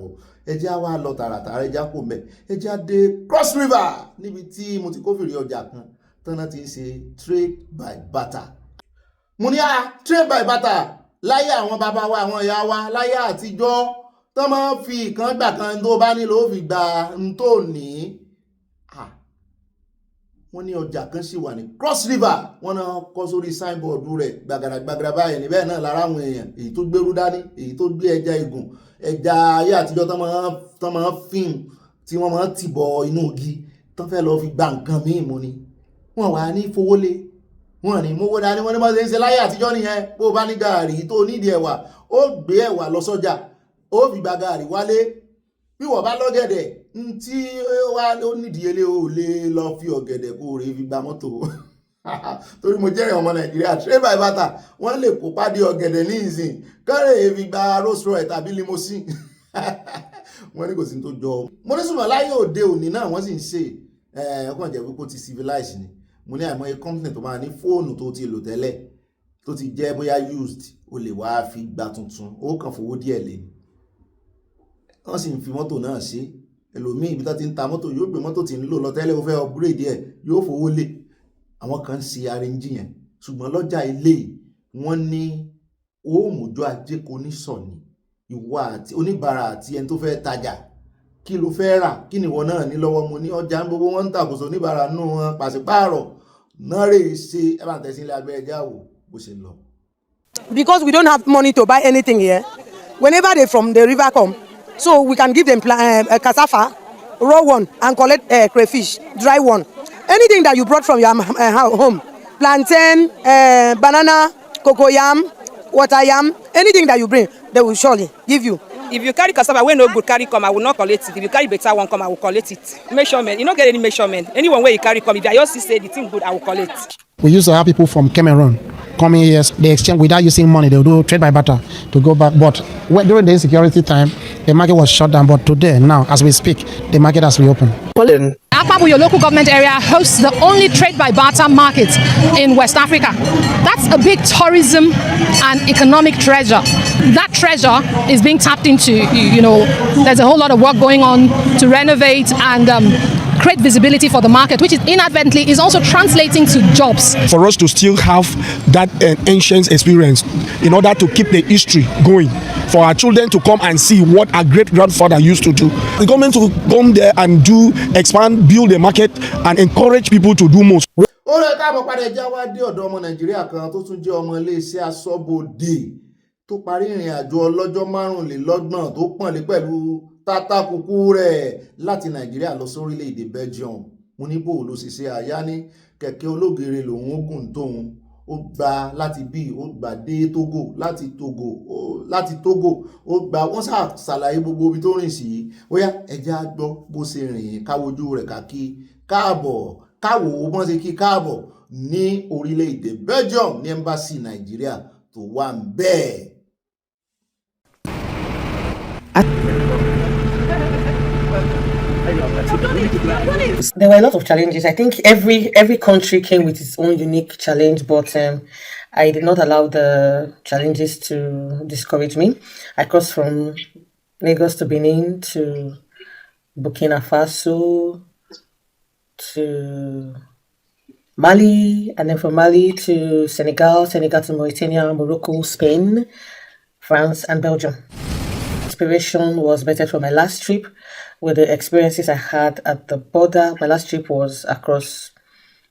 ẹjẹ́ á wá lọ tààràtàrà ẹjẹ́ á kò mẹ́ ẹjẹ́ á dé Cross River níbi tí mo ti kófìrí ọjà kan tọ́nà ti ń ṣe trade by barter mo ní trade by barter láyé àwọn bàbá wa àwọn ìyá wa láyé àtijọ́ tó máa ń fi ìkan gbà kan tó bá nílò ó fi gba ń tó ní wọ́n ní ọjà kan sì wà ní Cross River wọ́n náà kọ́ sórí signboard rẹ̀ gbàgàràgbàgàrà báyìí níbẹ̀ náà lára àwọn èèyàn èyí tó gbérú dání èyí tó gbé ẹja igun ẹja ayé àtijọ́ tó máa ń fíìm tí wọ́n máa ń tìbọ̀ inú igi tó fẹ́ lọ fi gba nǹkan míì mú ni wọ́n wà ní fowólé wọ́n ní mówó dání wọ́n ní wọ́n ṣe ń ṣe láyé àtijọ́ nìyẹn bó o bá ní gààrí tó nídìí ẹ̀wà ó gbé ẹ̀wà lọ sọ́jà ó fi gba gààrí wálé bí wọ́n bá lọ́gẹ̀dẹ̀ tí ó nídìíyelé ó lè lọ fi ọ̀gẹ̀dẹ̀ kó rè fi gba mọ́tò torí mo jẹ́rìí ọmọ Nàìjíríà trade by barter wọ́n lè kó pàdé ọ̀gẹ̀dẹ̀ ní ìsìn kọ́rẹ̀ fi gba Rolls Royce tàbí limousine wọ́n ní kò sí tó jọ mo ní sùnmọ́ láyé òde òní náà wọ́n sì ń ṣe ọkàn jẹ́ wípé ó ti civilize ni mo ní àìmọye company tó máa ní fóònù tó ti lò tẹ́lẹ̀ tó ti jẹ́ bóyá used ó lè wá fi gba tuntun ó kàn fowó díẹ̀ lé ni wọ́n sì ń fi mọ́tò náà ṣe ẹlòmíì ibi tó ti ń ta mọ́tò yóò gbé mọ́tò tí ń lò lọ tẹ́lẹ̀ ó fẹ́ upgrade ẹ̀ yóò fowó lé àwọn kan ń ṣe arrange yẹn ṣùgbọ́n lọ́jà ilé wọ́n ní òmùjọ ajé kò ní sọ̀ni ìwọ àti oníbàárà àti ẹni tó fẹ́ tajà kí ló fẹ́ rà kí ni ìwọ náà ní lọ́wọ́ mo ní ọjà gbogbo wọn ń tàkóso oníbàárà nù wọn pàṣípààrọ̀ náà rè ṣe ẹ bá ń tẹ̀sí ilé abẹ́ ẹja wò bó ṣe lọ. Because we don't have money to buy anything here, whenever they from the river come, so we can give them cassava, raw one, and collect crayfish, dry one. Anything that you brought from your home, plantain, banana, cocoyam, water yam, anything that you bring, they will surely give you. If you carry cassava, when no good carry come, I will not collect it. If you carry better one come, I will collect it. Measurement, you don't get any measurement. Anyone where you carry come, if I just say the thing good, I will collect. We used to have people from Cameroon coming here, they exchange without using money, they'll do trade by barter to go back. But during the insecurity time, the market was shut down. But today, now, as we speak, the market has reopened. Akpabu, your local government area, hosts the only trade by barter market in West Africa. That's a big tourism and economic treasure. That treasure is being tapped into. You know, there's a whole lot of work going on to renovate and create visibility for the market, which is inadvertently is also translating to jobs. For us to still have that ancient experience in order to keep the history going, for our children to come and see what our great-grandfather used to do. The government to come there and expand, build the market and encourage people to do more. Ó rẹ̀ káàbọ̀ padà ẹja wá dé ọ̀dọ̀ ọmọ Nàìjíríà kan tó tún jẹ́ ọmọ iléeṣẹ́ aṣọ́bodè tó parí ìrìn àjò ọlọ́jọ́ 25 tó pọ̀nlé pẹ̀lú tátákùkù rẹ̀ láti Nàìjíríà lọ sórílẹ̀-èdè Belgium. Mo ní bò ló ṣe àyá ní kẹ̀kẹ́ ológere lòun ó gùn tóun ó gba láti bí ó gbà dé Togo láti Togo ó gba wọ́n ṣàlàyé gbogbo ibi tó rìn sí bóyá ẹja gbọ́ bó ṣe rìn káwojú rẹ̀ kàkí káàbọ̀ káwò bọ́n ṣe kí káàbọ̀ ní orílẹ̀-èdè Belgium ní embassy Nàìjíríà tó wà ń bẹ́ẹ̀. There were a lot of challenges. I think every country came with its own unique challenge, but I did not allow the challenges to discourage me. I crossed from Lagos to Benin to Burkina Faso to Mali, and then from Mali to Senegal to Mauritania, Morocco, Spain, France, and Belgium. Inspiration was better for my last trip with the experiences I had at the border. My last trip was across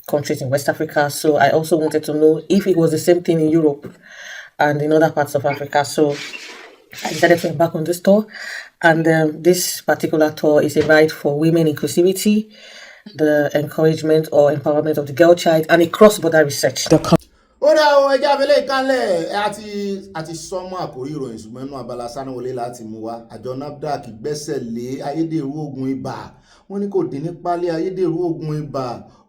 countries in West Africa, so I also wanted to know if it was the same thing in Europe and in other parts of Africa. So I decided to embark on this tour, and this particular tour is a ride for women inclusivity, the encouragement or empowerment of the girl child, and a cross-border research. Ó dá àwọn ẹja abẹ́lé ìkànlẹ̀ àti sọ́mọ́ àkórí ìròyìn ṣùgbọ́n inú abala sánáwọlé láti mú wa àjọ NAFDAC gbẹ́sẹ̀ lé ayédèrú oògùn ibà wọ́n ní kò dín ní pálí ayédèrú oògùn ibà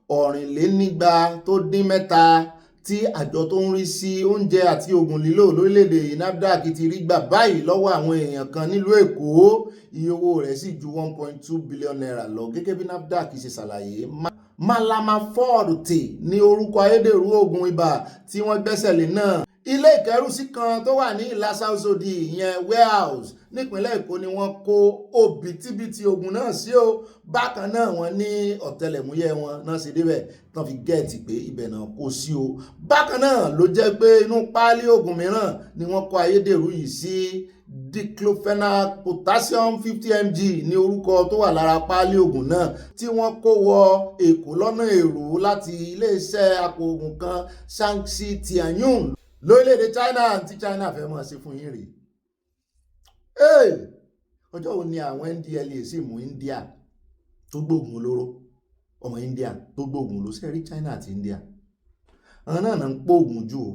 450 tí àjọ tó ń rí sí oúnjẹ àti oògùn lílò lórílẹ̀‐èdè NAFDAC ti rí gbà báyìí lọ́wọ́ àwọn èèyàn kan nílùú Èkó iye owó rẹ̀ sì ju 1.2 billion naira lọ gẹ́gẹ́ bí NAFDAC ṣe ṣàlàyé. Malama Forte ní orúkọ ayédèrú oògùn ibà tí wọ́n gbẹ́sẹ̀ lé náà. Ilé ìkẹ́rùsí kan tó wà ní Ìlàsà Òṣòdì ìyẹn warehouse nípínlẹ̀ Èkó ni wọ́n kó òbítíbitì oògùn náà sí o. Bákan náà wọ́n ní ọ̀tẹlẹ̀múyẹ́ wọn náà ṣe débẹ̀ tán fi gẹ́ẹ̀tì pé ibẹ̀ náà kó sí o. Bákan náà ló jẹ́ pé inú páálí oògùn mìíràn ni wọ́n kó ayédèrú yìí sí. Diclofenac potassium 50 mg ní orúkọ tó wà lára páálí oògùn náà tí wọ́n kó wọ Èkó lọ́nà èrò láti iléeṣẹ́ àpò oògùn kan Shanxi Tianyun lórílẹ̀‐èdè China tí China fẹ́ mọ̀ sí fún yín rèé. Ọjọ́ wo ni àwọn NDLEA sì mú India tó gbóògùn olóró ọmọ India tó gbóògùn olóró sẹ́rí China àti India àwọn náà ń pò oògùn jù o.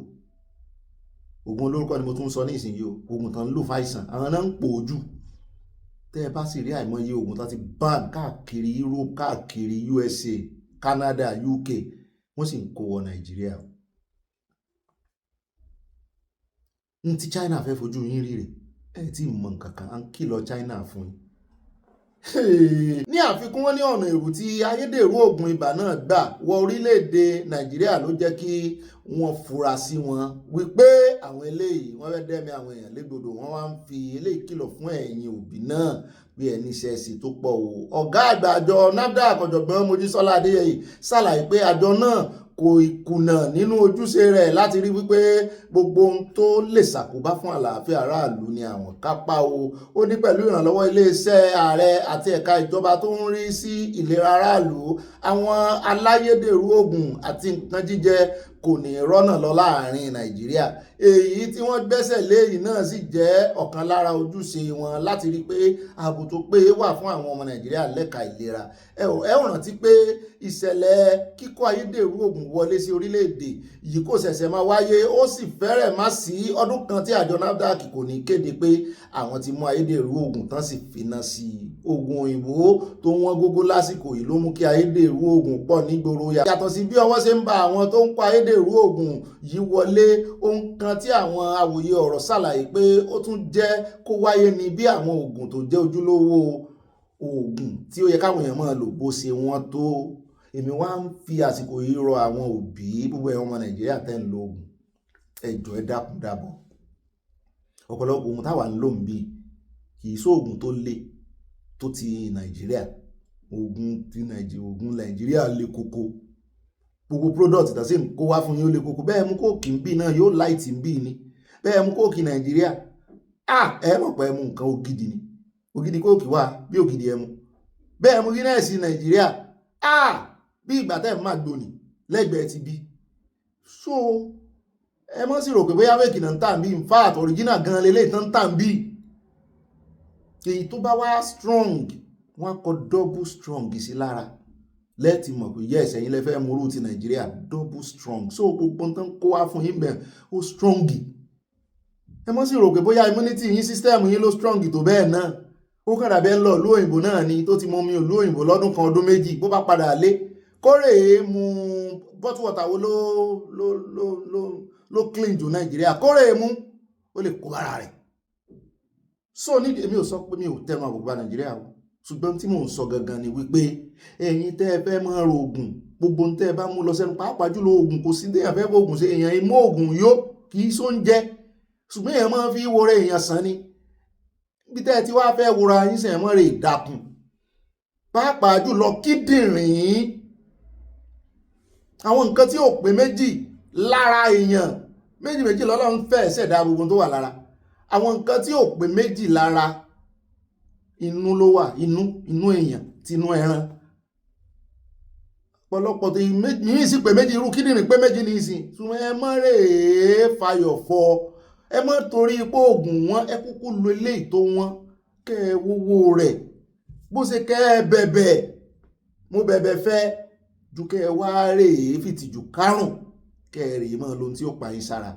Oògùn olórúkọ ni mo tún sọ ní ìsinyìí o, oògùn tán ń lò fáìsàn àwọn náà ń pò ojú. Tẹ́ ẹ bá sì rí àìmọye oògùn tán ti ban káàkiri Europe, káàkiri USA, Canada, UK, wọ́n sì ń kó wọ Nàìjíríà. Ní tí China fẹ́ fojú yín rí rè ẹ tí mọ̀ nǹkan kan à ń kìlọ̀ China fún yín. Ní àfikún wọn ní ọ̀nà èrò tí ayédèrú oògùn ibà náà gbà wọ orílẹ̀-èdè Nàìjíríà ló jẹ́ kí wọ́n fura sí wọn wípé àwọn eléyìí wọ́n fẹ́ dẹ́mi àwọn èèyàn légbodò wọ́n wá ń fi eléyìí kìlọ̀ fún ẹ̀yin òbí náà bí ẹni ṣẹ́ẹ̀sì tó pọ̀ o. Ọ̀gá àgbà àjọ NAFDAC ọ̀jọ̀gbọ́n Mojísọ́lá Adéyẹyè ṣàlàyé pé àjọ náà kò ìkùnà nínú ojúṣe rẹ̀ láti rí wípé gbogbo ohun tó lè ṣàkóbá fún àlàáfíà aráàlú ni àwọn kápá o. Ó ní pẹ̀lú ìrànlọ́wọ́ iléeṣẹ́ ààrẹ àti ẹ̀ka ìjọba tó ń rí sí ìlera aráàlú, àwọn aláyédèrú oògùn àti nǹkan jíjẹ kò ní rọ́nà lọ láàrin Nàìjíríà. Èyí tí wọ́n gbẹ́sẹ̀ lé yìí náà sì jẹ́ ọ̀kan lára ojúṣe wọn láti rí pé ààbò tó péye wà fún àwọn ọmọ Nàìjíríà lẹ́ka ìlera. Ẹ ò rántí pé ìṣẹ̀lẹ̀ kíkó ayédèrú oògùn wọlé sí orílẹ̀-èdè yìí kò ṣẹ̀ṣẹ̀ máa wáyé, ó sì fẹ́rẹ̀ má sí ọdún kan tí àjọ NAFDAC kò ní kéde pé àwọn ti mú ayédèrú oògùn tán sì finá sí i. Oògùn òyìnbó tó wọ́n gógó lásìkò yìí ló mú kí ayédèrú oògùn pọ̀ nígboro. Yàtọ̀ sí bí ọwọ́ ṣe ń ba àwọn tó ń kó ayédèrú oògùn yìí wọlé, ohun kan tí àwọn awòye ọ̀rọ̀ ṣàlàyé pé ó tún jẹ́ kó wáyé ní bí àwọn oògùn tó jẹ́ ojúlówó oògùn tí ó yẹ káwọn èèyàn máa lò bó ṣe wọ́n tó. Èmi wá ń fi àsìkò yìí rọ àwọn òbí gbogbo ẹ̀yàn ọmọ Nàìjíríà tẹ́ ń lo oògùn, ẹ jọ̀ọ́ ẹ dákun dábọ̀. Ọ̀pọ̀lọpọ̀ ohun táwa ń lò ń bí kì í sóògùn tó le tó ti Nàìjíríà. Oògùn Nàìjíríà le koko. Gbogbo product tó sì ń kó wá fún yín ó le koko. Bẹ́ẹ̀ mú kóòkì ń bí náà yóò láìtì ń bí ni. Bẹ́ẹ̀ mú kóòkì Nàìjíríà, ẹ mọ̀ pé ẹ mú nǹkan ògidì ni. Ògidì kóòkì wà bí ògidì ẹ mú. Bẹ́ẹ̀ mú Guinness Nàìjíríà, bí ìgbà tẹ́ ẹ̀ máa gbòní lẹ́gbẹ̀ẹ́ ti bí. So ẹ mọ́ sí rò pé bóyá fake náà ń tà ń bí, in fact original gan lélẹ̀ tán ń tà ń bí. Èyí tó bá wá strong wọ́n kọ double strong sí lára lẹ́ẹ̀tì mọ̀ pé yes ẹ̀yin lẹ fẹ́ mú rú ti Nàìjíríà double strong. So gbogbo tán kó wá fún yín bẹ́ẹ̀ ó strong. Ẹ mọ́ sí rò pé bóyá immunity yín system yín ló strong tó bẹ́ẹ̀ náà. Ó kàn dàbí ẹ ń lọ ìlú òyìnbó náà ni tó ti mọ mi ìlú òyìnbó lọ́dún kan ọdún méjì, bó bá padà lé kórè mu bottle water wo ló clean jù Nàìjíríà, kórè mu ó lè kó ara rẹ̀. So ní èmi ò sọ pé mi ò tẹ́nu àbùkù bá Nàìjíríà o, ṣùgbọ́n tí mò ń sọ gangan ni wípé ẹ̀yin tẹ́ ẹ fẹ́ máa ro oògùn, gbogbo tẹ́ ẹ bá mú lọ sẹ́nu, pàápàá jùlọ oògùn kò sí téèyàn fẹ́ fóògùn ṣe, èèyàn imú oògùn yó kì í sóúnjẹ, ṣùgbọ́n èèyàn máa fi wọra èèyàn sàn ni. Bí tẹ́ ẹ ti wá fẹ́ wọra yín sẹ́yìn mọ́ rè dákun, pàápàá jùlọ kíndìnrín, àwọn nǹkan tí ò pé méjì lára èèyàn, méjì lọ́lọ́run fẹ́ ṣẹ̀dá gbogbo tó wà lára. Àwọn nǹkan tí ò pé méjì lára inú ló wà, inú èèyàn tinú ẹran. Ọ̀pọ̀lọpọ̀ tí yìí sì pé méjì, irú kíndìnrín pé méjì ní ìsìn, ṣùgbọ́n ẹ mọ́ rè fayọ̀ fọ. Ẹ mọ́ torí pé oògùn wọn, ẹ kúkú lo eléyìí tó wọn kẹ́ ẹ wówó rẹ̀. Bó ṣe kẹ́ ẹ bẹ̀bẹ̀, mo bẹ̀bẹ̀ fẹ́ ju kẹ́ ẹ wá rè fìtìjú kárùn kẹ́ ẹ rè mọ́ lóhun tí ó pa yín sára.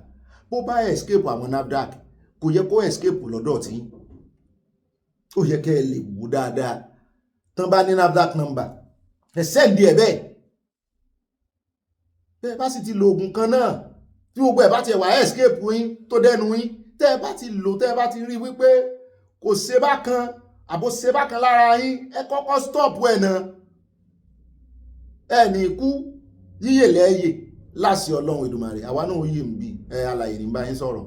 Bó bá escape àwọn NAFDAC kò yẹ kó escape lọ́dọ̀ tí ó yẹ kẹ́ ẹ lè wò dáadáa. Tán bá ní NAFDAC number ẹ sẹ́ndì ẹ̀ bẹ́ẹ̀. Bẹ́ẹ̀ bá sì ti lo oògùn kan náà tí gbogbo ẹ̀ bá ti wà escape yín tó dẹnu yín, tẹ́ ẹ bá ti lò, tẹ́ ẹ bá ti rí wípé kò ṣe bákan àbò ṣe bákan lára yín, ẹ kọ́kọ́ stop ẹ̀ náà. Ẹ ní ikú yíyè lẹ́yè láṣẹ Ọlọ́run Èdùmàrè. Àwa náà yìí ń bí alàyè ní bá yín sọ̀rọ̀,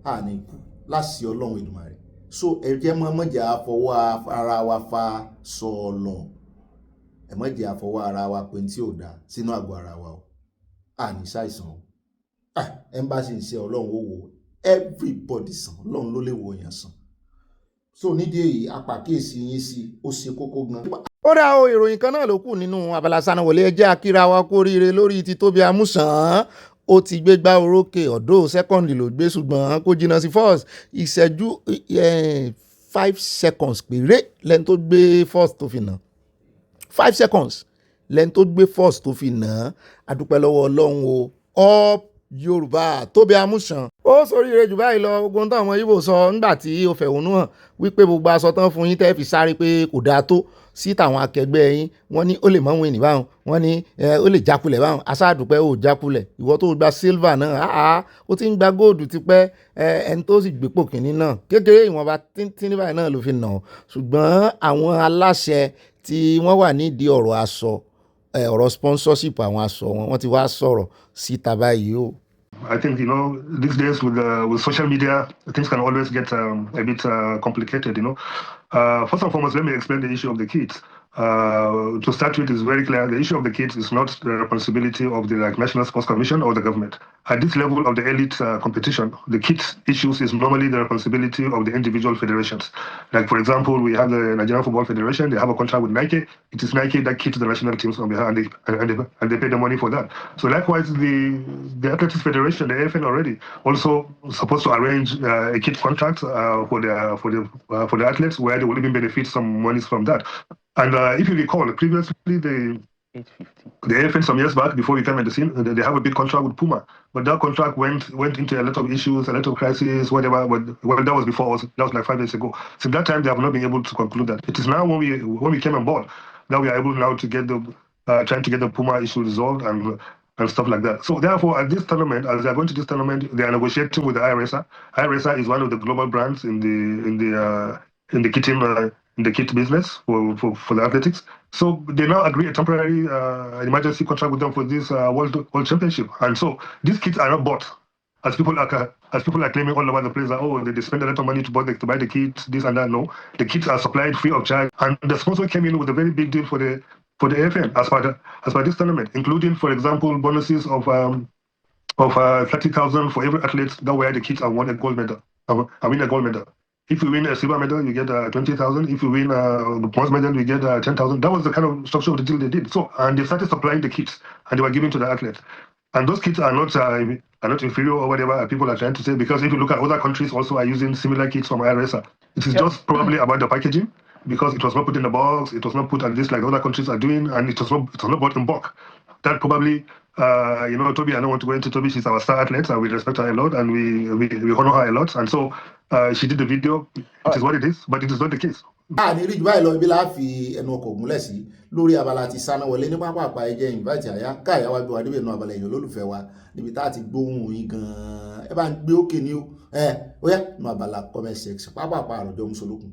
a ní ikú láṣẹ Ọlọ́run Èdùmàrè. So ẹ jẹ́ mọ́jà àfọwọ́ ara wa fa sọ̀ọ̀lọ̀, ẹ mọ́jà àfọwọ́ ara wa pé tí ò dáa sínú àgọ́ ara wa o, a ní ṣàìsàn o. Embassy ń ṣe Ọlọ́run ó wò everybody sàn, Ọlọ́run ló lè wò yàn sàn. So nídìí èyí apàkíyèsí yín sí ó ṣe kókó gan. Ó dá o, ìròyìn kan náà ló kù nínú abala Sanuwọlé. Ẹ jẹ́ akíra wa kú oríire lórí ti Tóbi Amúsàn. Ó ti gbégbá orókè, ọ̀dọ́ second ló gbé, ṣùgbọ́n kò jìnnà sí first. Ìṣẹ́jú 5 seconds péré lẹ́ni tó gbé first tó fi nà. 5 seconds lẹ́ni tó gbé first tó fi nà. Adúpẹ́ lọ́wọ́ Ọlọ́run o. Up Yorùbá, Tóbi Amúsàn. Ó ṣoríire jù báyìí lọ. Gbogbo ohun táwọn Ìgbò sọ nígbà tí ó fẹ̀hónú hàn wípé gbogbo aṣọ tán fún yín tẹ́ fi sáré pé kò dáa tó sí tàwọn akẹgbẹ́ yín. Wọ́n ní ó lè mọ́ wíìnì báwọn, wọ́n ní ó lè jákulẹ̀ báwọn. Aṣáàdùpẹ́ ò jákulẹ̀. Ìwọ tó gba silver náà, ó ti ń gba góòdù tipẹ́. Ẹni tó sì gbépò kìíní náà kékeré ìwọ̀nba tíní báyìí náà ló fi nà. Ṣùgbọ́n àwọn aláṣẹ tí wọ́n wà nídìí ọ̀rọ̀ aṣọ, ọ̀rọ̀ sponsorship àwọn aṣọ wọn ti wá sọ̀rọ̀ síta báyìí o. I think, these days with social media, things can always get a bit complicated, First and foremost, let me explain the issue of the kids. To start with, is very clear. The issue of the kits is not the responsibility of the National Sports Commission or the government. At this level of the elite competition, the kit issues is normally the responsibility of the individual federations. Like, for example, we have the Nigerian Football Federation. They have a contract with Nike. It is Nike that kits the national teams on behalf, and they pay the money for that. So likewise, the Athletics Federation, the AFN already, also supposed to arrange a kit contract for the athletes, where they will even benefit some monies from that. And if you recall, previously the AFN some years back, before we came at the scene, they have a big contract with Puma, but that contract went into a lot of issues, a lot of crises, whatever. But well, that was before us. That was like 5 years ago. Since that time, they have not been able to conclude that. It is now when we came on board that we are able now to get trying to get the Puma issue resolved and stuff like that. So therefore, at this tournament, as they are going to this tournament, they are negotiating with the IRESA. IRESA is one of the global brands in the kit business for the athletics. So they now agree a temporary emergency contract with them for this World Championship. And so these kits are not bought, as people are claiming all over the place that, oh, they spend a lot of money to buy the kits, this and that. No, the kits are supplied free of charge, and the sponsor came in with a very big deal for the AFN as per this tournament, including, for example, bonuses of 30,000 for every athlete that wear the kits and win a gold medal. If you win a silver medal, you get 20,000. If you win the bronze medal, you get 10,000. That was the kind of structure of the deal they did. So, and they started supplying the kits, and they were giving to the athletes. And those kits are not inferior or whatever people are trying to say, because if you look at other countries also are using similar kits from IRESA. It is just probably about the packaging, because it was not put in the box, it was not put at this like other countries are doing, and it was not bought in bulk. That probably, Toby, I don't want to go into Toby, she's our star athlete, and we respect her a lot, and we honor her a lot. And so she did the video. It is what it is, but it is not the case. ní rí jù báyìí lọ ibi láà fi ẹnu ọkọ̀ gúnlẹ̀ sí lórí abala ti sáná wọlé ní pápá ẹjẹ́ invite àyà káàyà wá gbé wa débẹ̀ nù abala èèyàn olólùfẹ́ wa níbi tá a ti gbóhùn yín gan-an ẹ bá ń gbé òkè ní ó yẹ nù abala comment section pápá àròjọ musolókun.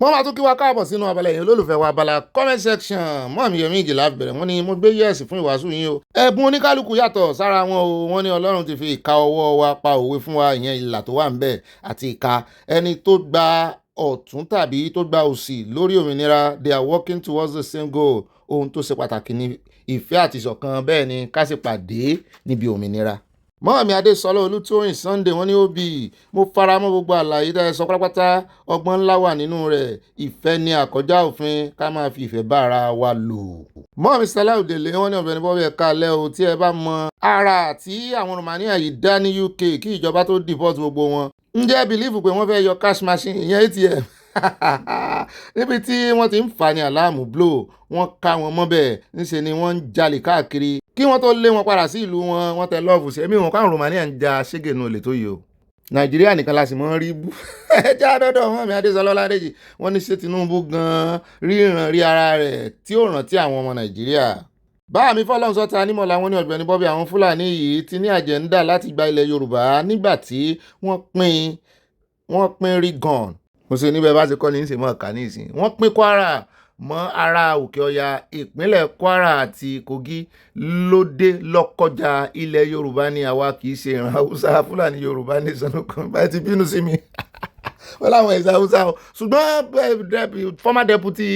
wọ́n máa tún kí wa káàbọ̀ sínú abala èèyàn olólùfẹ́ wa abala comment section mọ́ọ̀mí Yomi Ìjìlá bẹ̀rẹ̀ wọ́n ní mo gbé yẹ́ẹ̀sì fún ìwàásù yín o. ẹ̀bùn oníkálukú yàtọ̀ sára wọn o. wọ́n ní Ọlọ́run ti fi ìka ọwọ́ wa pa òwe fún wa, ìyẹn ìlà tó wà ń bẹ̀ àti ìka ẹni tó gba ọ̀tún tàbí tó gba òsì lórí òmìnira. They are working towards the same goal. Ohun tó ṣe pàtàkì ní ìfẹ́ àti ìṣọ̀kan, bẹ́ẹ̀ ni ká sì pàdé níbi òmìnira. Mọ́ọ̀mí Adésọlá Olútóyìn Sunday wọ́n ní ó bí mo fara mọ́ gbogbo àlàyé tẹ́ ẹ sọ pátápátá, ọgbọ́n ńlá wà nínú rẹ̀. Ìfẹ́ ni àkọjá òfin, ká máa fi ìfẹ́ bá ara wa lò. Mọ́ọ̀mí Sala Òdèlé wọ́n ní Ọ̀gbẹ́ni Bobby ẹ̀ka alẹ́ o, tí ẹ bá mọ ara tí àwọn Romania yìí dá ní UK kí ìjọba tó deport gbogbo wọn. Ǹjẹ́ bìlífù pé wọ́n fẹ́ yọ cash machine ìyẹn ATM níbi tí wọ́n ti ń fà ní àláàmù blow, wọ́n ká wọn mọ́bẹ̀, níṣe ni wọ́n ń jalè káàkiri kí wọ́n tó lé wọn padà sí ìlú wọn. wọ́n tẹ lọ́ọ̀fù sí ẹ̀mí wọn káwọn Romania ń ja ṣégènú olè tó yìí o. Nàìjíríà nìkan la sì mọ́ rí bú ẹjá dọ́dọ̀ Mọ́ọ̀mí Adésọlá Ọládèjì wọ́n ní ṣé Tinubu gan-an rí ara rẹ̀ tí ó rántí àwọn ọmọ Nàìjíríà. Báàmí Fọlọ́runṣọ́ Tanímọ̀lá wọ́n ní Ọ̀gbẹ́ni Bobby àwọn Fúlàní yìí ti ní àjẹ́ńdà láti gba ilẹ̀ Yorùbá nígbà tí wọ́n pín rí gan. mo ṣe níbẹ̀ bá ti kọ́ ní í ṣe mọ́ ọ̀ká ní ìsìn. wọ́n pín Kwara mọ́ ara Òkè Ọya, ìpínlẹ̀ Kwara àti Kogi lóde lọ́kọjá ilẹ̀ Yorùbá ní àwa kì í ṣe ìran Haúsá. Fúlàní Yorùbá ní ìsọ̀nù kan báyìí ti bínú sí mi wọ́n láwọn ẹ̀sà Haúsá o. ṣùgbọ́n former deputy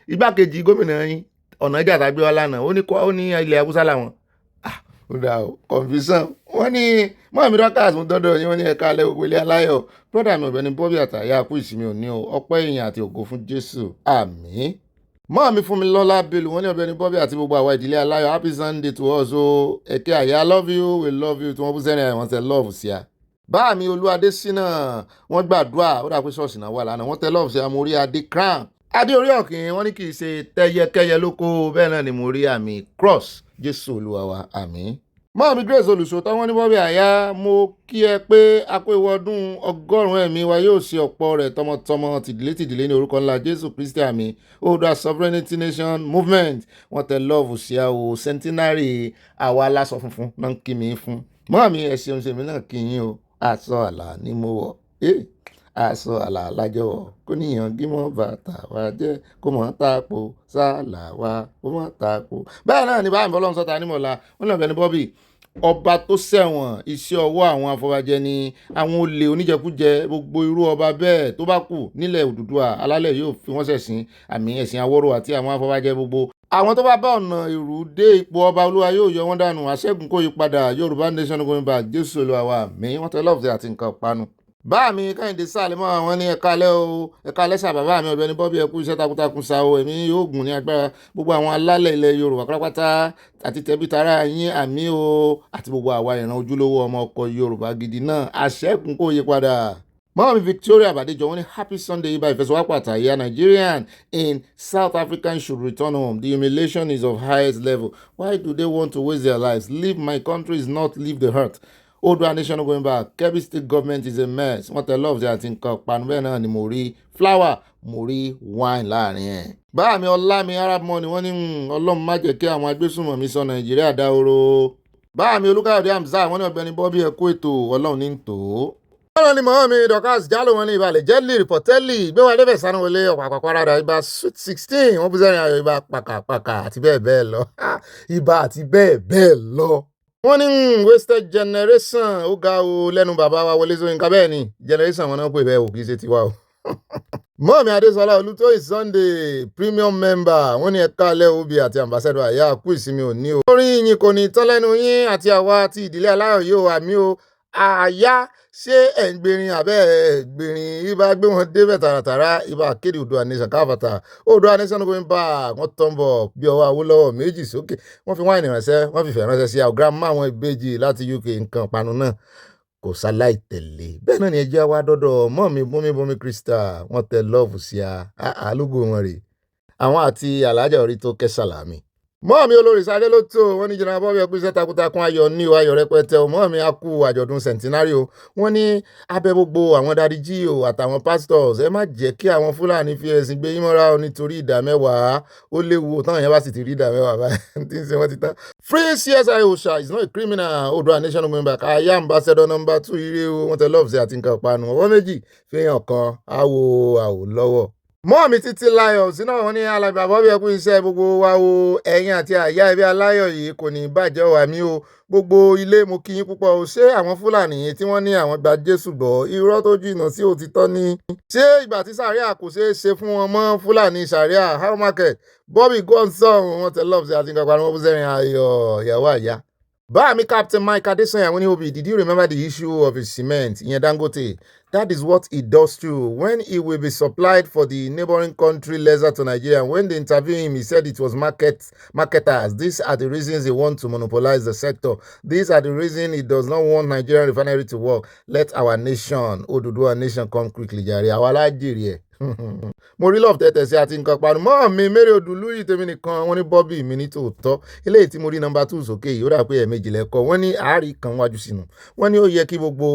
igbákejì gómìnà yín Ọ̀nàjà tàgbé wa lánàá ó ní ilẹ̀ Haúsá làwọn. ó dà o confusion. wọ́n ní Mọ́ọ̀mí Dorcas mú dọ́dọ̀ yín, wọ́n ní ẹ̀ka alẹ́ ògbélé aláyọ̀ brọ́dà mi Ọ̀gbẹ́ni Bobby àtàyà kú ìsinmi òní o, ọpẹ́ èèyàn àti ògo fún Jésù, àmín. Mọ́ọ̀mí Fúnmilọ́lá Bello wọ́n ní Ọ̀gbẹ́ni Bobby àti gbogbo àwa ìdílé aláyọ̀ happy Sunday to us o. ẹ̀kẹ́ àyà love you we love you tí wọ́n bú sẹ́ni àwọn tẹ love sí a. Báàmí Olúadésínà wọ́n gbàdúrà, ó dà pé ṣọ́ọ̀ṣì náà wà lánàá, wọ́n tẹ love sí a. mo rí adé crown adé orí ọ̀kìn, wọ́n ní kì í ṣe tẹ́yẹkẹ́yẹ lóko, bẹ́ẹ̀ náà ni mo rí àmì cross Jésù Olúwa wa, àmín. Mọ́ọ̀mí Grace Olùṣòótọ́ wọ́n ní Bobby àyà mo kí ẹ pé akó ìwọ ọdún 100 ẹ̀mí wa yóò ṣe ọ̀pọ̀ rẹ̀ tọmọtọmọ tìdílé ní orúkọ ńlá Jésù Kristi, àmín. Oòduà Sovereignty Nation Movement wọ́n tẹ love sí a o. centenary àwa aláṣọ funfun náà ń kí mi fún. Mọ́ọ̀mí ẹ ṣeun ṣèmi náà kí yín o. aṣọ àlà ni mo wọ̀ aṣọ àlà lájọwọ̀ kó níyàn gímọ̀ bàtà wa jẹ́ kó mọ̀ tàpò sálà wa kó mọ̀ tàpò. bẹ́ẹ̀ náà ni Báàmí Fọlọ́runṣọ́ Tanímọ̀lá wọ́n ní Ọ̀gbẹ́ni Bobby ọba tó ṣẹ̀wọ̀n iṣẹ́ ọwọ́ àwọn afọbajẹ ni àwọn olè oníjẹkújẹ gbogbo irú ọba bẹ́ẹ̀ tó bá kù nílẹ̀ Odùduwà alálẹ̀ yóò fi wọ́n ṣẹ̀sín àmì ẹ̀sìn Awórò àti àwọn afọbajẹ gbogbo. Àwọn tó bá bá ọ̀nà ìrú dé ipò ọba Olúwa yóò yọ wọ́n dànù. Àṣẹ́gun kó yí padà. Yorùbá nation going back. Jésù Olúwa wa àmín. Wọ́n tẹ lọ́ọ̀fù àti nǹkan panu. Bá mi Kẹ́hìndé Sálímọ̀ àwọn ní ẹ̀ka alẹ́ o ẹ̀ka alẹ́ sà bàbá mi Ọ̀gbẹ́ni Bobby ẹ̀kú iṣẹ́ takuntakun sa o èmi yóò gùn ní agbára gbogbo àwọn alálẹ̀ ilẹ̀ Yorùbá pátápátá àti tẹ̀bí tará yín àmì o àti gbogbo àwa ìran ojúlówó ọmọ ọkọ Yorùbá gidi náà àṣẹ́gun kó yí padà. Mọ́mí Victoria Bàdéjọ wọ́n ní happy Sunday ibà ìfẹsọ̀wápọ̀ àtàyà Nigerian in South African should return home. The humiliation is of highest level. Why do they want to waste their lives? Leave my country is not leave the hurt. Odua nation going back. Kebbi state government is a mess. Wọ́n tẹ love ṣe àti nǹkan panu bẹ́ẹ̀ náà ni mo rí flower mo rí wine láàrin ẹ̀. Báàmí Ọlámi Arab money wọ́n ní Ọlọ́run má jẹ́ kí àwọn agbésùnmọ̀mí sọ Nàìjíríà dahoro. Báàmí Olúkáyọ̀dé Hamzat wọ́n ní Ọ̀gbẹ́ni Bobby ẹ̀kú ètò Ọlọ́run ní tò. Ọlọ́run ni mọ̀ mi Dorcas Jalo wọn ní ìbàlẹ̀ jẹ́lì rìpọ̀tẹ́lì gbé wa débẹ̀ sánú wọlé ọ̀pọ̀ àpapàràdà ibà sweet 16 wọ́n bú sẹ́rin ayọ̀ ibà pàkàpàkà àti bẹ́ẹ̀ bẹ́ẹ̀ lọ ibà àti bẹ́ẹ̀ bẹ́ẹ̀ lọ. Wọ́n ní wasted generation ó ga o lẹ́nu bàbá wa Wọlé Ṣóyínká bẹ́ẹ̀ ni generation wọn náà pè bẹ́ẹ̀ ò kì í ṣe tiwa o. Mọ́ọ̀mí Adésọlá Olútóyìn Sunday premium member wọ́n ní ẹ̀ka alẹ́ Obi àti ambassador àyà kú ìsinmi òní o. Orí yín kò ní tán lẹ́nu yín àti àwa àti ìdílé aláyọ̀ yóò àmì o àyà ṣé ẹ̀ ń gbèrin àbẹ́ ẹ̀ gbèrin ibà gbé wọn débẹ̀ tààràtàrà ibà kéde Oòduà nation káfàtà Oòduà nation going back wọ́n tán bọ̀ bí ọwọ́ Awólọ́wọ̀ méjì sókè wọ́n fi wáìnì ránṣẹ́ wọ́n fi fẹ́ ránṣẹ́ sí àwọn grandma àwọn ìbejì láti UK nǹkan panu náà kò sáláì tẹ̀lé bẹ́ẹ̀ náà ni ẹjẹ́ wa dọ́dọ̀ mọ́ọ̀mí bómi Crystal wọ́n tẹ lọ́ọ̀fù sí àlùgò wọn rè àwọn àti alájà orí tó kẹ́ sàlámì. Mọ́ọ̀mí olórí sáré ló tó wọ́n ní General Bobby ẹ̀kú iṣẹ́ takuntakun ayọ̀ ní o ayọ̀ rẹpẹtẹ o mọ́ọ̀mí á kú àjọ̀dún centenary o wọ́n ní abẹ́ gbogbo àwọn dadiji o àtàwọn pastors ẹ má jẹ́ kí àwọn Fúlàní fi ẹ̀sìn gbé yín mọ́ra o nítorí ìdá mẹ́wàá ó léwu táwọn yẹn bá sì ti rí ìdá mẹ́wàá báyìí tí ń ṣe wọ́n ti tán. Free CSI Osha is not a criminal. Oòduà nation member aya ambassador number 2 ire o wọ́n tẹ lọ́ọ̀fù sí àti nǹkan panu ọwọ́ méjì fihàn kan àwò lọ́wọ́. Mọ́ọ̀mí Títí Lions náà wọ́n ní alàgbà Bobby ẹ̀kú iṣẹ́ gbogbo wa o ẹ̀yin àti àyà ẹbí aláyọ̀ yìí kò ní bàjẹ́ wà mí o gbogbo ilé mo kí yín púpọ̀ o ṣé àwọn Fúlàní tí wọ́n ní àwọn gba Jésù gbọ́ irọ́ tó jìnnà sí òtítọ́ ni ṣé ìgbà tí sàríà kò ṣeé ṣe fún wọn mọ́ Fúlàní sàríà how market Bobby gonson wọ́n tẹ love sí àti nǹkan panu wọ́n bú sẹ́rin ayọ̀ ìyàwó àyà. Báàmí Captain Mike Adesanya wọ́n ní Obi did you remember the issue of his cement ìyẹn Dangote? That is what he does too. When he will be supplied for the neighboring country lesser to Nigeria. When they interviewed him, he said it was marketers. These are the reasons he wants to monopolize the sector. These are the reasons he does not want Nigerian refinery to work. Let our nation, Oduduwa nation, come quickly, jàre. Àwa Nigeria. Mo rí love tẹ́tẹ̀ sí àti nǹkan panu mọ́ mi Mary Odùlúyì tèmi nìkan wọ́n ní Bobby mi ní tòótọ́ eléyìí tí mo rí number 2 sókè yìí ó dà pé ẹ̀ẹ̀mejì lẹ́kọ̀ wọ́n ní àárí kan wájú sínú wọ́n ní ó yẹ kí gbogbo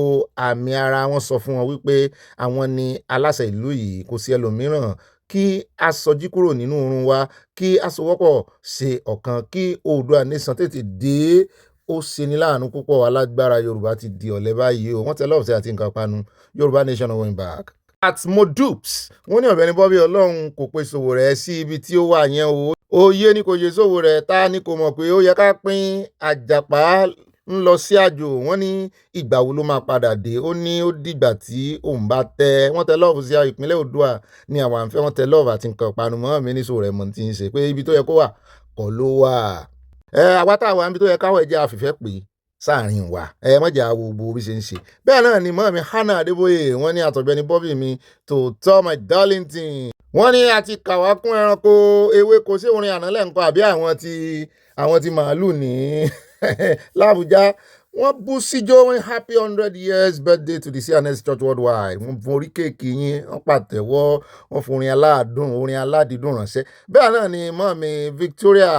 àmì ara wọn sọ fún wọn wípé àwọn ni aláṣẹ ìlú yìí kò sí ẹlòmíràn kí a sọjí kúrò nínú oorun wa kí a sowọ́pọ̀ ṣe ọ̀kan kí Oòduà nation tètè dé ó ṣeni láàánú púpọ̀ alágbára Yorùbá ti di ọ̀lẹ báyìí o wọ́n tẹ lọ́ọ̀fù sí àti nǹkan panu Yorùbá nation going back. At Modups wọ́n ní Ọ̀gbẹ́ni Bobby Ọlọ́run kò pe ṣòwò rẹ̀ sí ibi tí ó wà yẹn o òye ni kò yẹ ṣòwò rẹ̀ ta ni kò mọ̀ pé ó yẹ ká pín àjàpá ń lọ sí àjò wọ́n ní ìgbà wo ló máa padà dé ó ní ó dìgbà tí òun bá tẹ wọ́n tẹ lọ́ọ̀fù sí ìpínlẹ̀ Oòduà ní àwọn àǹfẹ́ wọ́n tẹ lọ́ọ̀fù àti nǹkan ìpanu mọ́ mi ní ṣòwò rẹ̀ mọ̀ tí ń ṣe pé ibi tó yẹ kó wà kọ́ ló wà àwa táwa ibi tó yẹ káwọ̀ ẹ̀jẹ̀ àfìfẹ́ pè sáàrin wa mọ̀jà gbogbo bí ṣe ń ṣe bẹ́ẹ̀ náà ni mọ́mí Hannah Adébóyè wọ́n ní àtọ̀gbẹ́ni Bobby mi tòótọ́ my darlington wọ́n ní àti kàwá kún ẹranko ewé kò sí orin àná lẹ́ǹkọ́ àbí àwọn ti màálù ní l'Àbújá wọ́n bú síjó wọ́n happy 100 years birthday to the CNS Church worldwide wọ́n fún orí kéèkì yín wọ́n pàtẹ́wọ́ wọ́n fún orin aládùn orin aládìídùn ránṣẹ́ bẹ́ẹ̀ náà ni mọ́mí Victoria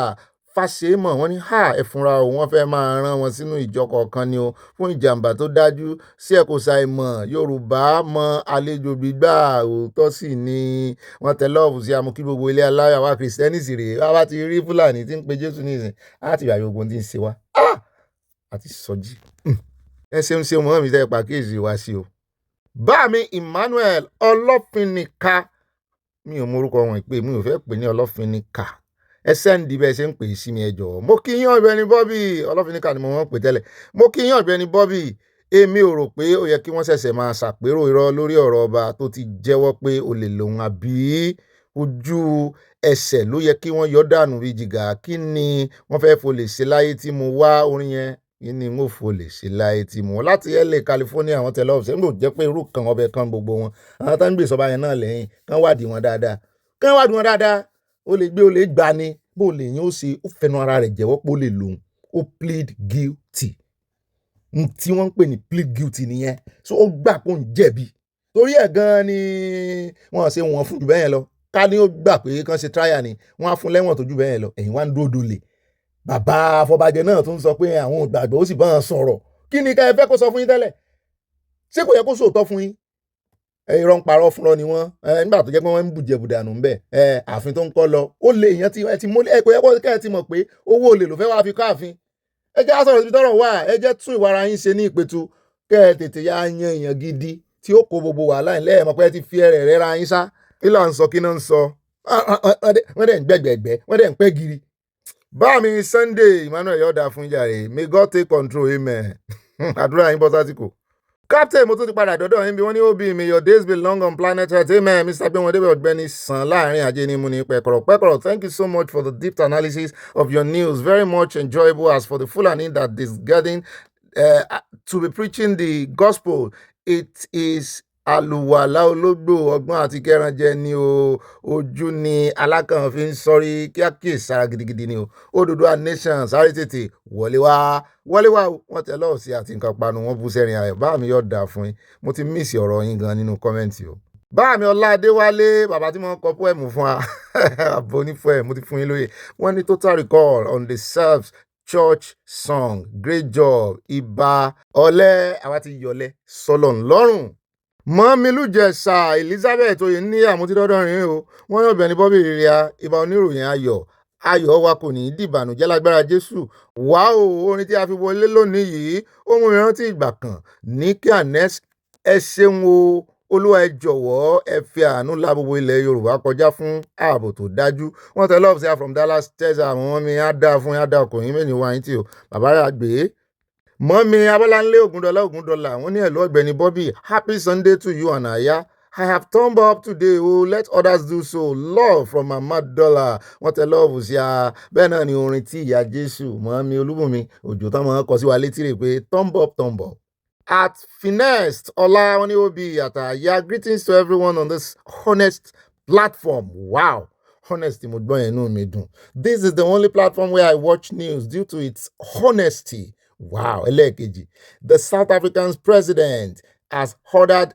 Fáṣemọ̀ wọ́n ní ẹ̀fúnra o wọ́n fẹ́ máa rán wọn sínú ìjọ kọ̀ọ̀kan ni o fún ìjàmbá tó dájú sí ẹ̀kọ́ ṣàìmọ̀ Yorùbá mọ àlejò gbígbà òótọ́ sì ni wọ́n tẹ lọ́ọ̀fù sí amú kí gbogbo ilé aláyọ̀ wa Kìrìsìtẹ́nì sì rèé wá bá ti rí Fúlàní tí ń pe Jésù nísìn láti ìgbà gbogbo tí ń ṣe wá àti sọjí ẹ ṣeun mọ́ mi tẹ́ pàkíyèsí wá sí o. Báàmí Emmanuel Ọlọ́finìka mi ò mọ orúkọ wọn ìpè mi ò fẹ́ pè ní Ọlọ́finìka ẹ sẹ́ndì bẹ́ẹ̀ ṣe ń pè sí mi ẹ jọ̀ọ́. Mo kí yín Ọ̀gbẹ́ni Bobby Ọlọ́finíkà ni mo wọ́n pè tẹ́lẹ̀. Mo kí yín Ọ̀gbẹ́ni Bobby èmi ò rò pé ó yẹ kí wọ́n ṣẹ̀ṣẹ̀ máa ṣàpérò irọ́ lórí ọ̀rọ̀ ọba tó ti jẹ́wọ́ pé olè lòun àbí ojú ẹsẹ̀ ló yẹ kí wọ́n yọ dànù bí jìgà. Kí ni wọ́n fẹ́ fo lè ṣe láyé tí mo wá orin yẹn kí ni mo fo lè ṣe láyé tí mo láti LA California àwọn tẹ̀lé ọ̀sẹ̀ nígbà tó jẹ́ pé irú kan ọbẹ̀ kan gbogbo wọn àwọn tó ń gbé ìsọba yẹn náà lẹ́yìn kán wádìí wọn dáadáa ó lè gbé ó lè gbà ni bó lè yín ó ṣe ó fẹnu ara rẹ̀ jẹ́wọ́ pé ó lè lòun ó plead guilty tí wọ́n ń pè ní plead guilty nìyẹn so ó gbà pé òun jẹ̀bi torí ẹ̀ gan-an ni wọ́n ṣe wọ́n fún jù bẹ́ẹ̀ lọ ká ní ó gbà pé kán ṣe trial ni wọ́n á fún lẹ́wọ̀n tó jù bẹ́ẹ̀ lọ ẹ̀yìn wá ń dúró dolè bàbá afọbajẹ náà tún sọ pé àwọn ògbàgbọ́ ó sì bá wọn sọ̀rọ̀ kí ni ká ẹ fẹ́ kó sọ fún yín tẹ́lẹ̀ ṣé kò yẹ kó sòótọ́ fún yín irọ́ ń parọ́ fúnra ni wọ́n nígbà tó jẹ́ pé wọ́n ń bùjẹ̀bùdànù ń bẹ̀ ààfin tó ń kọ́ lọ ó lè èèyàn ti mọ́lẹ̀ ẹ̀kọ́ yẹ kẹ́ ẹ ti mọ̀ pé owó olè ló fẹ́ wá fi káàfin ẹ jẹ́ sọ̀rọ̀ síbi tọ́rọ̀ wà ẹ jẹ́ tún ìwà ara yín ṣe ní ìpẹ̀tù kẹ́ ẹ tètè ya yan èèyàn gidi tí ó kó gbogbo wàhálà ẹ̀ lẹ́yìn mọ̀ pé ẹ ti fi ẹrẹ̀ rẹ́ ra yín sá kí là ń sọ kí náà ń sọ wọ́n dẹ̀ ń gbẹ̀gbẹ̀gbẹ̀ wọ́n dẹ̀ ń pẹ́ giri bá mi Sunday Emmanuel yọ̀ọ̀dà fún jàre may God take control amen àdúrà yín bọ́ sásìkò. Captain mo tún ti padà dọ́dọ̀ yín bí wọ́n ní ó bí may your days be long on planet earth amen Mr. Gbéwọ̀ndébẹ̀ Ọ̀gbẹ́ni sàn láàrin ajé ní mú ní pẹ̀kọ̀rọ̀ thank you so much for the deep analysis of your news very much enjoyable as for the Fulani that is getting to be preaching the gospel it is àlùwàlá ológbò ọgbọ́n àti kẹrànjẹ ni o ojú ni alákàn fi ń sọrí kíákíyè sára gidigidi ni o Odùduwà nation sáré tètè wọlé wá wọ́n tẹ lọ́ọ̀ sí àti nǹkan panu wọ́n bú sẹ́rin ayọ̀ bá mi yọ̀ dà fún yín mo ti mísì ọ̀rọ̀ yín gan nínú kọ́mẹ́ǹtì o bá mi Ọlá Adéwálé bàbá tí mo kọ poem fún wa àbò ní poem mo ti fún yín lóye wọ́n ní total recall on the serves church song great job ìbà ọ̀lẹ́ àwa ti yọ̀lẹ́ sọlọ̀ ńlọ́rùn mọ́mílùjẹ̀sà Elizabeth oyè ní àmútídọ́dọ́ rìn o wọ́n yóò Ọ̀gbẹ́ni Bobby rírìá ìbà oníròyìn ayọ̀ wa kò ní í dìbànújẹ́ lágbára Jésù wá o orin tí a fi wọlé lónìí yìí ó mú mi rántí ìgbà kan ní kí anes ẹ ṣeun o Olúwa ẹ jọ̀wọ́ ẹ fi àánú la gbogbo ilẹ̀ Yorùbá kọjá fún ààbò tó dájú wọ́n tẹ love say from Dallas Texas àwọn ọmọ mi á dá fún yín á dá ọkùnrin mẹ́rin wáyé tí o bàbá rà gbé mọ́mí Abọ́láńlé Ògúndọ́lá wọ́n ní ẹ̀lú Ọ̀gbẹ́ni Bobby happy Sunday to you and Aya I have thumbed up today oh let others do so love from Mama Dollar wọ́n tẹ lọ́ọ̀bù sí a bẹ́ẹ̀ náà ni orin tí ìyá Jésù mọ́mí Olúbùnmi òjò tán máa ń kọ sí wa létí rè pé thumb up at finest ọlá wọn ní òbí àtàyà greetings to everyone on this honest platform wow honest mo gbọ́ yẹn inú mi dùn this is the only platform where I watch news due to its honesty. Wow, ẹlẹ́ẹ̀kejì. The South African president has ordered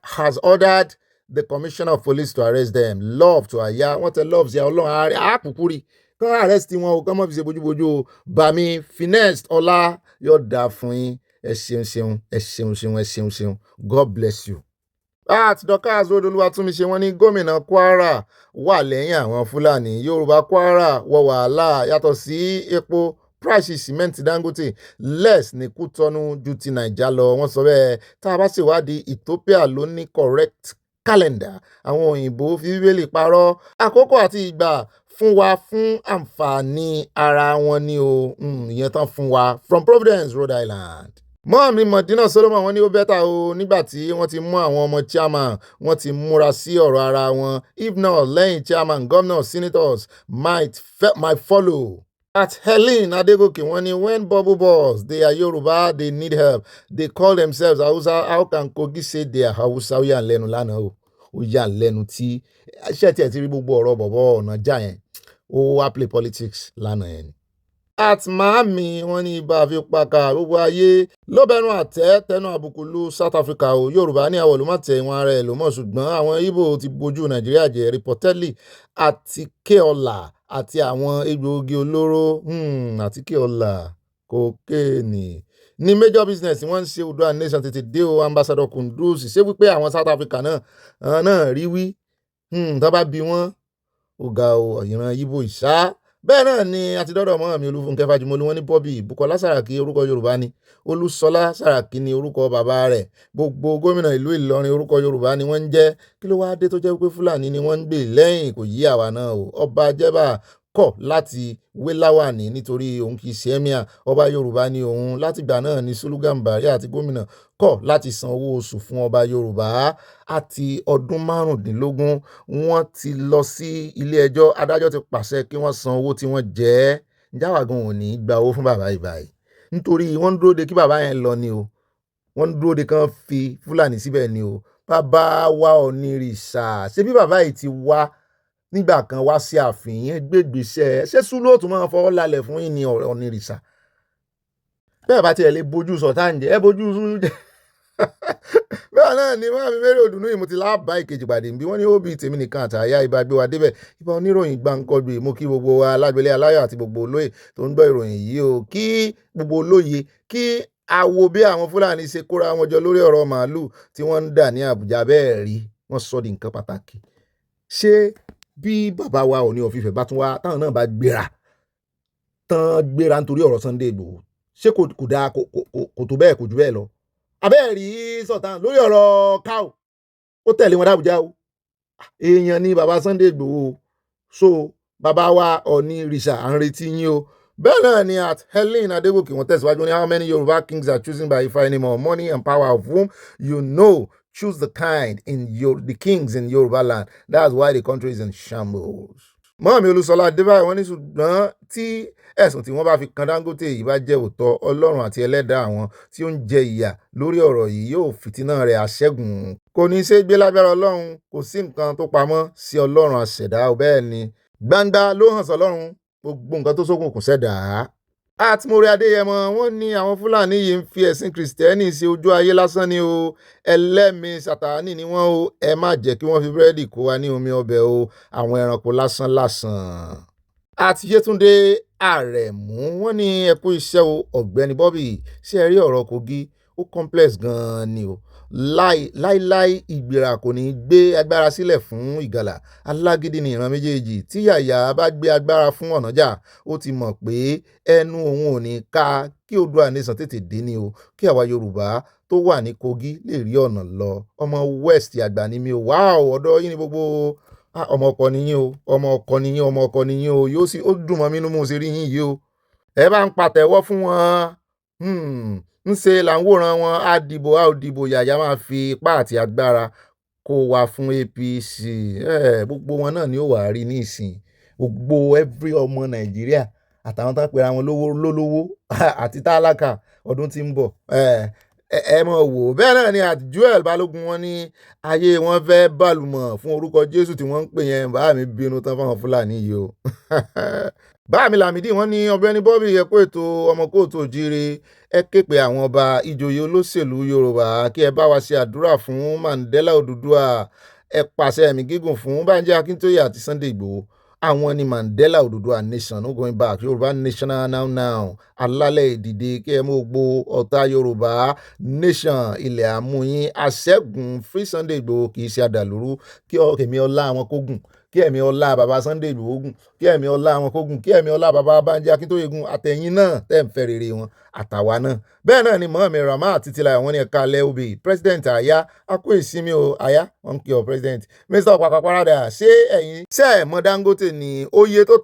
the commissioner of police to arrest them. Love to Aya. Wọ́n tẹ love sí Ọlọ́run àkùkùrì. Kán arrest wọn o, kán mọ̀ fi ṣe bójúbójú o. Bàmí finest ọlá yóò dà fún yín. Ẹ ṣeun. God bless you. Dọ́kàs Olúwatúnmiṣe wọ́n ní gómìnà Kwara wà lẹ́yìn àwọn Fúlàní. Yorùbá Kwara wọ wàhálà yàtọ̀ sí epo price cement Dangote less ní Kútọ́nù ju ti Naija lọ wọ́n sọ bẹ́ẹ̀ tá a bá ṣèwádìí Ethiopia ló ní correct calendar àwọn òyìnbó fi Bíbélì parọ́ àkókò àti ìgbà fún wa fún àǹfààní ara wọn ni o ìyẹn tán fún wa from Providence, Rhode Island. Mọ́ọ̀mí Mọ̀dínà Solomon wọ́n ní ó bẹ́tà o nígbà tí wọ́n ti mú àwọn ọmọ chairman wọ́n ti múra sí ọ̀rọ̀ ara wọn if not lẹ́yìn chairman governors senators might follow. At Helen Adegoke wọ́n ní when bubble balls they are Yoruba they need help they call themselves Hausa how can Kogi say they are Hausa ó yà ń lẹ́nu lánàá o ó yà ń lẹ́nu tí iṣẹ́ tí ẹ̀ ti rí gbogbo ọ̀rọ̀ bọ̀bọ̀ ọ̀nà jà yẹn ó wá play politics lánàá yẹn ni. At Miami wọ́n ní ibà fi paka gbogbo ayé ló bẹnu àtẹ́ tẹnu àbùkù lu South Africa o Yorùbá ní àwọ̀ ló má tẹ̀ wọn ara ẹ̀ ló mọ̀ ṣùgbọ́n àwọn Igbo ti bojú Nàìjíríà jẹ́ reportedly àtikẹ́ ọ̀la àti àwọn egbòogi olóró àtíkè ọ̀la kokéènì ní major business wọ́n ń ṣe Odùduwà nation tètè dé o ambassador Kunduz ṣé wípé àwọn South Africa náà rí wí tó bá bí wọ́n ọ̀gá ìran Igbo ìṣá bẹ́ẹ̀ náà ni àti dọ́dọ̀ mọ́ mi Olúfúnkẹ́ Fájimolú wọ́n ní Bobby Bukola Saraki orúkọ Yorùbá ni Olúṣọlá Saraki ni orúkọ bàbá rẹ̀ gbogbo gómìnà ìlú Ìlọrin orúkọ Yorùbá ni wọ́n ń jẹ́ kí ló wáá dé tó jẹ́ pé Fúlàní ni wọ́n ń gbè lẹ́yìn kò yí àwa náà o ọba jẹ́bà kọ̀ láti wé láwàní nítorí òun kì í ṣe ẹ́míà ọba Yorùbá ní òun. Látìgbà náà ni Sùlù Gàmbàrí àti gómìnà kọ̀ láti san owó oṣù fún ọba Yorùbá. Àti ọdún 15 wọ́n ti lọ sí ilé ẹjọ́, adájọ́ ti pàṣẹ kí wọ́n san owó tí wọ́n jẹ ẹ́. Ǹjẹ́ àwa gan ò ní gba owó fún bàbá yìí báyìí? Nítorí wọ́n ń dúró de kí bàbá yẹn lọ ni o, wọ́n ń dúró de kán fi Fúlàní síbẹ̀ ni o. Bàbá wa Ọ̀nìrìṣà, ṣé bí bàbá yìí ti wá nígbà kan wá sí ààfin yẹn gbégbèsè, ṣé Sùlù ó tún máa fọwọ́ lálẹ̀ fún yín ní Ọ̀nìrìṣà? Bẹ́ẹ̀ bá tiẹ̀ lè bojú Sultan jẹ́ ẹ bojú Sùlù jẹ́. Bẹ́ẹ̀ náà ni wọ́n fi mẹ́rin òdùnnú yìí mo ti láàbá ìkejì pàdé bí wọ́n ní ó bí tèmi nìkan àtàyà ibà gbé wa débẹ̀. Ìbá oníròyìn gbàǹkọ́gbè mo kí gbogbo wa alágbélé aláyọ̀ àti gbogbo olóyè tó ń gbọ́ ìròyìn yìí o, kí gbogbo olóye kí a wo bí àwọn Fúlàní ṣe kóra wọn jọ lórí ọ̀rọ̀ màálù tí wọ́n ń dà ní Àbújá. Bẹ́ẹ̀ rí wọ́n sọ di nǹkan pàtàkì. Ṣé bí bàbá wa Ọọ̀ni of Ifẹ̀ bá tún wá táwọn náà bá gbéra nítorí ọ̀rọ̀ Sunday Igboho, ṣé kò dáa kò tó bẹ́ẹ̀ kò jù bẹ́ẹ̀ lọ? Abẹ́ẹ̀rí Sultan lórí ọ̀rọ̀ cow ó tẹ̀lé wọn d'Àbújá o. Èèyàn ni bàbá Sunday Igboho, so bàbá wa Ọ̀nìrìṣà à ń retí yín o. Bẹ́ẹ̀ náà ni at Helen Adégòkè wọ́n tẹ̀síwájú ní how many Yoruba kings are chosen by Ifa anymore? Money and power of whom you know. Choose the kind in the kings in Yoruba land. That's why the country is in shambles. Mọ́mí Olúṣọlá Adébáyọ̀ wọ́n ní ṣùgbọ́n tí ẹ̀sùn tí wọ́n bá fi kan Dangote yìí bá jẹ́ òótọ́, Ọlọ́run àti ẹlẹ́dàá àwọn tí ó ń jẹ ìyà lórí ọ̀rọ̀ yìí yóò fìtínà rẹ̀ àṣẹ́gun. Kò ní í ṣe gbé lágbára Ọlọ́run, kò sí nǹkan tó pamọ́ sí Ọlọ́run àṣẹ̀dá. Bẹ́ẹ̀ ni gbangba ló hàn sọ́lọ́run, gbogbo nǹkan tó ṣókùnkùn ṣẹ̀dá. Àtìmọ́rí Adéyẹmọ wọ́n ní àwọn Fúlàní yìí ń fi ẹ̀sìn Kìrìsìtẹ́nì sí ojú ayé lásán ni o, ẹlẹ́mìí Sátánì ni wọ́n o, ẹ má jẹ́ kí wọ́n fi búrẹ́dì kó wa ní omi ọbẹ̀ o, àwọn ẹranko lásán lásán. Àti Yétúndé Àrẹ̀mú wọ́n ní ẹ kú iṣẹ́ o Ọ̀gbẹ́ni Bobby, ṣé ẹ rí ọ̀rọ̀ Kogi ó complex gan-an ni o. Láíláí ìgbéra kò ní gbé agbára sílẹ̀ fún Ìgalà. Alágídí ni ìran méjèèjì. Tí Yàyà bá gbé agbára fún Ọ̀nàjà, ó ti mọ̀ pé ẹnu òun ò ní ká kí Oòduà nation tètè dé ni o, kí àwa Yorùbá tó wà ní Kogi lè rí ọ̀nà lọ. Ọmọ West àgbà ni mi o, wáò ọ̀dọ́ yín ni gbogbo ọmọ ọkọ nìyín o, ọmọ ọkọ nìyín, ọmọ ọkọ nìyín o, yóò sì ó dùn mọ́ mi nínú mo ṣe rí yín yìí o. Ẹ bá ń pàtẹ́wọ́ fún wọn. ń ṣe là ń wòran wọn á dìbò a ò dìbò Yàyà máa fi ipá àti agbára kó wa fún APC. Gbogbo wọn náà ni ó wà rí ní ìsìn, gbogbo every ọmọ Nàìjíríà àtàwọn tó ń pera wọn lólówó àti tálákà ọdún tí ń bọ̀ ẹ mọ̀ wò. Bẹ́ẹ̀ náà ni àti Joel Balógun wọn ní ayé wọn fẹ́ bàlùmọ̀ fún orúkọ Jésù tí wọ́n ń pè yẹn. Bàá mi bínú tán fáwọn Fúlàní yìí o. Báà mi Lámìdí wọ́n ní Ọ̀gbẹ́ni Bobby ẹ kú ètò ọmọ kóòtù òjíire, ẹ ké pe àwọn ọba ìjòyè olóṣèlú Yorùbá kí ẹ bá wa ṣe àdúrà fún Mandela Odùduwà, ẹ pàṣẹ ẹ̀mí gígùn fún Bánjí Akíntóyè àti Sunday Igboho. Àwọn ni Mandela Odùduwà nation, no going back. Yorùbá national now. Alálẹ̀ ìdìde kí ẹ mú gbogbo ọ̀tá Yorùbá nation ilẹ̀ àmúyín àṣẹ́gun. Free Sunday Igboho kì í ṣe àdàlúrú, kí ẹ̀mí ọlá àwọn kó gùn, kí ẹ̀mí ọlá bàbá Sunday Igboho gùn, kí ẹ̀mí ọlá àwọn kó gùn, kí ẹ̀mí ọlá bàbá Bánjí Akíntóyè gùn, àtẹ̀yìn náà tẹ́ ń fẹ́ rere wọn àtàwa náà. Bẹ́ẹ̀ náà ni mọ́mí Rama àti Títílayọ̀ wọ́n ní ẹ̀ka alẹ́ òbí president Àyá a kó ìsinmi o. Àyá wọ́n kí ọ president. Mr. Ọ̀pàpàpàràdà ṣé ẹ̀yin ṣe ẹ̀ mọ̀ Dangote ní iye tó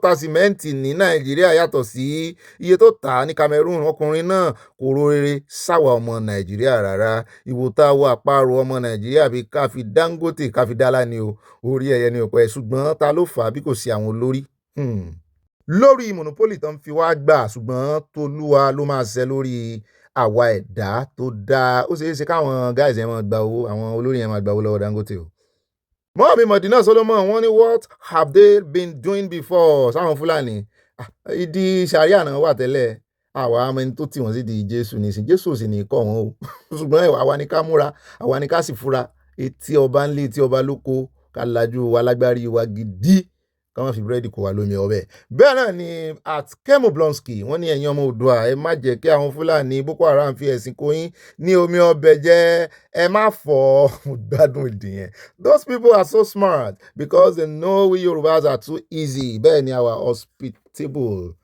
ta sìmẹ́ǹtì ní Nàìjíríà yàtọ̀ sí iye tó tà ní Cameroon. Ọkùnrin náà kò ro rere sáwà ọmọ Nàìjíríà rárá. Ìwò tá a wọ àparò ọmọ Nàìjíríà bí ká fi Dangote ká fi dálá ni o, orí ẹyẹ ni òpó ẹ̀. Ṣùgbọ́n ta ló fà á bí kò sí àwọn olórí lórí monopoly tó ń fi wá gbà, ṣùgbọ́n tolúwa ló máa ṣẹ lórí àwa ẹ̀dá tó dáa. Ó ṣeé ṣe káwọn guys yẹn máa gba owó, àwọn olórí yẹn máa gba owó lọ́wọ́ Dangote o. Mọ́mí Mọ̀dínà Solomon wọ́n ní what have they been doing before? Sáwọn Fúlàní ìdí sàríà náà wà tẹ́lẹ̀, àwa ọmọ ẹni tó tì wọ́n sí di Jésù nìsín. Jésù sì ní kọ́ wọn o. Ṣùgbọ́n àwa ni ká múra, àwa ni ká sì fura. Etí ọba ńlé etí ọba lóko, ká lajú wa lágbárí wa gidi, ká má fi búrẹ́dì kó wa lómi ọbẹ̀. Bẹ́ẹ̀ náà ni at Kemo Blonsky wọ́n ní ẹ̀yin ọmọ Oòduà ẹ má jẹ́ kí àwọn Fúlàní Boko Haram fi ẹ̀sìn kó yín ní omi ọbẹ̀ jẹ́, ẹ má fọ́ gbádùn ìdí yẹn. Those people are so smart because they know we Yorùbás are too easy. Bẹ́ẹ̀ ni our hospitable.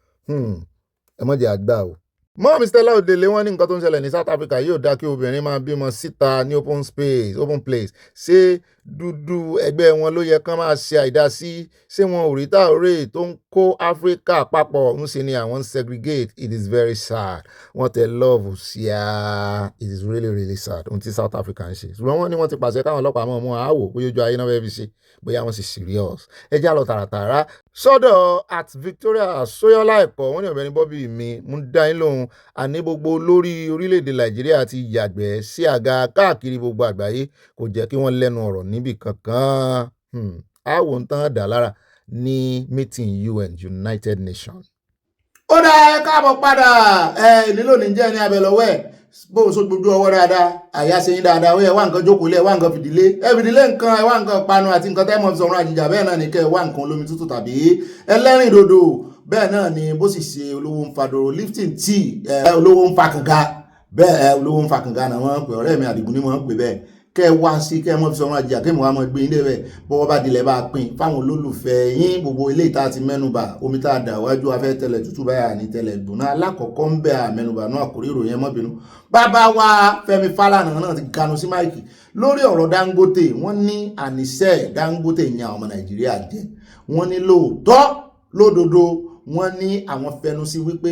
Ẹ má jẹ́ àgbà o. Mọ́mí Stella Odele wọ́n ní nǹkan tó ń ṣẹlẹ̀ ní South Africa yóò dá kí obìnrin máa bímọ síta ní open place. Ṣé dúdú ẹgbẹ́ wọn ló yẹ kán máa ṣe àìdá sí. Ṣé wọn ò rí Traoré tó ń kó Áfíríkà papọ̀ ń ṣe ni àwọn segregate. It is very sad. Wọ́n tẹ love sí a. It is really really sad ohun tí South Africa ń ṣe. Ṣùgbọ́n wọ́n ní wọ́n ti pàṣẹ káwọn ọlọ́pàá mọ̀ mọ́ àwò bóyá ojú ayé náà fẹ́ fi ṣe bóyá wọ́n sì serious. Ẹ já lọ tààràtàrà sọ́dọ̀ at Victoria Sóyọ́lá ẹ̀kọ́ wọ́n ní Ọ̀gbẹ́ni Bobby mi mú dá yín lóhùn àní gbogbo olórí orílẹ̀-èdè Nàìjíríà ti yàgbẹ́ sí àga káàkiri gbogbo àgbáyé kò jẹ́ kí wọ́n lẹ́nu ọ̀rọ̀ níbì kankan. Àwò ń tán dà lára ní meeting UN United Nations. Ó dá ẹ káàbọ̀ padà nílò ní jẹ́ ní abẹ́lọ́wọ́ ẹ̀ bó o so gbogbo ọwọ́ dáadáa àyà ṣe yín dáadáa ó yẹ wá nǹkan jókòó lé wá nǹkan fìdílé fìdílé nǹkan ẹ wá nǹkan panu àti nǹkan tẹ́mọ̀ fi sọ̀rọ̀ àjìjà bẹ́ẹ̀ náà ní kẹ́ ẹ wá nǹkan olómi tútù tàbí ẹlẹ́rìn dòdò bẹ́ẹ̀ náà ni bó sì ṣe olówó ń fa dòrò lifting tea olówó ń fa kànga bẹ́ẹ̀ olówó ń fa kànga náà wọ́n pè ọ̀rẹ́ mi Àdìgún ni wọ́n pè bẹ́ẹ̀ kẹ́ ẹ wá sí kẹ́ ẹ mọ́ fi sọ̀rọ̀ àjìjà kí mo wá mọ́ gbé yín débẹ̀ bọ́wọ́ bá dilẹ̀ bá pín fáwọn olólùfẹ́ yín gbogbo ilé ìta ti mẹ́nubà omi tá a dà wájú afẹ́ tẹ̀lẹ̀ tútù báyà ní tẹ̀lẹ̀ dùnà alákọ̀ọ́kọ́ ń bẹ àmẹ́nubà náà àkórí ìròyìn ẹ má bínú. Bàbá wa Fẹ́mi Fálànà náà ti ganu sí máìkì lórí ọ̀rọ̀ Dangote wọ́n ní àníṣe Dangote yan ọmọ Nàìjíríà jẹ wọ́n ní lóòótọ́ lódodo wọ́n ní àwọn fẹnu sí wípé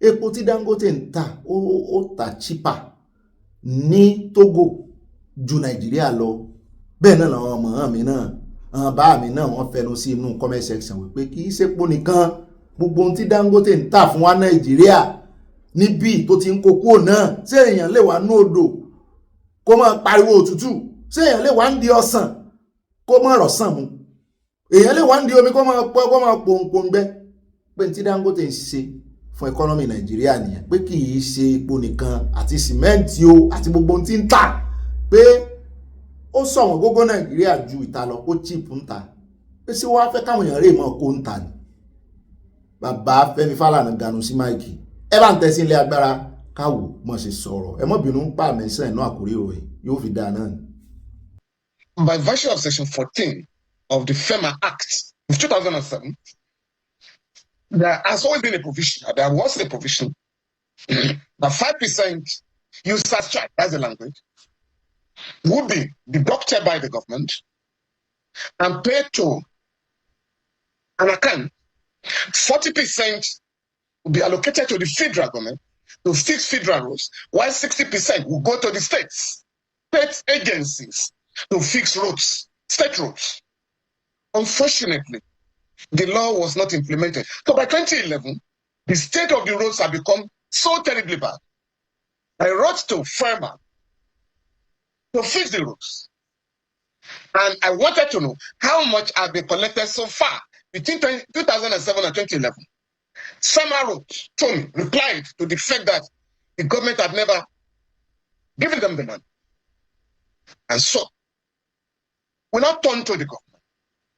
epo tí Dangote ń ta ó ta cheaper ní Togo ju Nàìjíríà lọ bẹ́ẹ̀ náà làwọn ọmọ mi náà àwọn bá mi náà wọ́n fẹnu sí inú comment section wípé kì í ṣepo nìkan gbogbo ohun tí Dangote ń tà fún wa Nàìjíríà níbi tó ti ń kókó náà ṣé èèyàn lè wà ní odò kó máa pariwo òtútù ṣé èèyàn lè wà ń di ọsàn kó máa rọ̀sàn mu èèyàn lè wà ń di omi kó máa pòǹpòǹgbẹ pé tí Dangote ń ṣe fún ẹkọ́nọ́mì Nàìjíríà nìyẹn pé kì í ṣe epo nìkan àti sìmẹ́ǹtì o àti gbogbo ohun tí ń tà pé ó sọ̀wọ́n gógó Nàìjíríà ju ìta lọ ó cheap ń ta pé sí wọ́n á fẹ́ káwọn èèyàn rè mọ́ kó ń ta ni. Bàbá Fẹ́mi Fálànà ganu sí máìkì ẹ bá ń tẹ́sí ilé agbára káwò mọ̀ ṣe sọ̀rọ̀ ẹ mọ́ bínú ń pa mẹ́sàn ẹ̀ náà àkórí ìròyìn yóò fi dáa náà ni. By virtue of Section 14 of the FEMA Act of 2007, there has always been a provision, there was a provision, that 5% users charge, that's the language, would be deducted by the government and paid to an account. 40% will be allocated to the federal government to fix federal roads, while 60% will go to the states, state agencies to fix roads, state roads. Unfortunately, the law was not implemented. So by 2011, the state of the roads have become so terribly bad. I wrote to FEMA to fix the roads. And I wanted to know how much have been collected so far between 2007 and 2011. FEMA wrote to me, replied to the fact that the government had never given them the money. And so, we now turn to the government.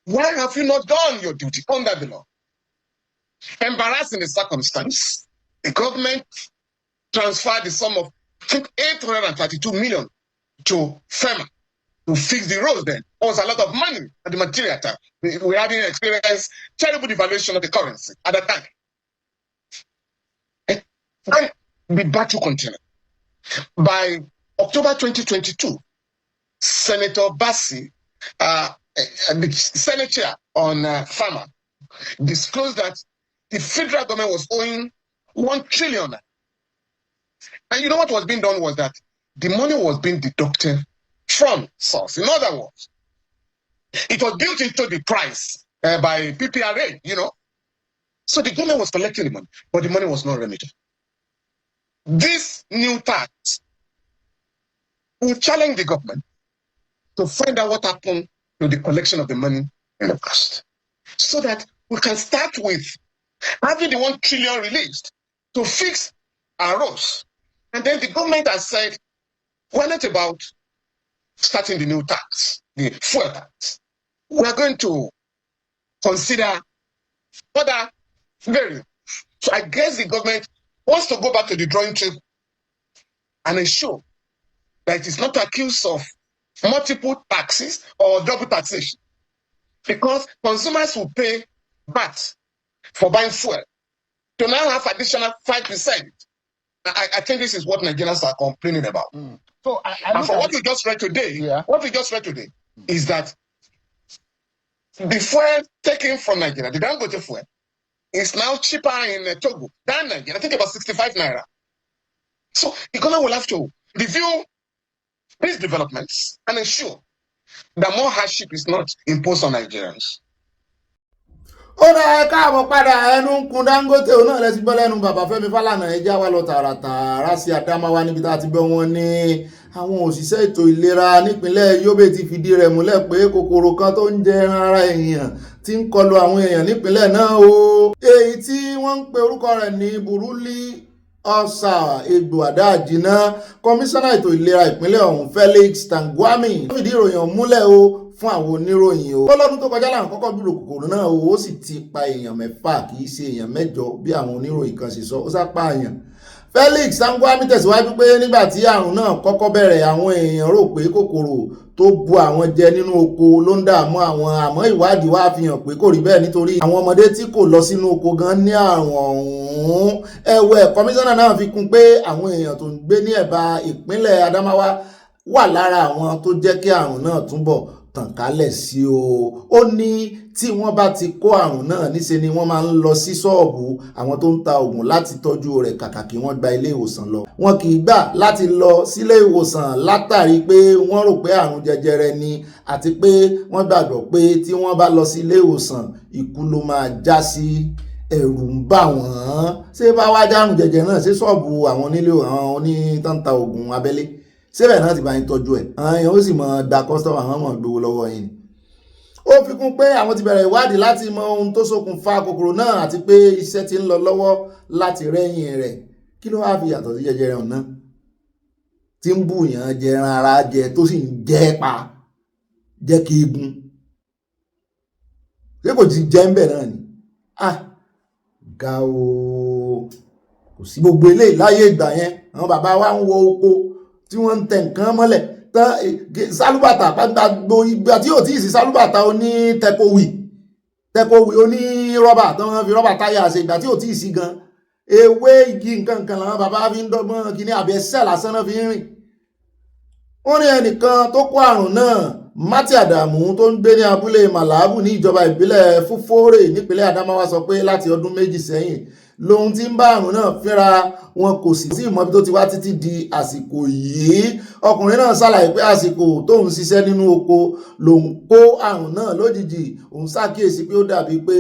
Why have you not done your duty under the law? Embarrassing the circumstance, the government transferred the sum of 832 million to FEMA to fix the roads then. It was a lot of money at the material time. We hadn't experienced terrible devaluation of the currency at that time. And the battle continued. By October 2022, Senator Bassi, the Senate chair on FEMA, disclosed that the federal government was owing 1 trillion. And you know what was being done was that the money was being deducted from source. In other words, it was built into the price by PPRA, you know. So the government was collecting the money, but the money was not remitted. This new tax will challenge the government to find out what happened to the collection of the money in the past, so that we can start with having the 1 trillion released to fix our roads. And then the government has said, we're not about starting the new tax, the fuel tax. We're going to consider other variables. So I guess the government wants to go back to the drawing table and ensure that it is not accused of multiple taxes or double taxation, because consumers will pay VAT for buying fuel. To now have additional 5%, I think this is what Nigerians are complaining about. So and for what you just read today, is that the fuel taken from Nigeria, the Dangote fuel, is now cheaper in Togo than Nigeria. I think about 65 naira. So the government will have to review these developments and ensure that more hardship is not imposed on Nigerians. ó dá ẹ káàbọ̀ padà. ẹnu ń kun Dangote òun náà lẹ́sìn gbọ́ lẹ́nu bàbá Fẹ́mi Fálànà. ẹjá wa lọ tààràtààrà sí Adamawa níbi tá a ti bẹ́ wọn ní àwọn òṣìṣẹ́ ètò ìlera nípínlẹ̀ Yobe ti fìdí rẹ̀ múlẹ̀ pé kòkòrò kan tó ń jẹ ẹran ara èèyàn ti ń kọlu àwọn èèyàn nípínlẹ̀ náà o. èyí tí wọ́n ń pe orúkọ rẹ̀ ní burúlí ọ̀sà egbò àdá àjìnà. kọmíṣánná ètò ìlera ìpínlẹ̀ ọ̀hún Felix Tangwami fìdí ìròyìn ọ̀hún múlẹ̀ o fún àwọn oníròyìn o. lọ́dún tó kọjá láwọn kọ́kọ́ dúró kòkòrò náà o, ó sì ti pa èèyàn 6 kì í ṣe èèyàn 8 bí àwọn oníròyìn kan ṣe sọ. ó sá pa èèyàn. Felix Tangwami tẹ̀síwájú pé nígbà tí àrùn náà kọ́kọ́ bẹ̀rẹ̀ àwọn èèyàn rò pé kòkòrò tó bu àwọn jẹ nínú oko ló ń dààmú àwọn, àmọ́ ìwádìí wá fi hàn pé kò rí bẹ́ẹ̀ nítorí àwọn ọmọdé tí kò lọ sínú oko gan ní àrùn ọ̀hún. ẹ̀wẹ̀ kọmíṣánná náà fi kún pé àwọn èèyàn tó ń gbé ní ẹ̀bá ìpínlẹ̀ Adamawa wà lára àwọn tó jẹ́ kí àrùn náà túbọ̀ tàn kálẹ̀ sí o. ó ní tí wọ́n bá ti kó àrùn náà níṣe ni wọ́n máa ń lọ sí ṣọ́ọ̀bù àwọn tó ń ta oògùn láti tọ́jú rẹ̀ kàkà kí wọ́n gba ilé ìwòsàn lọ. wọn kì í gbà láti lọ sílé ìwòsàn látàrí pé wọ́n rò pé àrùn jẹjẹrẹ ni àti pé wọ́n gbàgbọ́ pé tí wọ́n bá lọ sí ilé ìwòsàn ikú ló máa já sí. ẹ̀rù ń bà wọ́n. ṣé bá wá járùn jẹjẹrẹ náà ṣé ṣọ́ọ̀bù àwọn onílé àwọn onítàǹtà oògùn abẹ́lé síbẹ̀ náà ti bá yín tọ́jú ẹ̀ àwọn èèyàn ó sì mọ̀ da kọ́sítọ́mù àwọn mọ̀ gbowó lọ́wọ́ yín. ó fi kún pé àwọn ti bẹ̀rẹ̀ ìwádìí láti mọ ohun tó ṣokùnfà kòkòrò náà àti pé iṣẹ́ ti ń lọ lọ́wọ́ láti rẹ́yìn rẹ̀. kí ló wáá fi yàtọ̀ sí jẹjẹrẹ ọ̀nà tí ń bù yàn jẹ ẹran ara jẹ tó sì ń jẹ́ pa jẹ́ kí egun ṣé kò ti jẹ́ ń bẹ̀ náà ni. ga o kò sí gbogbo eléyìí láyé ìgbà yẹn àwọn bàbá wa ń wọ oko tí wọ́n ń tẹ nǹkan mọ́lẹ̀ tán sálúbàtà gbogbo ìgbà tí ò tí ì sí sálúbàtà oní tẹkowì oní rọ́bà tán wọ́n fi rọ́bà táyà ṣe ìgbà tí ò tí ì sí gan ewé igi nǹkan làwọn bàbá fi ń dọ́gbọ́n kíní àbẹ́sẹ̀ lásán náà fi ń rìn. wọ́n ní ẹnìkan tó kó àrùn náà Mati Adamu tó ń gbé ní abúlé Malabu ní ìjọba ìbílẹ̀ Fufore nípínlẹ̀ Adamawa sọ pé láti ọdún 2 sẹ́yìn lòun ti ń bá àrùn náà fínra wọn kò sì sí ìmọ̀bí tó ti wá títí di àsìkò yìí. ọkùnrin náà ṣàlàyé pé àsìkò tóun ṣiṣẹ́ nínú oko lòun kó àrùn náà lójijì. òun ṣàkíyèsí pé ó dàbí pé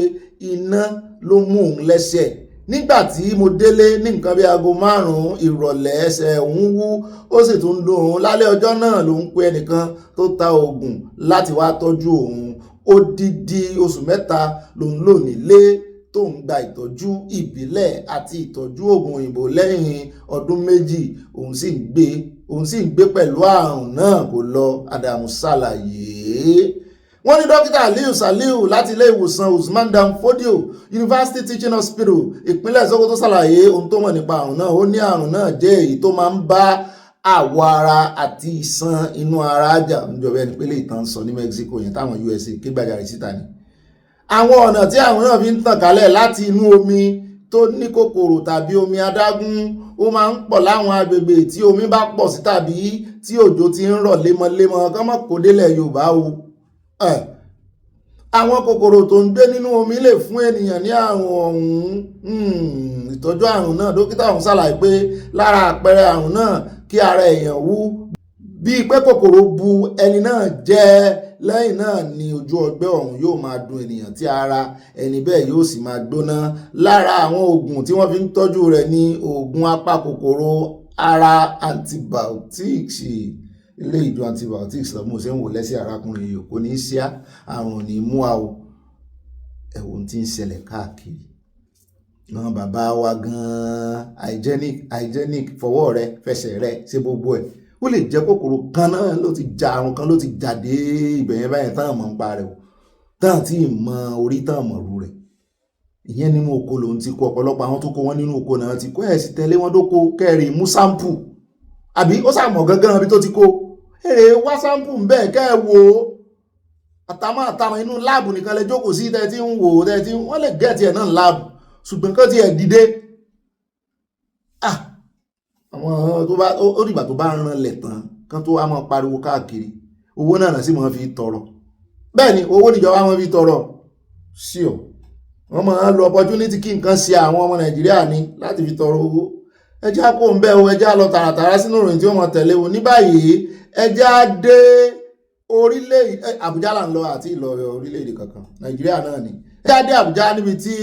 iná ló mú òun lẹ́sẹ̀. nígbà tí mo délé ní nǹkan bí aago 5 ìrọ̀lẹ́ ẹsẹ̀ òun wú ó sì tún dùn òun. lálẹ́ ọjọ́ náà lòun pe ẹnìkan tó ta oògùn láti wá tọ́jú òun. odidi oṣù 3 lòun lò nílé tó ń gba ìtọ́jú ìbílẹ̀ àti ìtọ́jú oògùn òyìnbó lẹ́yìn ọdún 2 òun sì ń gbé pẹ̀lú àrùn náà kò lọ. Adamu ṣàlàyé. wọ́n ní dókítà Aliyu Saliu láti ilé ìwòsàn Usman Dan Fodio University Teaching Hospital ìpínlẹ̀ Sokoto ṣàlàyé ohun tó mọ̀ nípa àrùn náà. ó ní àrùn náà jẹ́ èyí tó máa ń bá àwọ̀ ara àti ìṣàn inú ara jà. níjọba ẹni pé lè tán sọ ní Mexico yẹn táwọn USA ké gbàjarè síta ni. àwọn ọ̀nà tí àrùn náà fi ń tàn kálẹ̀ láti inú omi tó ní kòkòrò tàbí omi adágún ó máa ń pọ̀ láwọn agbègbè tí omi bá pọ̀ sí tàbí tí òjò ti ń rọ̀ lemọ́lemọ́ kán mọ̀ kó délẹ̀ Yorùbá o. àwọn kòkòrò tó ń gbé nínú omi lè fún ènìyàn ní àrùn ọ̀hún. ìtọ́jú àrùn náà dókítà ọ̀hún ṣàlàyé pé lára àpẹẹrẹ àrùn náà kí ara èèyàn wú bíi pé kòkòrò bu ẹni náà jẹ. lẹ́yìn náà ni ojú ọgbẹ́ ọ̀hún yóò máa dùn ènìyàn tí ara ẹni bẹ́ẹ̀ yóò sì máa gbóná. lára àwọn oògùn tí wọ́n fi ń tọ́jú rẹ̀ ní oògùn apakòkòrò ara antibiotics. ilé ìjọ antibiotics lọ́mú ṣe ń wò lẹ́sẹ̀ arákùnrin yìí kò ní í ṣíá àrùn ní mú a o. ẹ̀wọ̀n tí ń ṣẹlẹ̀ káàkiri àwọn bàbá wa gan-an hygienic fọwọ́ rẹ fẹsẹ̀ rẹ ṣe gbogbo ẹ̀. ó lè jẹ́ kòkòrò kan náà ló ti ja àrùn kan ló ti jáde ìbẹ̀yẹn báyẹn tán mọ̀ ń pa rẹ̀ o tán tí mọ orí tán mọ̀ rú rẹ̀. ìyẹn nínú oko lòun ti kó ọ̀pọ̀lọpọ̀ àwọn tó kó wọn nínú oko náà ti kó ẹ̀ sì tẹ̀lé wọn dóko kẹrin mú sáǹpù àbí ó sàmọ̀ gangan bí tó ti kó èrè wá sáǹpù ń bẹ́ẹ̀ kẹ́ ẹ wò ó. àtàmọ́ inú láàbù nìkan lẹ jókòó sí tẹ́ tí ń wò ó tẹ́ tí wọ́n lè gẹ̀ẹ́tì ẹ̀ náà láàbù ṣùgbọ́n kọ́ ti ẹ̀ dìde. àwọn tó bá ó dìgbà tó bá rán lẹ̀ tán kan tó wá máa pariwo káàkiri owó náà sì máa fi tọrọ bẹ́ẹ̀ ni owó níjọba máa fi tọrọ sí ọ wọ́n máa lo opportunity kí nǹkan ṣe àwọn ọmọ Nàìjíríà ní láti fi tọrọ owó ẹjá kó ń bẹ́ o ẹjá lọ tààràtàrà sínú ìròyìn tí ó mọ̀ tẹ̀lé o ní báyìí ẹjá dé orílẹ̀-èdè Àbújá là ń lọ àti ìlọrin orílẹ̀-èdè kankan Nàìjíríà náà ni ẹjá dé Àbújá níbi tí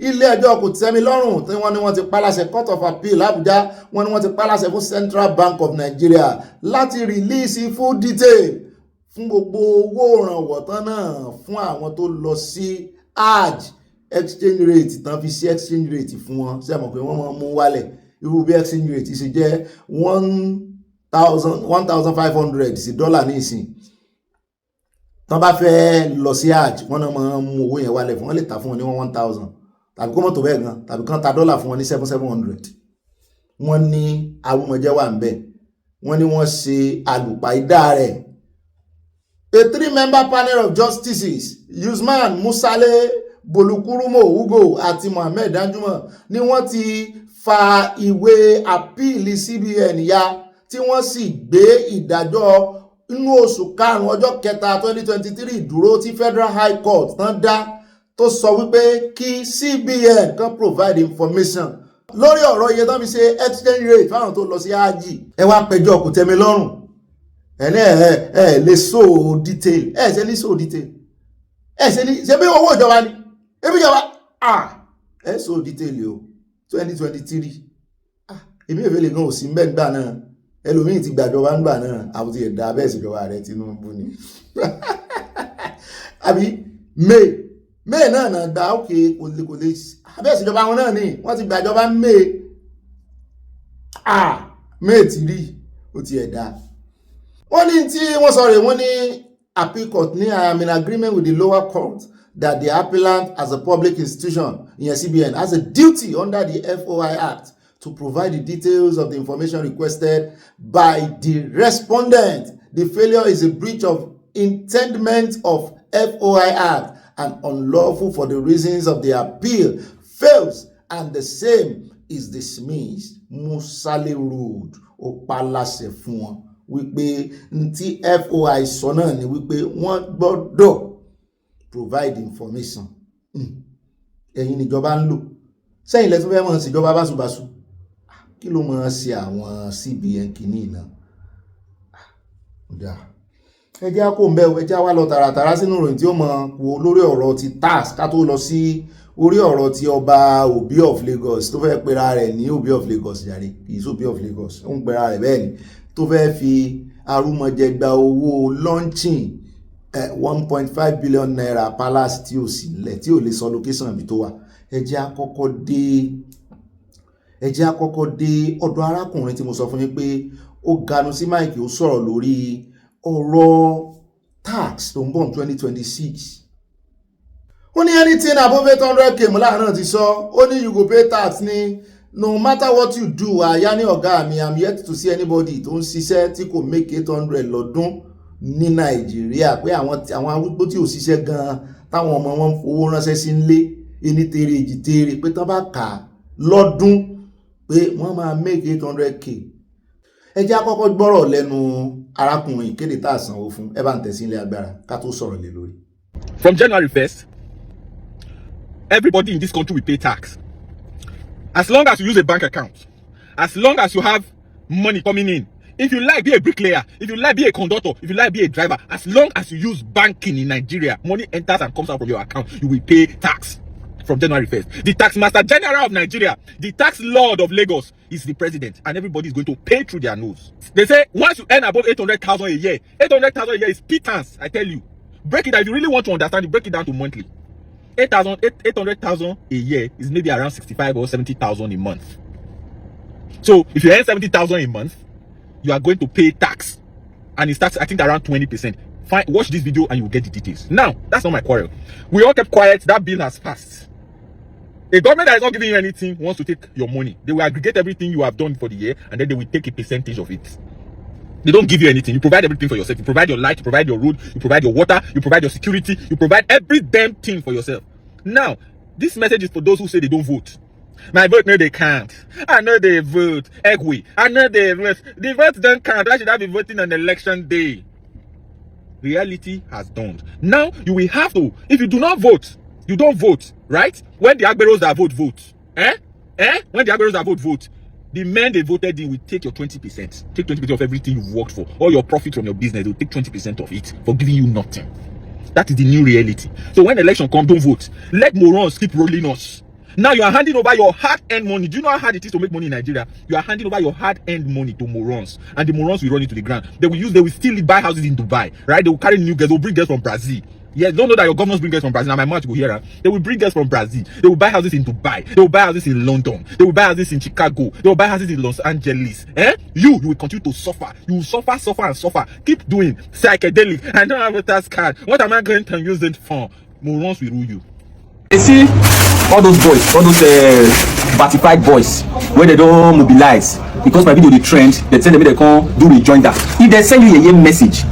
ilé ẹjọ́ kò tẹ́mi lọ́rùn tí wọ́n ní wọ́n ti pàláṣẹ Court of Appeal Àbújá wọ́n ní wọ́n ti pàláṣẹ fún Central Bank of Nigeria láti release full detail fún gbogbo owó ìrànwọ́ tán náà fún àwọn tó lọ sí hajj exchange rate tán fi sí exchange rate fún wọn ṣé mọ̀ pé wọ́n máa mú wálẹ̀ irú bí exchange rate ṣe jẹ́ 1,500 sí dọ́là ní ìsìn tán bá fẹ́ lọ sí hajj wọ́n náà máa mú owó yẹn wálẹ̀ fún wọn lè tà fún wọn ní 1,000 tàbí kó mọ́tò bẹ́ẹ̀ gan tàbí kán ta dọ́là fún wọn ní 700 wọ́n ní arúmọjẹ́ wà ń bẹ̀ wọ́n ní wọ́n ṣe àlùpàídà rẹ̀. A 3-member panel of justices Usman Musale Bolukurumo Ugo àti Mohammed Danjuma ni wọ́n ti fa ìwé àpíìlì CBN ya tí wọ́n sì gbé ìdájọ́ inú oṣù karùn-ún ọjọ́ kẹta 2023 dúró tí Federal High Court tán dá tó sọ wípé kí CBN kan provide information lórí ọ̀rọ̀ iye tán fi ṣe exchange rate fáwọn tó lọ sí ájì. Ẹ wá pẹjọ́ kò tẹ́mi lọ́rùn ẹni ẹ lè so detail ẹ ṣe ní so detail ẹ ṣe ní ṣe bí owó ìjọba ni ebi ìjọba ẹ so detail o 2023 èmi ìfẹ́ lè gan òsì mẹ́gbà náà ẹlòmíì ti gbàjọba ń gbà náà àbútí ẹ̀dá bẹ́ẹ̀ sí ìjọba rẹ̀ Tinubu ni àbí may náà náà gbà ókè kò lè abẹ́ sí ìjọba wọn náà ni wọ́n ti gbàjọba may ti rí ó ti ẹ̀dá wọ́n ní tí wọ́n sọ rẹ̀ wọ́n ní appeal court ní I am in agreement with the lower court that the appellant as a public institution in CBN has a duty under the FOI Act to provide the details of the information requested by the respondent. The failure is a breach of intendment of FOI Act and unlawful for the reasons of the appeal fails and the same is dismissed. Musale ruled ó pàláṣẹ fún wọn wípé ntí FOI sọ náà ni wípé wọ́n gbọ́dọ̀ provide information. Ẹ̀yin níjọba ń lò sẹ́yìn lẹ́tún fẹ́ mọ̀ sí ìjọba báṣubàṣu kí ló máa ṣe àwọn CBN kìíní náà. Ẹjẹ́ kó ń bẹ́ ẹjẹ́ wá lọ tààràtàrà sínú ìròyìn tí ó mọ̀ wò lórí ọ̀rọ̀ ti tax ká tó lọ sí orí ọ̀rọ̀ ti ọba Obi of Lagos tó fẹ́ pera rẹ̀ ní Obi of Lagos jàre kìí sí Obi of Lagos ó ń pera rẹ̀ bẹ́ẹ̀ ni tó fẹ́ fi arúmọjẹ gba owó launching 1.5 billion naira palace tí ò sí nílẹ̀ tí ò lè sọ location bí tó wà. Ẹjẹ́ àkọ́kọ́ dé ọ̀dọ̀ arákùnrin tí mo sọ fún yín pé ó ganu sí máìkì ó sọ̀rọ̀ lórí ọ̀rọ̀ tax tó ń bọ̀ 2026. Ó ní anything above 800k mo láàrin ti sọ ó ní you go pay tax ní no matter what you do àyá ní ọ̀gá mi I'm yet to see anybody tó ń ṣiṣẹ́ tí kò make 800 lọ́dún ní Nàìjíríà pé àwọn arúgbó tí ò ṣiṣẹ́ gan-an táwọn ọmọ wọn fowó ránṣẹ́ sí nílé ẹni tèrè èjì tèrè pé tán bá kà lọ́dún pé wọ́n máa make 800k. Ẹ jẹ́ àkọ́kọ́ gbọ́rọ̀ lẹ́nu arákùnrin ìkéde tá a sanwó fún ẹ bá ń tẹ̀sí ilé agbára ká tó sọ̀rọ̀ lé lórí. From January 1st, everybody in this country will pay tax. As long as you use a bank account, as long as you have money coming in, if you like be a bricklayer, if you like be a conductor, if you like be a driver, as long as you use banking in Nigeria, money enters and comes out from your account, you will pay tax. From January 1st. The tax master general of Nigeria, the tax lord of Lagos is the president, and everybody is going to pay through their nose. They say once you earn above 800,000 a year, 800,000 a year is pittance. I tell you, break it down. If you really want to understand it, break it down to monthly. 800,000 a year is maybe around 65 or 70,000 a month. So if you earn 70,000 a month, you are going to pay tax, and it starts I think around 20%. Fine, watch this video and you will get the details. Now that's not my quarrel. We all kept quiet. That bill has passed. A government that is not giving you anything wants to take your money. They will aggregate everything you have done for the year and then they will take a percentage of it. They don't give you anything. You provide everything for yourself. You provide your light, you provide your road, you provide your water, you provide your security, you provide every damn thing for yourself. Now, this message is for those who say they don't vote. My vote no they count. I know they vote. Egwe. I know they vote. The vote don't count. Why should I be voting on election day? Reality has dawned. Now you will have to. If you do not vote, you don't vote, right? When the Agberos that vote. When the Agberos that vote. The men they voted in will take your 20%. Take 20% of everything you've worked for. All your profit from your business, they'll take 20% of it for giving you nothing. That is the new reality. So when election comes, don't vote. Let morons keep rolling us. Now you are handing over your hard-earned money. Do you know how hard it is to make money in Nigeria? You are handing over your hard-earned money to morons. And the morons will run into the ground. They will still buy houses in Dubai. Right? They will carry new girls. They will bring girls from Brazil. Yes, don't know that your governors bring girls from Brazil. Now my mouth will hear her. They will bring girls from Brazil. They will buy houses in Dubai. They will buy houses in London. They will buy houses in Chicago. They will buy houses in Los Angeles. You will continue to suffer. You will suffer. Keep doing psychedelic. I don't have a tax card. What am I going to use it for? Morons will rule you. You see all those boys, all those certified boys, where they don't mobilize because my video the trend, they tell them they can't do rejoinder. If they send you a message,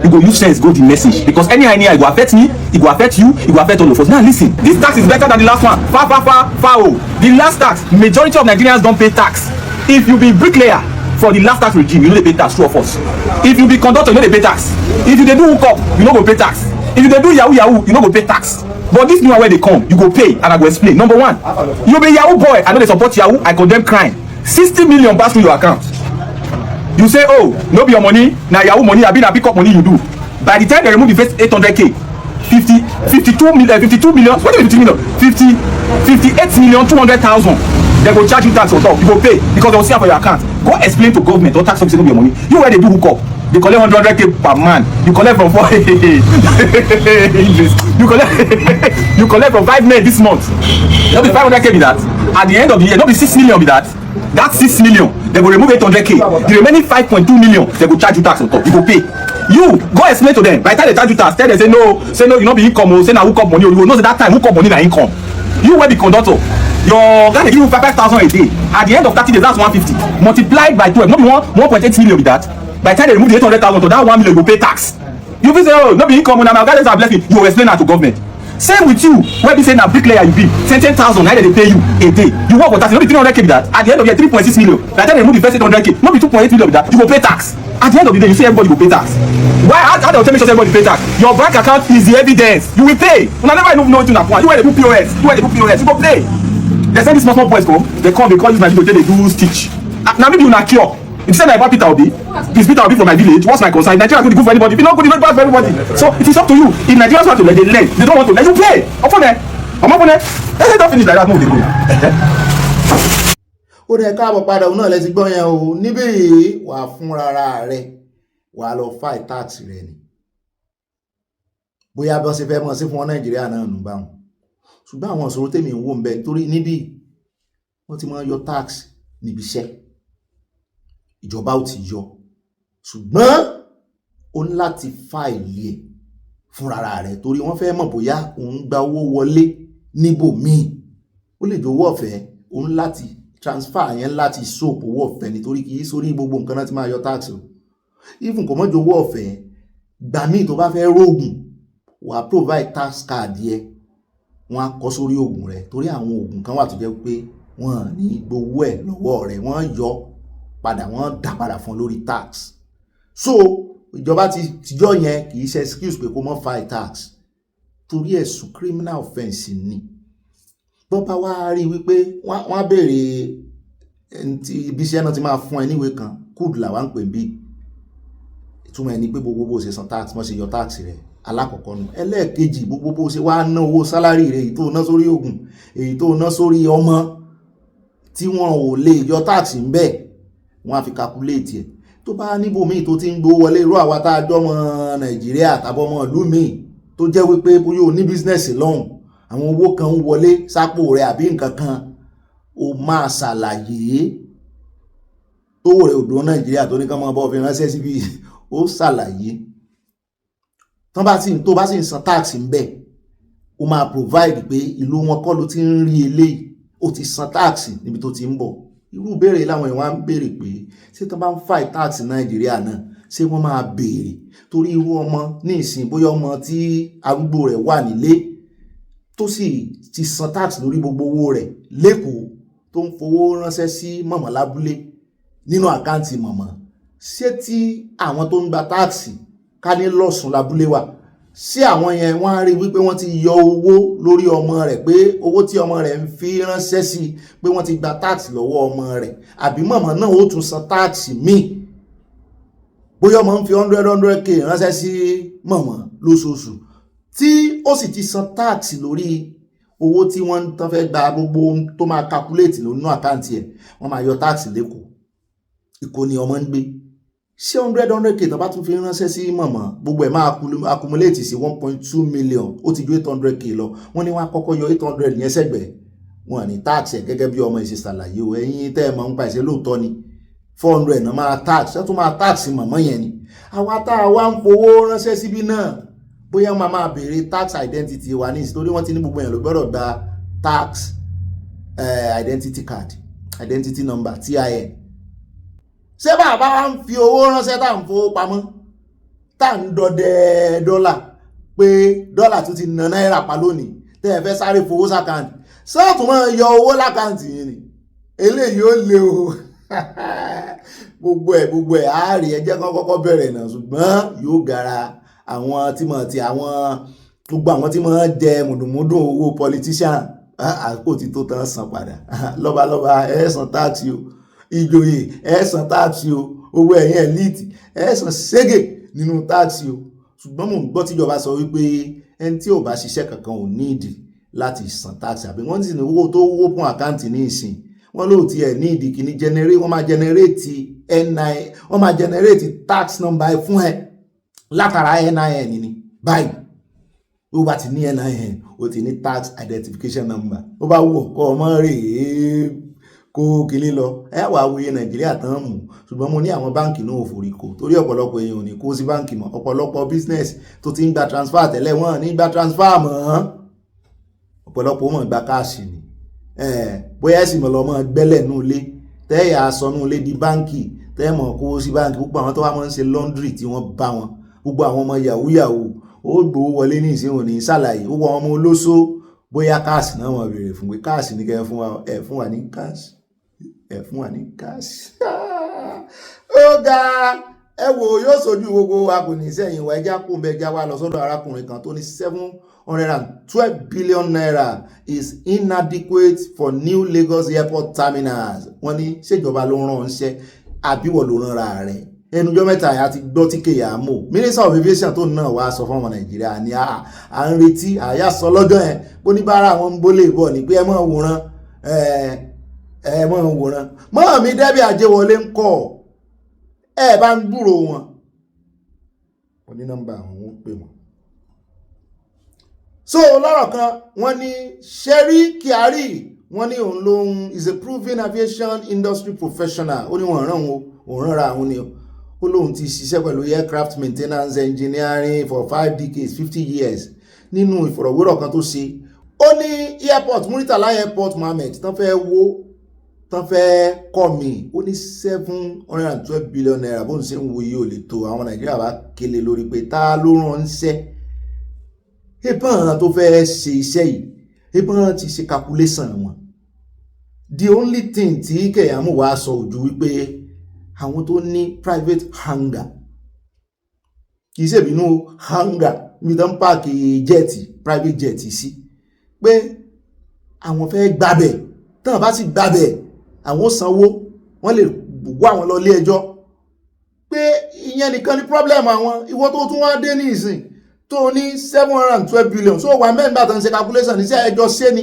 you go use sense, go the message, because any idea it will affect me, it will affect you, it will affect all of us. Now listen, this tax is better than the last one. Far. The last tax, majority of Nigerians don't pay tax. If you be bricklayer for the last tax regime, you know they pay tax, true of us. If you be conductor, you know they pay tax. If you they do hook up, you know go pay tax. If you they do yahoo, you know go pay tax. But this new one where they come, you go pay, and I go explain. Number one, you be Yahoo boy, I know they support Yahoo, I condemn crime. 60 million pass through your account. You say, oh, no be your money, now Yahoo money, I been a pick up money you do. By the time they remove the first 800k, 52 million, what is 50 million? 58 million 200,000. They go charge you tax on top. You go pay because they will see for your account. Go explain to government or tax office no be your money. You where they do hook up. They collect 100k per man. You collect from 4. you collect from 5 men this month. Not be 500k be that. At the end of the year, not be 6 million be that. That's 6 million. They will remove 800k. The remaining 5.2 million, they will charge you tax on top. You go pay. You go explain to them. By the time they charge you tax, tell them say no, you not be income. Say now hook up money. You will know that time hook up money na income. You will be conductor. Your guy give you 5,000 a day. At the end of 30 days, that's 150. Multiplied by 12, not be 1.8 million be that. By the time they remove the 800,000 to that 1 million, you go pay tax. You will say, oh, no be income, now my guys are blessing. You will explain that to government. Same with you, where we say now bricklayer you be 10,000, now they pay you a day. You work for tax, no be 300k be that. At the end of the year, 3.6 million. By the time they remove the first 800k, no be 2.8 million be that. You go pay tax. At the end of the day, you say everybody will pay tax. Why? How they tell me everybody pay tax? Your bank account is the evidence. You will pay. Una never even know it in a point. You where they do POS, you go pay. They send these small boys come, they call this my video, they do stitch. Now maybe you not cure. If you say about Peter Obi, this Peter Obi from my village, what's my concern? Nigeria is good for anybody. If you not good, it's not bad for everybody. So it is up to you. If Nigerians want to let they learn, they don't want to let you play. Up on there. Let's not finish like that. No, they go. Ó dẹ̀ káàbọ̀ padà òun náà lẹ ti gbọ́ yẹn o. Níbí wà fúnra rẹ̀ wà lọ fight tax rẹ̀ ni. Bóyá bí wọ́n ṣe fẹ́ mọ̀ sí fún wọn Nàìjíríà náà nù bá wọn. Ṣùgbọ́n àwọn ìṣòro tèmi ń wò ń bẹ torí níbí wọ́n ti máa yọ tax níbi iṣẹ́. Ìjọba ò ti yọ. Ṣùgbọ́n ó ní láti fáìlì ẹ̀ fúnra rẹ̀ torí wọ́n fẹ́ mọ̀ bóyá òun gba owó wọlé níbòmíì. Ó lè jọ̀wọ́ ọ̀fẹ́ òun láti transfer yẹn láti soap owó ọ̀fẹ́ nítorí kì í sórí gbogbo nǹkan náà ti máa yọ tax o. Even kò mọ́ jọ̀wọ́ ọ̀fẹ́ gbà míì tó bá fẹ́ rógùn wà provide tax card yẹ wọ́n á kọ sórí oògùn rẹ̀ torí àwọn oògùn kan wà tó jẹ́ pé wọ́n ní gbowó ẹ̀ lọ́wọ́ rẹ̀ wọ́n yọ padà wọ́n dá padà fún lórí tax. So ìjọba tijọ́ yẹn kì í ṣe excuse pé kó mọ́ file tax torí ẹ̀sùn criminal offence ni. Bọ́pá wá rí wípé wọ́n á béèrè ibi iṣẹ́ náà ti máa fún ẹ níwèé kan kúùdù làwa ń pè bí ìtumọ̀ ẹni pé gbogbo bó ṣe san tax wọ́n ṣe yọ tax rẹ̀ alákọ̀ọ́kọ́ nù. Ẹlẹ́ẹ̀kejì gbogbo bó ṣe wá ná owó sálárì rẹ̀ èyí tó ná sórí oògùn èyí tó ná sórí ọmọ tí wọn ò lè yọ tax ń bẹ̀ wọ́n á fi calculate ẹ̀. Tó bá níbòmíì tó ti ń gbowó wọlé irú àwa tá a jọ ọmọ Nàìjíríà tàbí ọmọ ìlú míì tó jẹ́ wípé bóyá o ní bísínẹ́sì lọ́hùn àwọn owó kan ń wọlé sápò rẹ̀ àbí nǹkan kan o máa ṣàlàyé tó rẹ̀ òdò Nàìjíríà tó ní kán máa bọ́ fi ránṣẹ́ síbi ó ṣàlàyé tó bá sì ń san tax ń bẹ̀ o máa provide pé ìlú wọn kọ́ ló ti ń rí eléyìí o ti san tax níbi tó ti ń bọ̀. Irú béèrè láwọn èèyàn ń béèrè pé ṣé tó bá ń fight tax Nàìjíríà náà ṣé wọ́n máa béèrè torí irú ọmọ ní ìsìn bóyá ọmọ tí arúgbó rẹ̀ wà nílé tó sì ti san tax lórí gbogbo owó rẹ̀ lẹ́kọ̀ọ́ tó ń fowó ránṣẹ́ sí mọ̀mọ́ lábúlé nínú àkáǹtì mọ̀mọ́, ṣé tí àwọn tó ń gba táàsì ká ní lọ́sùn lábúlé wa, ṣé àwọn yẹn wọ́n á rí wípé wọ́n ti yọ owó lórí ọmọ rẹ̀, pé owó tí ọmọ rẹ̀ ń fi ránṣẹ́ sí pé wọ́n ti gba táàsì lọ́wọ́ ọmọ rẹ̀, àbí mọ̀mọ́ náà ó tún san táàsì míì, bóyá ọmọ ń fi 100k ránṣẹ́ sí mọ̀mọ́ lóṣooṣù tí ó sì ti san táàsì lórí owó tí wọ́n tán fẹ́ gba gbogbo tó máa calculate nínú àkáǹtì ẹ̀, wọ́n máa yọ táàsì lẹ́kọ̀ọ́, Èkó ni ọmọ ń gbé. Ṣé 100k tó bá tún fi ránṣẹ́ sí mọ̀mọ́, gbogbo ẹ̀ máa accumulate sí 1.2 million, ó ti ju 800k lọ. Wọ́n ní wọ́n á kọ́kọ́ yọ 800 yẹn sẹ́gbẹ̀ẹ́, wọn ní táàsì ẹ̀ gẹ́gẹ́ bí ọmọ ìṣe ṣàlàyé o, ẹ̀yin tẹ́ ẹ mọ̀ ń pa ìṣe lóòótọ́ ni 400 náà máa táàsì, ṣé tó máa táàsì mọ̀mọ́ yẹn ni. Àwa tá a wá ń fowó ránṣẹ́ síbí náà, bóyá wọ́n máa béèrè tax identity wa ní ìsìtórí wọ́n ti ní gbogbo èèyàn ló gbọ́dọ̀ gba tax identity card, identity number, TIN. Ṣé bàbá wa ń fi owó ránṣẹ́ tá à ń fowó pamọ́, tá à ń dọdẹ dọ́là, pé dọ́là tún ti na náírà pa lónìí, tẹ́ ẹ fẹ́ sáré fowó sàkáǹtì, sọ́ọ̀tún máa yọ owó lákàǹtì yìí ni, eléyìí ó le o. gbogbo ẹ̀ àárí ẹjẹ́ kan kọ́kọ́ bẹ̀rẹ̀ náà, ṣùgbọ́n yóò gara àwọn tí mọ̀ tí àwọn gbogbo àwọn tí mọ̀ jẹ mùdùmùdù owó politician, àkókò tí tó tán san padà. Lọ́balọ́ba ẹ san táàsì o, ìjòyè ẹ san táàsì o, owó ẹ̀yìn elite ẹ san ségè nínú táàsì o. Ṣùgbọ́n mò ń gbọ́ tíjọba sọ wípé ẹni tí ò bá ṣiṣẹ́ kankan ò ní ìdí láti san táàsì, àbí wọ́n sì ní owó tó wó fún àkáǹtì ní ìsìn, wọ́n lóò tí ẹ̀ ní ìdí kìíní wọ́n máa generate NIN, wọ́n máa generate tax number fún ẹ látara NIN ni. Báyìí ó bá ti ní NIN ó ti ní tax identification number, ó bá wù ọkọ ọmọ rèé kó kìíní lọ, ẹ wàá wòye Nàìjíríà tán mú. Ṣùgbọ́n mo ní àwọn báǹkì náà ò forí kó, torí ọ̀pọ̀lọpọ̀ èèyàn ò ní kó sí báǹkì mọ́. Ọ̀pọ̀lọpọ̀ business tó ti ń gba transfer tẹ́lẹ̀ wọ́n ní gba transfer mọ́, ọ̀pọ̀lọpọ̀ mọ̀ gba káàṣì ni. Bóyá ẹ̀sìn mọ̀ lọ́mọ gbẹ́lẹ̀ nú ilé, tẹ́yà aṣọ nú ilé di báǹkì, tẹ́mọ̀ kó sí báǹkì. Gbogbo àwọn tó wá máa ń ṣe laundry tí wọ́n bá wọn, gbogbo àwọn ọmọ yahoo ó gbowó wọlé ní ìsìn òní ṣàlàyé, ó wọ ọmọ olóṣó, bóyá káàṣì náà wọ́n béèrè fún pé káàṣì ní kẹ́ fún wa, ẹ fún wa ní káàṣì, ẹ fún wa ní káàṣì. Ó ga ẹ wò yóò sojú gbogbo wa kò ní sẹ́yìn wa, ẹja kún bẹ́ẹ̀ já wa lọ sọ́dọ̀ arákùnrin kan tó ní 712 billion naira is inadequate for new Lagos airport terminals. Wọ́n ní ṣèjọba ló rán ṣẹ́ àbíwọ̀ ló rán ra rẹ̀. Ẹnujọ́ mẹ́ta àyà ti gbọ́ tí kèyà mọ̀, Minister of Aviation tó náà wá sọ fún ọmọ Nàìjíríà ní à ń retí, àyà sọ lọ́jọ́ yẹn bó ní bára àwọn ń bólè bọ̀ ní pé ẹ mọ̀ wòran, ẹ mọ̀ wòran. Mọ́ mi Dẹ́bí Àjẹwọlé ń kọ́ ẹ bá ń gbúrò wọn, oní nọ́mbà àwọn ó pè wọ́n. So lọ́rọ̀ kan wọ́n ní Sherry Kyari, wọ́n ní òun ló ń is a proven aviation industry professional, ó ní wọ́n rán òun rán ra àwọn ni ó lóun ti ṣiṣẹ́ pẹ̀lú aircraft maintenance engineering for 5 decades 50 years. Nínú ìfọ̀rọ̀wérọ̀ kan tó ṣe, ó ní airport Muritala airport Mohammed tán fẹ́ wó, tán fẹ́ kọ́ mi, ó ní 712 billion naira. Bóun ṣe ń wo iye ò lè tó, àwọn Nàìjíríà bá kélé lórí pé ta ló rán ṣẹ́. Ìbọn tó fẹ́ ṣe iṣẹ́ yìí, ìbọn ti ṣe calculation wọn. The only thing tí Kẹ̀yàmú wá sọ ojú wípé àwọn tó ní private hangar, kìí ṣe ìbínú hangar níbi tán páàkì jẹ́ẹ̀tì, private jet sí, pé àwọn fẹ́ gbàbẹ̀, tán bá sì gbàbẹ̀ àwọn sanwó, wọ́n lè gbogbo àwọn lọ ilé ẹjọ́, pé ìyẹn nìkan ni problem àwọn. Ìwọ tó tún wá dé ní ìsìn tó ní 712 billion, so wà mẹ́mbà tán ṣe calculation ní sí ẹjọ́ ṣe ni.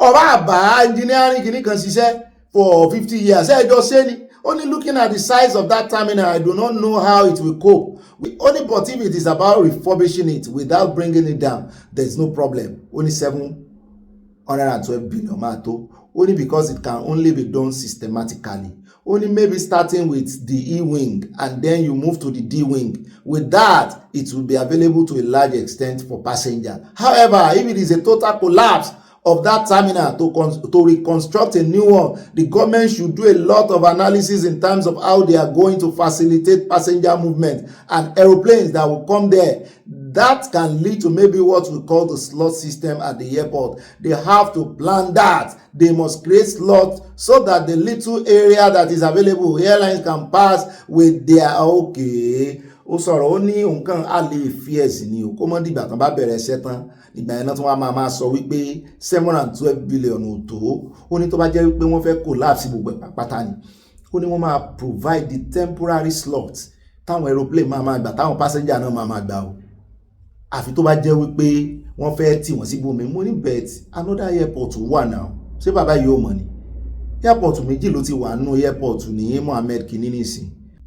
Ọba àbá engineering kìíní kan ṣiṣẹ́ for 50 years, ẹjọ́ ṣe ni. Only looking at the size of that terminal, I do not know how it will cope. Only but if it is about refurbishing it without bringing it down, there is no problem. Only 712 billion mato. Only because it can only be done systematically. Only maybe starting with the E-wing and then you move to the D-wing. With that, it will be available to a large extent for passenger. However, if it is a total collapse of that terminal to reconstruct a new one, the government should do a lot of analysis in terms of how they are going to facilitate passenger movement and aeroplanes that will come there that can lead to maybe what we call the slot system at the airport. They have to plan that. They must create slots so that the little area that is available, airlines can pass with their okay. Ó sọ̀rọ̀ ó ní nǹkan a lè fi ẹ̀sìn ni o kó mọ́ dìgbà tán bá bẹ̀rẹ̀ iṣẹ́ tán ìgbà yẹn náà tí wọ́n máa sọ wípé 712 billion ò tó. Ó ní tó bá jẹ́ wípé wọ́n fẹ́ collapse gbogbo pátá ni. Ó ní wọ́n máa provide the temporary slots táwọn aeroplane máa gbà táwọn passenger náà máa gbà o. Àfi tó bá jẹ́ wípé wọ́n fẹ́ tì wọ́n sí ibòmí. Mo ní bet another airport wà náà. Ṣé bàbá yìí ò mọ̀ ni? Airport méjì ló ti wà nínú airport ní Mohammed Kini nísìn.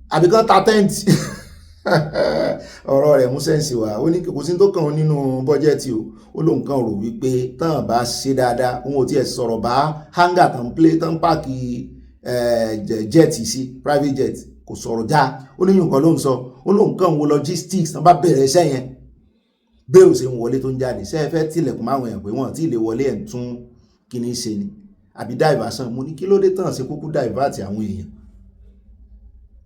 Àbíkan ta tent. Ọ̀rọ̀ rẹ̀ mú sẹ́ǹsì wá. Ó ní kò sí tó kàn nínú bọ́jẹ́tì o. Ó lóun kàn rò wípé tán bá ṣe dáadáa òun ò tiẹ̀ sọ̀rọ̀ bá hangar tán páàkì jet sí private jet kò sọ̀rọ̀ já. Ó ní nǹkan ló ń sọ. Ó lóun kàn wo logistics tán bá bẹ̀rẹ̀ iṣẹ́ yẹn. Bẹ́ẹ̀ ò ṣe ń wọlé tó ń jáde. Ṣé ẹ fẹ́ tilẹ̀kùn máwọn èèyàn pé wọ́n ti lè wọlé ẹ̀ tún kíní ṣe ni? Àbí diversion. Mo ní kí ló dé tán ṣe kúkú divert àwọn èèyàn?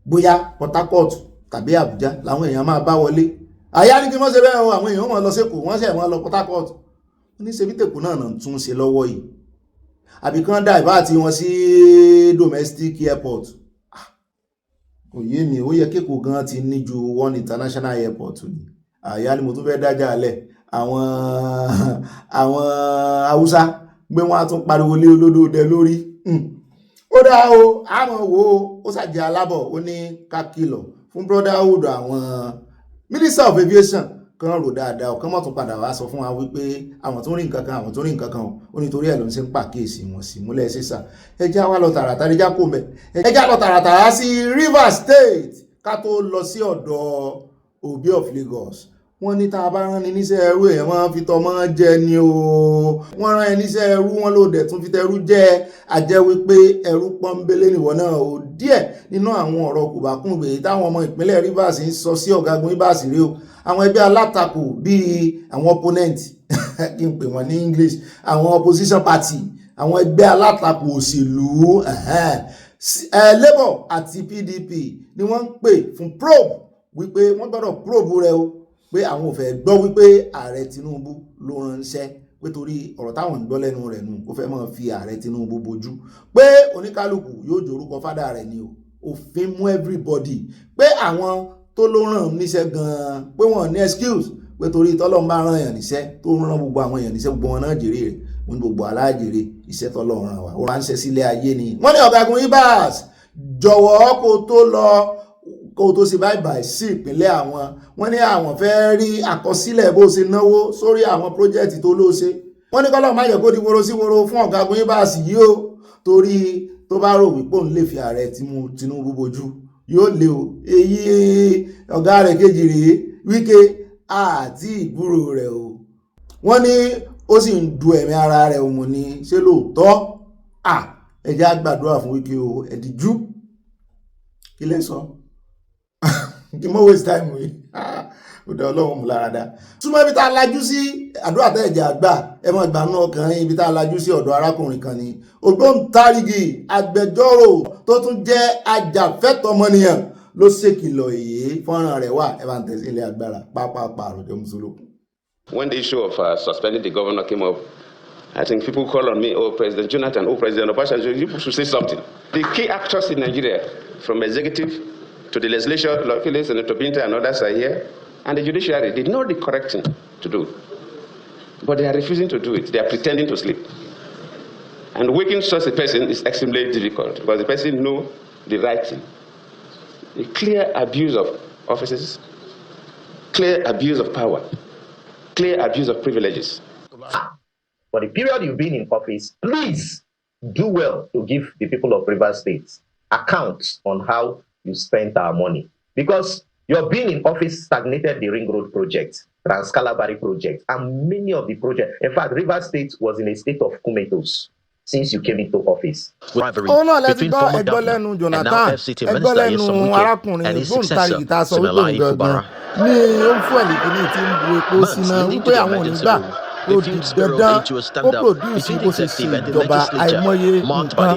Bóyá Port Harcourt tàbí Abuja làwọn èèyàn máa bá wọlé. Àyà ní kí wọ́n ṣe bẹ́ẹ̀ o, àwọn èèyàn wọ́n lọ sékòó wọ́n ṣe wọ́n lọ Port Harcourt. Ó ní ṣe bí tèkó náà tún ṣe lọ́wọ́ yìí. Àbí kán divert wọn sí domestic airport. Kò yé mi, ó yẹ kéko gan ti ní ju one international airport ni. Àyà ni mo tún fẹ́ dájà alẹ̀. Àwọn Haúsá gbé wọn á tún pariwo lé olódòdẹ lórí. Ó dá o, àmọ́ wo ó ṣàjẹ́ alábọ̀ ó ní ká kìlọ̀ fún brotherhood àwọn minister of aviation kan rò dáadáa ọ̀kan mọ̀ tún padà wá sọ fún wa wípé àwọn tó rí nǹkan kan ó nítorí ẹ̀ ló ń ṣe ń pàkíyèsí wọn sí múlẹ̀ sísà. Ẹjá wá lọ tààràtà ẹjá kò mẹ́ ẹjá lọ tààràtà sí Rivers State ká tó lọ sí ọ̀dọ̀ Obi of Lagos. Wọ́n ní tá a bá rán ni níṣẹ́ ẹrú èèyàn máa ń fi tọmọ jẹ ni o. Wọ́n rán ẹ níṣẹ́ ẹrú wọn ló dẹ̀ tún fi tẹrú jẹ. Àjẹ́ wípé ẹrú pọ́nbélé nìwọ náà o. Díẹ̀ nínú àwọn ọ̀rọ̀ kòbákùngbé táwọn ọmọ ìpínlẹ̀ Rivers ń sọ sí ọ̀gágun Rivers rí o. Àwọn ẹgbẹ́ alátakò bíi àwọn opponent kí n pè wọ́n ní English, àwọn opposition party, àwọn ẹgbẹ́ alátakò òṣèlú Labour àti PDP ni wọ́n ń pè fún probe wípé wọ́n gbọ́dọ̀ probe rẹ o. Pé àwọn ò fẹ́ gbọ́ wípé ààrẹ Tinubu ló ránṣẹ́ pé torí ọ̀rọ̀ táwọn ń gbọ́ lẹ́nu rẹ̀ nù ó fẹ́ máa fi ààrẹ Tinubu bojú pé oníkálukú yóò jorúkọ fádà rẹ̀ ni o. Òfin mú everybody pé àwọn tó ló ràn níṣẹ́ gan-an pé wọ́n ní excuse pé torí tọ́lọ́run bá rán èèyàn níṣẹ́ tó rán gbogbo àwọn èèyàn níṣẹ́ gbogbo wọn náà jèrè rẹ̀ wọ́n ní gbogbo alájèrè iṣẹ́ tọ́lọ́run rán wa ó ránṣẹ́ sílé ayé ni. Wọ́n ní ọ̀gágun Ibas jọ̀wọ́ kó tó ṣe báyìí sí ìpínlẹ̀ àwọn. Wọ́n ní àwọn fẹ́ rí àkọsílẹ̀ bó ṣe náwó sórí àwọn pírójẹ́tì tó ló ṣe. Wọ́n ní kọ́lọ́ máa yẹ kó di woro sí woro fún ọ̀gágun Ibas yìí o torí tó bá rò wípé òun lè fi ààrẹ Tinubu bojú yóò lé o. Èyí ọ̀gá rẹ̀ kejì rèé Wike àti ìgbúrò rẹ̀ o. Wọ́n ní ó sì ń du ẹ̀mí ara rẹ̀ òun ní ṣé lóòótọ́ ẹ jẹ́ á gbàdúrà fún Wike o ẹ̀díjú kí lẹ sọ. Kí mọ́ waste time wí. Ó dá Ọlọ́run mú lára dá. Súnmọ́ ibi tá a lajú sí àdúrà tẹ́ ẹ̀jẹ̀ àgbà ẹ mọ̀ ìgbà náà kan ibi tá a lajú sí ọ̀dọ̀ arákùnrin kan ni ògbóǹtarìgì agbẹjọ́rò tó tún jẹ́ ajàfẹ́tọ̀ọ́mọnìyàn ló ṣèkìlọ̀ èyí fọ́nrán rẹ̀ wà ẹ bá ń tẹ̀sí ilé agbára pápápá àròjọ mùsùlùmí. When the issue of suspending the governor came up, I think people call on me, oh, President Jonathan, oh, President Obasanjo, you should say something. The key actors in Nigeria, from executive to the legislature, luckily Senator Binta and others are here, and the judiciary did not the correct thing to do. But they are refusing to do it. They are pretending to sleep. And waking such a person is extremely difficult because the person knows the right thing. A clear abuse of offices, clear abuse of power, clear abuse of privileges. For the period you've been in office, please do well to give the people of Rivers State accounts on how you spent our money. Because your being in office stagnated the Ring Road project, Trans-Calabari project, and many of the projects. In fact, Rivers State was in a state of comatose since you came into office. Oh no, let's go. Ẹgbọ́lẹ́nu Jonathan, ẹgbọ́lẹ́nu arákùnrin ògbóǹtarìgì tá a sọ wípé gangan ní ó ń fún ẹ̀lẹ́kìnní tí ń bu epo síná wípé àwọn ò ní gbà ó di dandan ó pòdúùsì bó ṣe ṣe ìjọba àìmọye nǹkan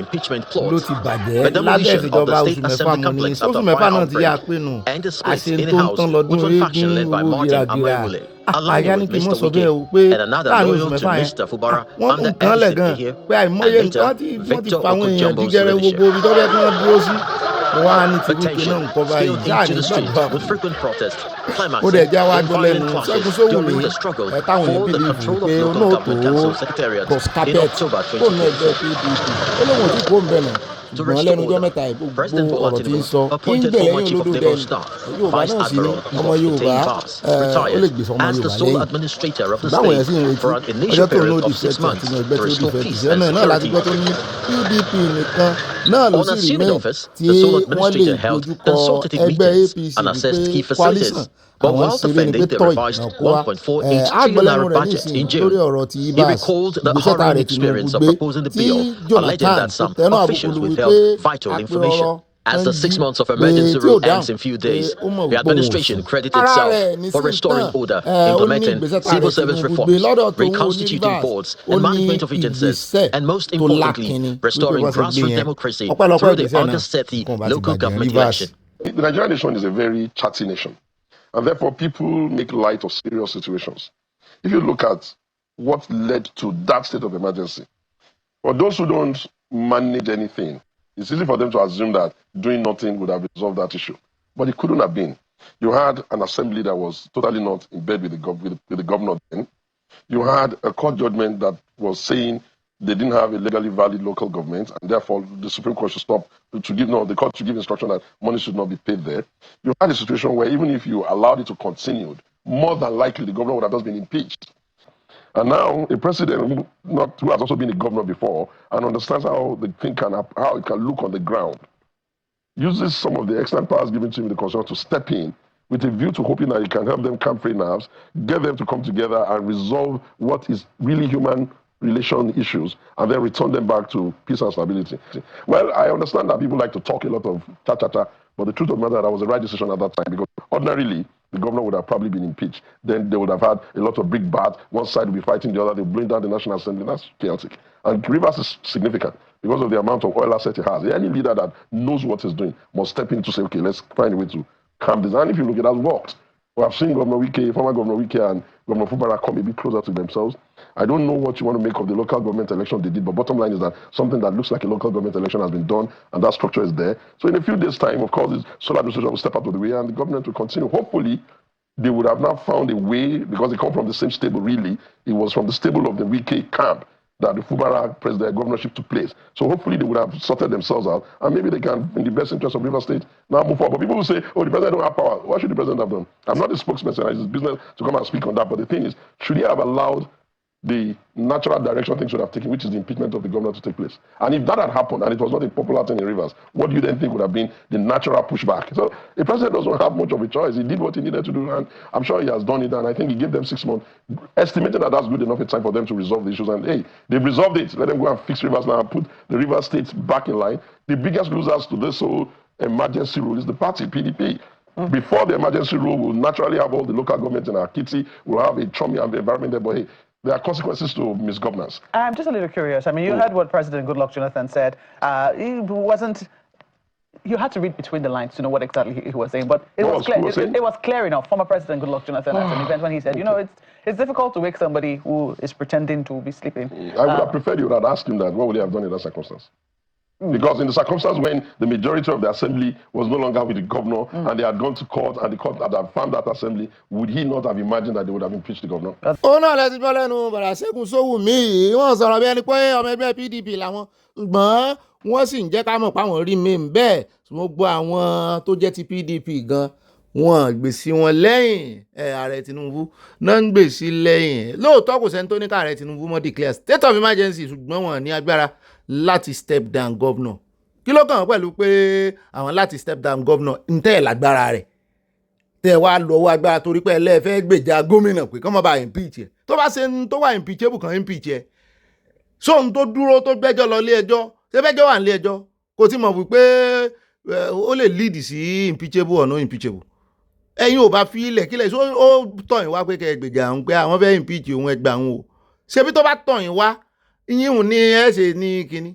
ló ti bàjẹ́ lábẹ́ ìjọba oṣù mẹ́fà mú ni oṣù mẹ́fà náà ti yá a pé nù àṣẹ tó ń tán lọ́dún eégún owó gíragíra àyà ní kí n mọ̀ sọ bẹ́ẹ̀ o pé láàrin oṣù mẹ́fà yẹn wọ́n ń kan lẹ̀ gan pé àìmọye nǹkan wọ́n ti fa àwọn èèyàn jígẹrẹ gbogbo ibi tó bẹ́ẹ̀ kí wọ́n dúró sí wọ́n á ní tìrúkẹ náà ń kọ́ báyìí jáà ní gbàgbà ó dẹ̀ já wá jọ lẹ́nu Ṣẹ́gun Sówùnmí táwọn èèyàn bìlíìfù pé olóòtú cross carpet kó nù ẹgbẹ́ PDP ó lóun ò tí kó ń bẹ̀ náà ṣùgbọ́n lẹ́nu ọjọ́ mẹ́ta gbogbo ọ̀rọ̀ tí ń sọ ń gbẹ̀ lẹ́yìn olódò dẹni Yorùbá náà sì ni ọmọ Yorùbá ó lè gbèsè ọmọ Yorùbá lẹ́yìn báwọn yẹn sì ń retí ọjọ́ tó ń lò dìfẹ́tì àti ní ẹgbẹ́ tó dìfẹ́tì náà láti gbọ́ tó ní PDP nìkan náà ló sì rí mẹ́rin tí wọ́n lè dojúkọ ẹgbẹ́ APC wípé coalition àwọn ṣeré ní pé tọ́ì náà kó wa àgbẹ̀lẹ́nu rẹ̀ nísìnyí lórí ọ̀rọ̀ ti ibas ìgbésẹ̀ tá a rẹ̀ Tinubu gbé tí Jonathan tẹnu àbùkù lu wípé àpérọ̀rọ̀ As the 6 months of emergency rule ends in few days, the administration credits itself for restoring order, implementing civil service reforms, reconstituting boards and management of agencies, and most importantly, restoring grassroots democracy through the August 30 local government election. The Nigerian nation is a very chatty nation, and therefore people make light of serious situations. If you look at what led to that state of emergency, for those who don't manage anything, it's easy for them to assume that doing nothing would have resolved that issue. But it couldn't have been. You had an assembly that was totally not in bed with the governor then. You had a court judgment that was saying they didn't have a legally valid local government, and therefore the Supreme Court should stop, the court should give instruction that money should not be paid there. You had a situation where even if you allowed it to continue, more than likely the governor would have just been impeached. And now a president who has also been a governor before and understands how the thing how it can look on the ground, uses some of the excellent powers given to him in the Constitution to step in with a view to hoping that he can help them calm free nerves, get them to come together and resolve what is really human relation issues, and then return them back to peace and stability. Well, I understand that people like to talk a lot of cha-cha-cha, but the truth of the matter, that was the right decision at that time, because ordinarily, the governor would have probably been impeached. Then they would have had a lot of big bats. One side would be fighting the other. They would bring down the National Assembly. That's chaotic. And Rivers is significant because of the amount of oil asset it has. Any leader that knows what he's doing must step in to say, okay, let's find a way to calm this. And if you look, it has worked. We have seen Governor Wike, former Governor Wike and Governor Fubara come a bit closer to themselves. I don't know what you want to make of the local government election they did, but bottom line is that something that looks like a local government election has been done, and that structure is there. So in a few days' time, of course, the Solar Administration will step out of the way, and the government will continue. Hopefully, they would have now found a way, because they come from the same stable, really. It was from the stable of the Wike camp that the Fubara governorship took place. So hopefully they would have sorted themselves out, and maybe they can, in the best interest of Rivers State, now move forward. But people will say, oh, the president don't have power. What should the president have done? I'm not a spokesperson. It's his business to come and speak on that. But the thing is, should he have allowed the natural direction things should have taken, which is the impeachment of the governor, to take place? And if that had happened, and it was not a popular thing in Rivers, what do you then think would have been the natural pushback? So the president doesn't have much of a choice. He did what he needed to do, and I'm sure he has done it, and I think he gave them 6 months, estimating that that's good enough a time for them to resolve the issues. And hey, they've resolved it. Let them go and fix Rivers now and put the Rivers State back in line. The biggest losers to this whole emergency rule is the party, PDP. Before the emergency rule, we'll naturally have all the local governments in our kitty. We'll have a chummy environment there, but hey, there are consequences to misgovernance. I'm just a little curious. I mean, you heard what President Goodluck Jonathan said. He wasn't... You had to read between the lines to know what exactly he was saying, but it was clear enough. Former President Goodluck Jonathan at an event when he said, you know, it's difficult to wake somebody who is pretending to be sleeping. I would have preferred you would have asked him that. What would he have done in that circumstance? Because in the circumstance when the majority of the assembly was no longer with the governor and they had gone to court and the court had found that assembly, would he not have imagined that they would have impeached the governor? Ó náà lẹ́sìn bọ́ lẹ́nu bàrà Ṣẹ́gun Sówùnmí wọ́n sọ̀rọ̀ bí ẹni pé ọmọ ẹgbẹ́ PDP làwọn ṣùgbọ́n wọ́n sì ń jẹ́ ká mọ̀ páwọn rí mi bẹ́ẹ̀ ṣùgbọ́n gbọ́ àwọn tó jẹ́ ti PDP gan wọ́n gbèsè wọn lẹ́yìn ààrẹ Tinubu náà ń gbèsè lẹ́yìn lóòótọ́ kò sẹ́ni tó ní ká ààrẹ Tinubu mọ́ declare state of emergency ṣùgbọ́n wọn ní agbára láti step down governor. Kí ló kàn pẹ̀lú pé àwọn láti step down governor ń tẹ̀ lágbára rẹ̀ tẹ̀ wá lọ́wọ́ agbára torí pé ẹlẹ́fẹ́ gbèjà gómìnà pé kọ́ mọ́ bá impeach ẹ̀ tó bá ṣe ń tó wà impeachable kan impeach ẹ̀ sóhun tó dúró tó gbẹ́jọ́ lọ ilé ẹjọ́ ṣé bẹ́jọ́ wà nílé ẹjọ́ kò tí mọ̀ wípé ó lè lead sí impeachable or no impeachable. Ẹ̀yin ò bá fi ilẹ̀ kílẹ̀ ó tọ̀yìn wá pé kẹ́ gbèjà àwọn pé àwọn fẹ́ impeach òun ẹgbà àwọn o ṣebí tó bá tọ̀yìn wá ìyíhùn ní ẹ ṣe ní kíní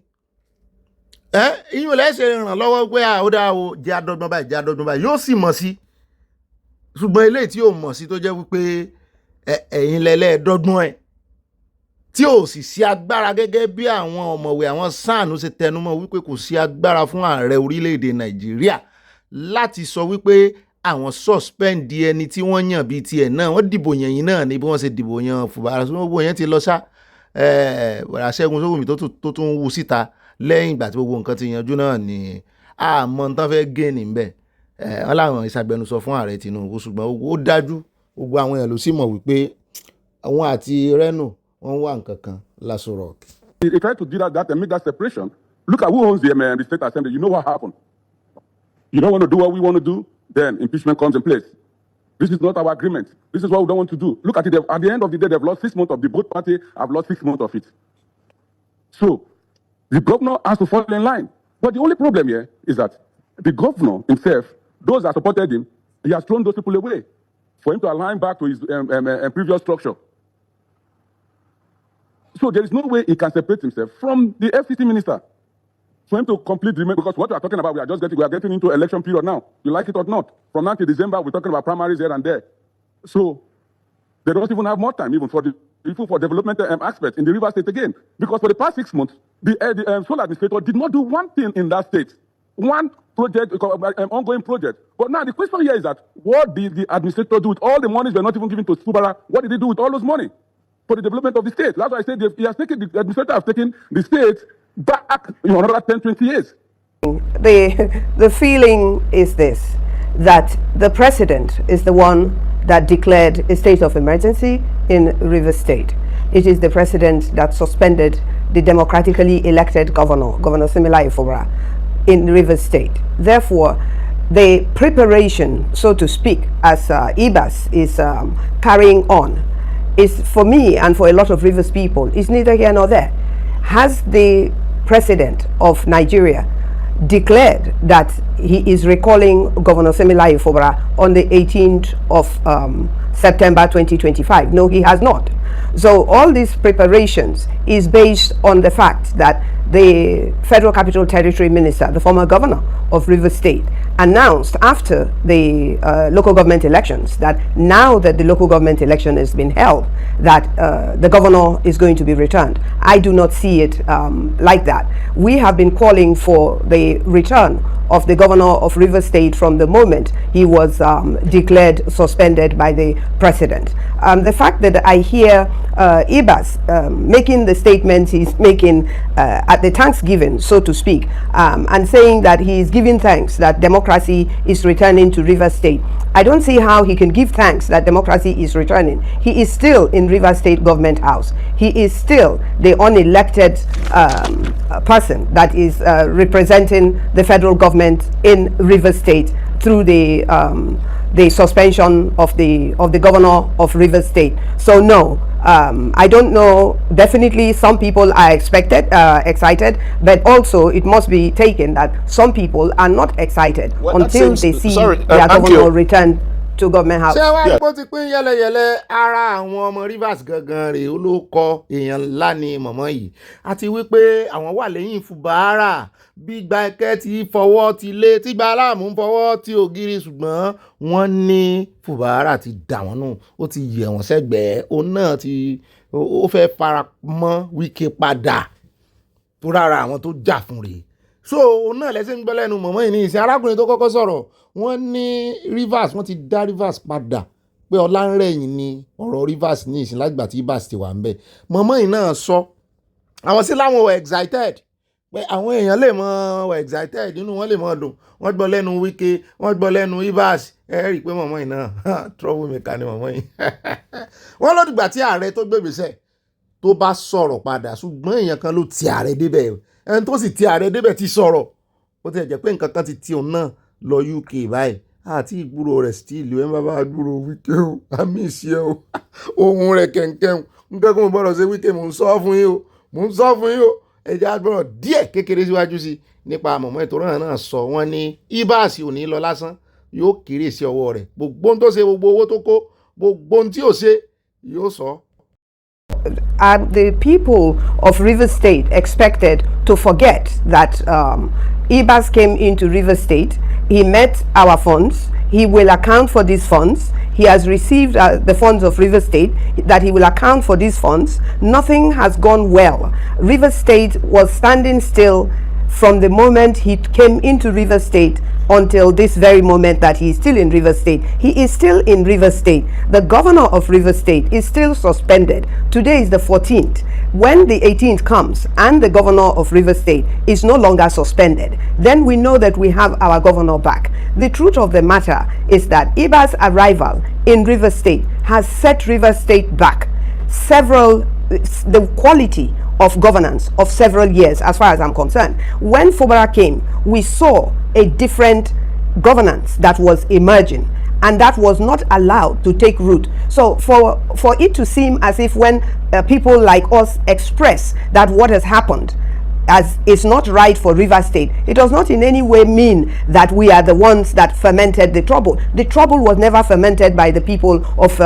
ìyíhùn lẹ́sẹ̀ ràn lọ́wọ́ pé ó dáa o jẹ́ àdọ́gbọ́n báyìí yóò sì mọ̀ sí ṣùgbọ́n eléyìí tí yóò mọ̀ sí tó jẹ́ wípé ẹ̀yin lẹ́lẹ́ẹ̀dọ́gbọ́n ẹ̀ tí ò sì sí agbára gẹ́gẹ́ bí àwọn ọ̀mọ̀wé àwọn sáànù ṣe tẹnumọ́ wípé kò sí agbára fún ààrẹ orílẹ̀-èdè Nàìjíríà láti sọ wípé àwọn suspend ẹni tí wọ́n yàn bíi tiẹ̀ náà wọ́n dìbò yàn yín náà ní bí wọ́n ṣe dìbò yàn Fubara tí gbogbo yẹn ti lọ sá Ṣẹ́gun Sówùmí tó tún wú síta lẹ́yìn ìgbà tí gbogbo nǹkan ti yanjú náà ni àmọ́ nǹkan fẹ́ gé níbẹ̀ wọ́n láwọn ìṣàgbẹnusọ fún ààrẹ Tinubu ṣùgbọ́n ó dájú gbogbo àwọn èèyàn ló sì mọ̀ wípé àwọn àti Reno wọ́n wà nǹkan kan Lasso Rock. They tried to do that and make that separation. Look at who owns the state assembly. You know what happened. You don't want to do what we want to do, then impeachment comes in place. This is not our agreement. This is what we don't want to do. Look at it. At the end of the day, they've lost 6 months of the both party. Have lost 6 months of it. So the governor has to fall in line. But the only problem here is that the governor himself, those that supported him, he has thrown those people away for him to align back to his previous structure. So there is no way he can separate himself from the FCC minister for him to complete the because what we are talking about, we are getting into election period now. You like it or not? From now to December, we're talking about primaries here and there. So they don't even have more time even for development aspects in the River State again. Because for the past 6 months, the sole administrator did not do one thing in that state. One project, ongoing project. But now the question here is that what did the administrator do with all the monies were not even given to Fubara? What did he do with all those money for the development of the state? That's why I said he has taken, the administrator has taken the state back another 10, 20 years. The feeling is this, that the president is the one that declared a state of emergency in River State. It is the president that suspended the democratically elected governor, Governor Similayo Fubara, in River State. Therefore, the preparation, so to speak, as IBAS is carrying on, is for me and for a lot of Rivers people, is neither here nor there. Has the president of Nigeria declared that he is recalling Governor Similayo Fubara on the 18th of September 2025? No, he has not. So all these preparations is based on the fact that the Federal Capital Territory Minister, the former governor of Rivers State, announced after the local government elections that now that the local government election has been held, that the governor is going to be returned. I do not see it like that. We have been calling for the return of the governor of Rivers State from the moment he was declared suspended by the president. The fact that I hear IBAS making the statements he's making at the Thanksgiving, so to speak, and saying that he is giving thanks that democracy is returning to Rivers State. I don't see how he can give thanks that democracy is returning. He is still in Rivers State Government House. He is still the unelected person that is representing the federal government in Rivers State through the suspension of the governor of Rivers State. So no, I don't know. Definitely some people are excited, but also it must be taken that some people are not excited until they see their governor return to government house. ṣé wàá gbọ́ ti pín yẹ́lẹ́yẹ́lẹ́ ara àwọn ọmọ Rivers gangan rèé olóko èèyàn ńlá ni mọ̀mọ́ yìí àti wípé àwọn wà lẹ́yìn Fubara bí gba ẹ̀kẹ́ ti fọwọ́ ti lé tí gba aláàmú ń fọwọ́ ti ògiri ṣùgbọ́n wọ́n ní Fubara ti dà wọ́n nù ó ti yẹ̀ wọ́n sẹ́gbẹ̀ẹ́ òun náà ó fẹ́ fara mọ́ Wike padà tó rárá àwọn tó jà fún rèé so òun náà lẹ́sẹ̀ ń gbọ́ lẹ́nu mọ̀mọ́ yìí ní ìsìn arákùnrin tó kọ́kọ́ sọ̀rọ̀ wọ́n ní Rivers wọ́n ti dá Rivers padà pé Ọlánrẹ̀yìn ni ọ̀rọ̀ Rivers ní ìsìn lágbà tí IBAS ti wà ń bẹ̀ mọ̀mọ́ yìí náà sọ àwọn sí láwọn were excited pé àwọn èèyàn lè mọ were excited nínú wọn lè mọ dùn wọ́n gbọ́ lẹ́nu Wike wọ́n gbọ́ lẹ́nu IBAS rí i pé mọ̀mọ́ yìí náà trouble maker ni mọ̀mọ́ yìí wọ́n ló dìgbà tí ààrẹ tó gbèbèsẹ̀ tó bá sọ̀rọ̀ padà ṣùgbọ́n èèyàn kan ló ti ààrẹ débẹ̀ ẹni tó sì ti ààrẹ débẹ̀ ti sọ̀rọ̀ ó ti jẹ́ pé nǹkan kan ti ti òun náà lọ UK báyìí àti ìgbúrò rẹ̀ still ẹ̀ ń bá gbúrò Wike o àmì ìṣe o ohun rẹ̀ kẹ̀kẹ́ nǹkan kó mo bọ̀rọ̀ ṣe Wike mò ń sọ fún yín o ẹ̀jẹ̀ agbọ̀rọ̀ díẹ̀ kékeré síwájú sí nípa mọ̀mọ́ ètò náà sọ wọ́n ní IBAS ò ní lọ lásán yóò kéré sí ọwọ́ rẹ̀ gbogbo ohun tó ṣe gbogbo owó tó kó gbogbo ohun tí ò ṣe yóò sọ. The people of Rivers State expected to forget that IBAS came into Rivers State. He met our funds. He will account for these funds. he has received the funds of River State, that he will account for these funds. Nothing has gone well. River State was standing still from the moment he came into River State until this very moment that he is still in River State. He is still in River State. The governor of River State is still suspended. Today is the 14th. When the 18th comes and the governor of River State is no longer suspended, then we know that we have our governor back. The truth of the matter is that Iba's arrival in River State has set River State back the quality of governance of several years, as far as I'm concerned. When Fubara came, we saw a different governance that was emerging, and that was not allowed to take root. So for it to seem as if when people like us express that what has happened as is not right for River State, it does not in any way mean that we are the ones that fermented the trouble. The trouble was never fermented by the people of,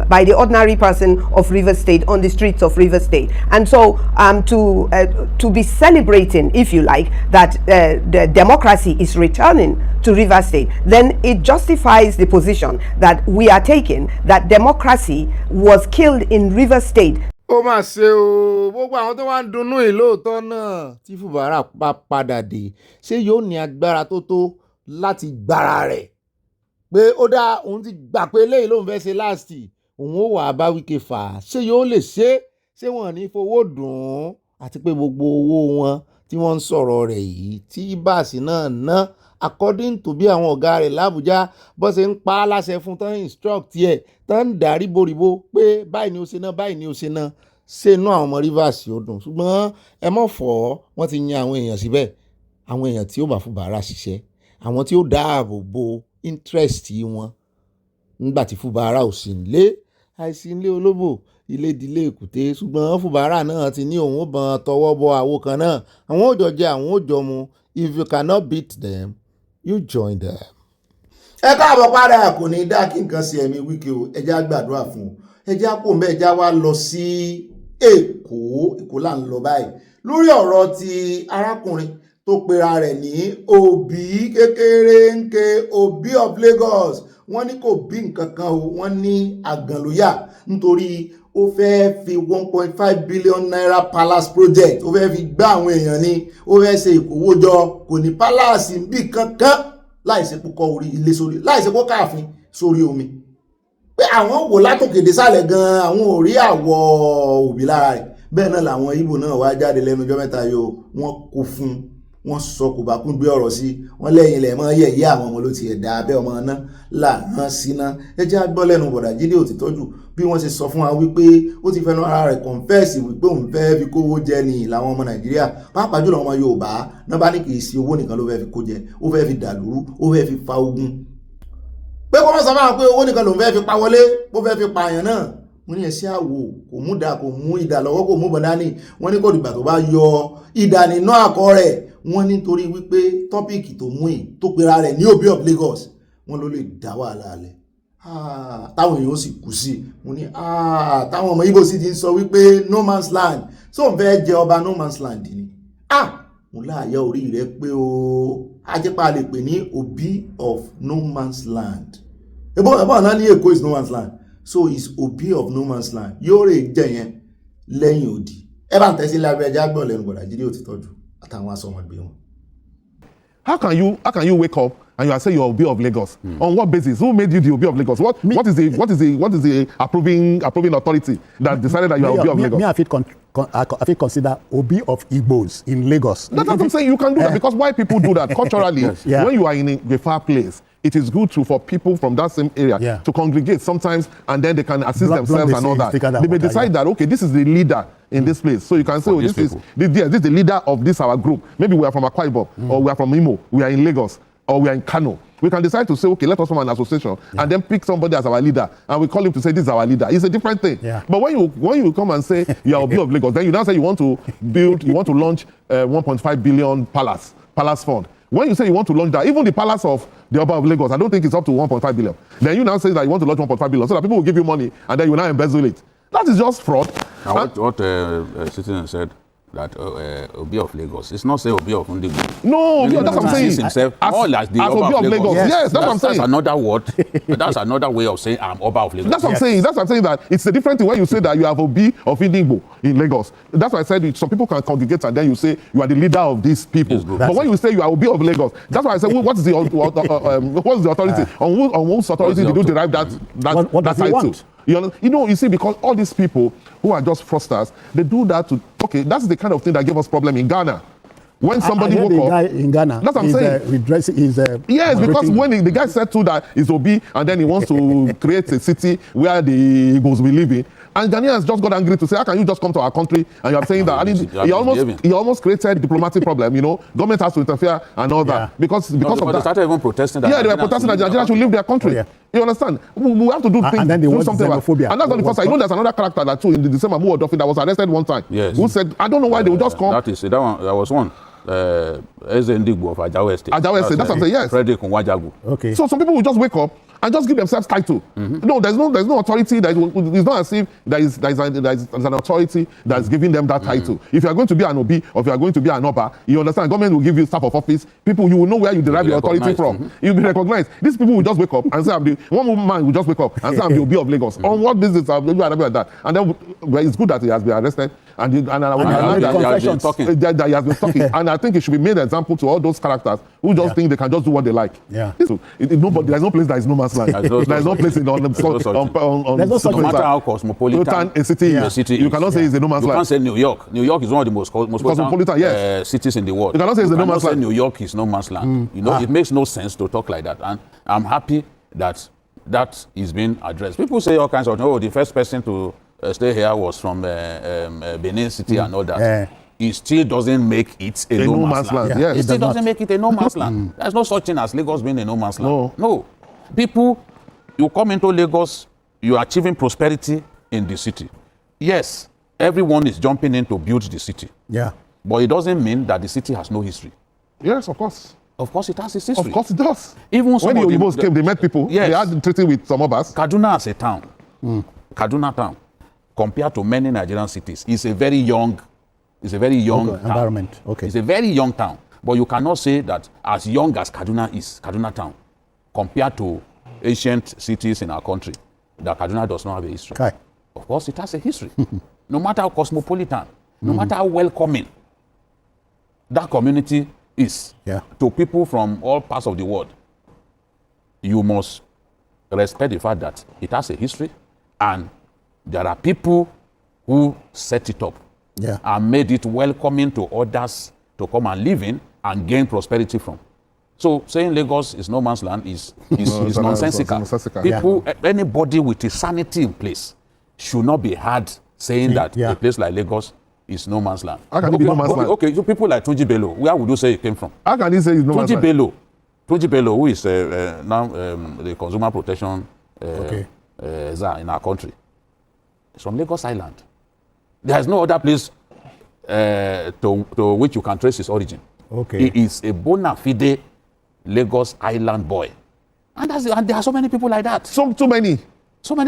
by the ordinary person of River State on the streets of River State. And so to be celebrating, if you like, that the democracy is returning to River State, then it justifies the position that we are taking, that democracy was killed in River State. Ó mà ṣe o, gbogbo àwọn tó wá ń dunnú yìí lóòótọ́ náà tí Fubara bá padà dé ṣé yóò ní agbára tó láti gbára rẹ̀ pé ó dá òun ti gbà pé eléyìí lòun fẹ́ ṣe láàsì òun ó wà bá Wike fà á ṣé yóò lè ṣé wọ́n ní fowó dùn ún àti pé gbogbo owó wọn tí wọ́n ń sọ̀rọ̀ rẹ̀ yìí tí báàsì náà ná according to bí àwọn ọ̀gá rẹ̀ l'Àbújá bó ṣe ń pa á láṣẹ fún tán instruct ẹ̀ tán ń darí boríbo pé báyìí ni ó ṣe ná báyìí ni ó ṣe ná ṣe inú àwọn ọmọ Rivers ó dùn ṣùgbọ́n ẹ mọ̀ fọ́ wọ́n ti yan àwọn èèyàn síbẹ̀ àwọn èèyàn tí ó bá Fubara ṣiṣẹ́ àwọn tí ó dáàbò bo interest wọn nígbà tí Fubara ò sí nílé àìsí nílé olóbò ilé ìdílé èkúté ṣùgbọ́n Fubara náà ti ní òun ó bàn tọwọ́ bọ àwo kan náà àwọn ò jọ jẹ àwọn ò jọ mu if you cannot beat them you join them. ẹ káàbọ̀ padà kò ní dá kí nǹkan ṣe ẹ̀mí Wike o ẹ jẹ́ á gbàdúrà fún un ẹ jẹ́ á kó mbẹ́ ẹ jẹ́ á wá lọ sí Èkó là ń lọ báyìí lórí ọ̀rọ̀ ti arákùnrin tó pera rẹ̀ ní Òbí kékeré ń ké Òbí of Lagos wọ́n ní kò bí nǹkan kan o wọ́n ní àgàn ló yà nítorí ó fẹ́ fi 1.5 billion naira palace project ó fẹ́ fi gbá àwọn èèyàn ní ó fẹ́ ṣe ìkówójọ kò ní palace bí kankan láìsepò kọ́ orí ilé sórí láìsepò káàfin sórí omi pé àwọn wò látòkèdè sálẹ̀ gan àwọn ò rí àwọ̀ Òbí lára rẹ̀ bẹ́ẹ̀ náà làwọn Ìgbò náà wá jáde lẹ́nu ọjọ́ mẹ́ta yóò wọ́n kó fún wọ́n sọ kò bá kún gbé ọ̀rọ̀ sí wọ́n lẹ́yìn ilẹ̀ mọ́ yẹ̀yẹ́ àwọn ọmọ ló ti ẹ̀dá abẹ́ ọmọ náà lànà síná ẹ jẹ́ á gbọ́ lẹ́nu bọ̀dà Jídé Òtítọ́jú bí wọ́n ṣe sọ fún wa wípé ó ti fẹnu ara rẹ̀ kọ̀ǹfẹ́ẹ̀sì wípé òun fẹ́ fi kówó jẹ ní làwọn ọmọ Nàìjíríà pàápàá jùlọ ọmọ Yorùbá náà bá ní kì í sí owó nìkan ló fẹ́ fi kó jẹ ó fẹ́ fi dàlúrú ó fẹ́ fi fa ogun pé kó má sọ fáwọn pé owó nìkan lòun fẹ́ fi pa wọlé ó fẹ́ fi pààyàn náà wọ́n ní ẹ̀sí àwò kò mú dà kò mú ìdà lọ́wọ́ kò mú bọ̀dání wọ́n ní kò dìgbà tó bá yọ ìdà nínú àkọ́ rẹ̀ wọ́n nítorí wípé tọ́pìkì tó mú ì tó pera rẹ̀ ní Òbí of Lagos wọ́n ló lè dá wàhálà alẹ́ táwọn èèyàn ó sì kú sí wọ́n ní táwọn ọmọ Ìgbò sì ti ń sọ wípé no man's land tó ń fẹ́ jẹ ọba no man's land ni mo láàyè orí rẹ̀ pé o ajẹ́pá lè pè ní Òbí of no man's land ẹ̀bọ́n náà ní Èkó is no man's land so is Òbí of no man's land yóò rè jẹ yẹn lẹ́yìn odi ẹ bá ń tẹ́sí lábẹ́ ẹja gbọ́ lẹ́nu bọ̀dà Jídé Òtítọ́jú àtàwọn asọmọgbé wọn. How can you wake up and you are saying you're Òbí of Lagos? On what basis? Who made you the Òbí of Lagos? What is the approving authority that decided that you are Òbí of Lagos? I fit consider Òbí of Igbos in Lagos. That's what I'm saying. You can do that because why people do that culturally? Yes, yeah. When you are in a far place, it is good for people from that same area to congregate sometimes, and then they can assist themselves and all that. They may decide that okay, this is the leader in this place, so you can say, oh, this is the leader of this our group. Maybe we are from Akwa Ibom, or we are from Imo, we are in Lagos, or we are in Kano. We can decide to say, okay, let us form an association and then pick somebody as our leader, and we call him to say this is our leader. It's a different thing. Yeah. But when you come and say you are Òbí of Lagos, then you now say you want to launch 1.5 billion palace fund. When you say you want to launch that, even the palace of the Oba of Lagos, I don't think it's up to 1.5 billion. Then you now say that you want to launch 1.5 billion so that people will give you money and then you will now embezzle it. That is just fraud. Now what Citizen said that Obi of Lagos. It's not say Obi of Ndigo. No, that's what I'm saying. Himself more like the as Oba Obi of Lagos. Yes, that's what I'm saying. That's another word. That's another way of saying I'm Oba of Lagos. That's what I'm saying. That's what I'm saying, that it's a different thing when you say that you have Obi of Ndigo in Lagos. That's why I said some people can congregate and then you say you are the leader of these people. But when you say you are Obi of Lagos, that's why I said what is the what's the authority? On whose authority did you derive that title? You see, because all these people who are just fraudsters, they do that to, okay, that's the kind of thing that gave us problem in Ghana. When somebody woke up, guy in Ghana, that's what I'm saying. Yes, because when the guy said to that is Obi, and then he wants to create a city where the Igbos will live in, and Ghanaians just got angry to say, how can you just come to our country and you're saying that? And he almost created diplomatic problem. Government has to interfere and all that because of that. They started even protesting that. Yeah, they were protesting that Nigerians should leave their country. You understand? We have to do things, and then they do something about it. xenophobia. And that's not the first time. There's another character that too in the December who that was arrested one time. Yes. Who said, I don't know why they would just come. That was one. Eze Ndigbo of Ajawa Estate. Ajawa Estate, that's what I'm saying, yes. Frederick Nwajagu. Okay. So some people will just wake up and just give themselves title. No, there's no authority. It's not as if there's an authority that's giving them that title. If you are going to be an Obi or if you are going to be an Oba, you understand, government will give you staff of office. People, you will know where you derive your authority from. You'll be recognized. These people will just wake up and say, one man will just wake up and say, I'm the Obi of Lagos. On what business are you like that? And then it's good that he has been arrested. And he has been talking. And I think it should be made an example to all those characters who just think they can just do what they like. Yeah. So there's no place that is no man's land. There's no place no matter how cosmopolitan a city is. You cannot say it's a no man's land. You can't say New York. New York is one of the most cosmopolitan cities in the world. You cannot say it's a no man's land. New York is no man's land. It makes no sense to talk like that. And I'm happy that is being addressed. People say all kinds of, the first person to stay here was from Benin City and all that. It still doesn't make it a no man's land. Yes, it still doesn't make it a no man's land. There's no such thing as Lagos being a no man's land. No. People, you come into Lagos, you are achieving prosperity in the city. Yes, everyone is jumping in to build the city. Yeah. But it doesn't mean that the city has no history. Yes, of course. Of course it has its history. Of course it does. Even when the Oyinbos came, they met people. Yes. They had a treaty with some others. Kaduna as a town, Kaduna town, compared to many Nigerian cities, is a very young environment. Okay. It's a very young town. But you cannot say that as young as Kaduna is, Kaduna town, compared to ancient cities in our country, that Kaduna does not have a history. Okay. Of course, it has a history. No matter how cosmopolitan, no matter how welcoming that community is to people from all parts of the world, you must respect the fact that it has a history and there are people who set it up and made it welcoming to others to come and live in and gain prosperity from. So saying Lagos is no man's land is nonsensical. People, anybody with a sanity in place should not be hard saying that a place like Lagos is no man's land. How can it be no man's land? Okay, so people like Tunji Bello, where would you say it came from? How can he say it's no man's land? Tunji Bello, who is now the consumer protection czar in our country, is from Lagos Island. There is no other place to which you can trace his origin. Okay. He is a bona fide Lagos Island boy. And there are so many people like that. So many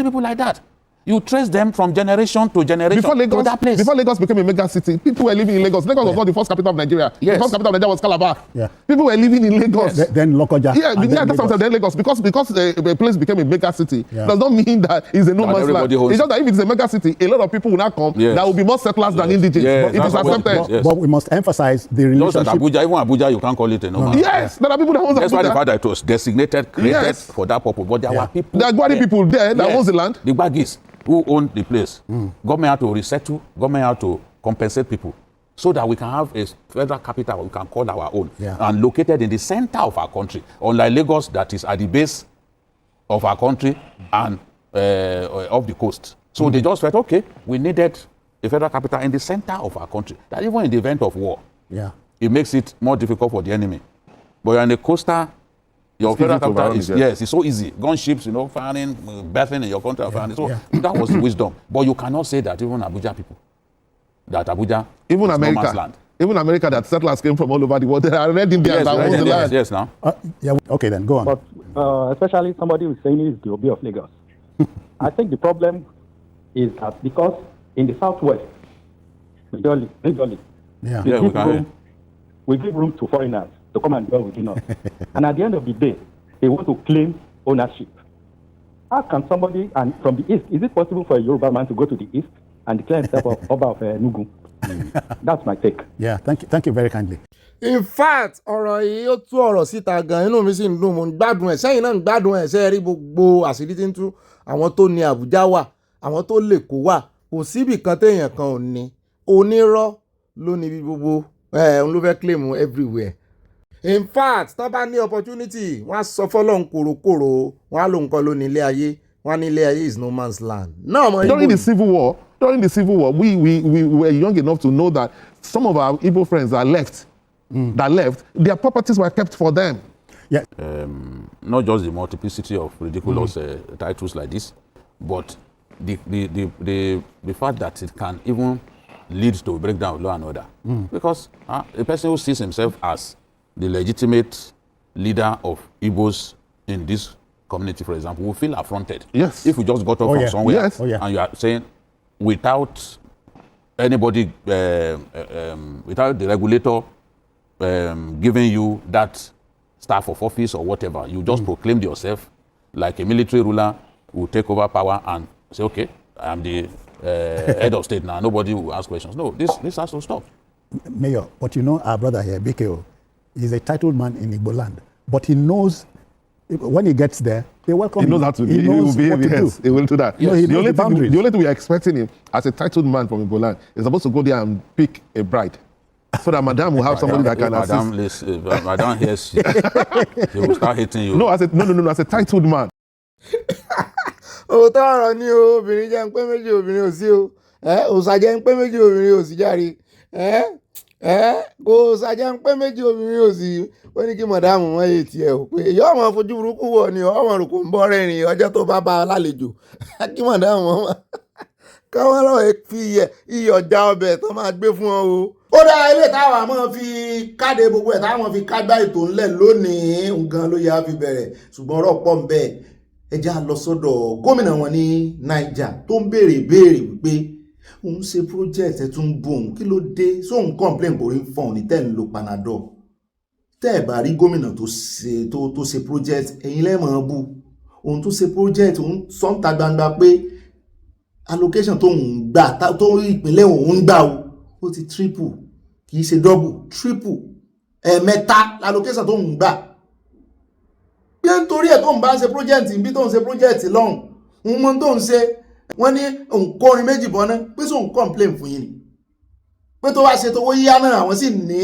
people like that. You trace them from generation to generation to that place. Before Lagos became a mega city, people were living in Lagos. Lagos was not the first capital of Nigeria. Yes. The first capital of Nigeria was Calabar. Yeah. People were living in Lagos. Then Lokoja. That's what I'm saying. Then Lagos. Because the place became a mega city does not mean that it's a no man's land. It's just that if it's a mega city, a lot of people will not come. There will be more settlers than indigenous. It is accepted. But we must emphasize the relationship. Abuja, even Abuja, you can't call it a no man's land. Yes, there are people that own Abuja. That's why the fact that it was designated, created for that purpose. But there were people. There are Gwari people there that owns the land. The Gbagis who own the place. Government had to resettle, government had to compensate people so that we can have a federal capital we can call our own and located in the center of our country. Unlike Lagos that is at the base of our country and off the coast. So they just felt, okay, we needed a federal capital in the center of our country. That even in the event of war, it makes it more difficult for the enemy. But you're in a coastal, your federal capital is, it's so easy. Gunships, firing, bathing in your country, firing. So that was the wisdom. But you cannot say that even Abuja people, that Abuja even is America, no man's land. Even America, that settlers came from all over the world. There are red Indians that own the land. Yes, now. Okay, then go on. But especially somebody who's saying it's the Obi of Lagos. I think the problem is that because in the southwest, majorly, Yeah, we give room to foreigners to come and dwell within us. And at the end of the day, they want to claim ownership. How can somebody from the east, is it possible for a Yoruba man to go to the east and declare himself Oba of Nugu? That's my take. Yeah, thank you very kindly. In fact, ọ̀rọ̀ yìí ó tú ọ̀rọ̀ síta gan inú mi sì ń dùn mo ń gbádùn ẹ̀ sẹ́yìn náà ń gbádùn ẹ̀ sẹ́yìn rí gbogbo àṣírí tí ń tú àwọn tó ní Àbújá wà àwọn tó lè kó wà kò síbì kan téèyàn kan ò ní onírọ́ ló ní ibi gbogbo òun ló fẹ́ claim everywhere. In fact tó bá ní opportunity wọ́n á sọ fọ́lọ́run kòròkòrò wọ́n á lóun kọ́ ló ní ilé ayé wọ́n á ní ilé ayé is no man's land. During the Civil War, we were young enough to know that some of our Igbo friends that left, their properties were kept for them. Yeah. Not just the multiplicity of ridiculous titles like this, but the fact that it can even lead to a breakdown of law and order. Because a person who sees himself as the legitimate leader of Igbos in this community, for example, will feel affronted. Yes. If we just got up from somewhere and you are saying, without anybody, without the regulator giving you that staff of office or whatever, you just proclaimed yourself like a military ruler who take over power and say, okay, I'm the head of state now. Nobody will ask questions. No, this has to stop. Mayor, but you know our brother here, BKO, he's a titled man in Igbo land, but he knows when he gets there, they welcome him. He knows how to he knows what to do. He will do that. Yes. The only thing we are expecting him as a titled man from Igbo land is supposed to go there and pick a bride. So that Madam will have somebody that can assist. Madam hears she will start hating you. No, as a titled man. Òótọ́ ọ̀rọ̀ ni o, obìnrin jẹ́ ń pé méjì obìnrin ò sí o, òòṣà jẹ́ ń pé méjì obìnrin ò sí járe, òòṣà jẹ́ ń pé méjì obìnrin ò sí, ó ní kí mọ̀dáàmù wọ́n yé tiẹ̀ o pé èyí ọmọ fojú burúkú wọ̀ ni ọmọ rò kò ń bọ́ rẹ́rìn ọjọ́ tó bá bá a lálejò kí mọ̀dáàmù wọn káwọn lọ́wọ́ fi iyọ̀ já ọbẹ̀ tó máa gbé fún ọ o. Ó dá ilé táwa máa fi káde gbogbo ẹ̀ táwọn fi kágbá ètò ńlẹ̀ lónìí nǹkan ló yá fi bẹ̀rẹ̀ ṣùgbọ́n ọ̀rọ̀ pọ̀ ń bẹ́ẹ̀. Ẹ já lọ sọ́dọ̀ gómìnà wọn ní Niger tó ń béèrè wípé òun ṣe project ẹ̀ tún bù òun kí ló dé sóun complain kò rí fọ́n ní tẹ́ ń lo Panadol tẹ́ ẹ̀ bá rí gómìnà tó ṣe project ẹ̀yin lẹ́mọ̀ bú òun tó ṣe project òun sọ́ǹtà gbangba pé allocation tó ń gbà tó ìpínlẹ̀ òun gbà ó ti triple kì í ṣe double triple ẹ̀ẹ̀mẹ́ta allocation tó ń gbà. Bí nítorí ẹ̀ tó ń bá ń ṣe project bí tó ń ṣe project lọ́hùn ń mọ́ tó ń ṣe wọ́n ní òǹkọrin méjì bọ́ná pé sóun complain fún yín ni pé tó wá ṣe tówó yíyá náà àwọn sì ní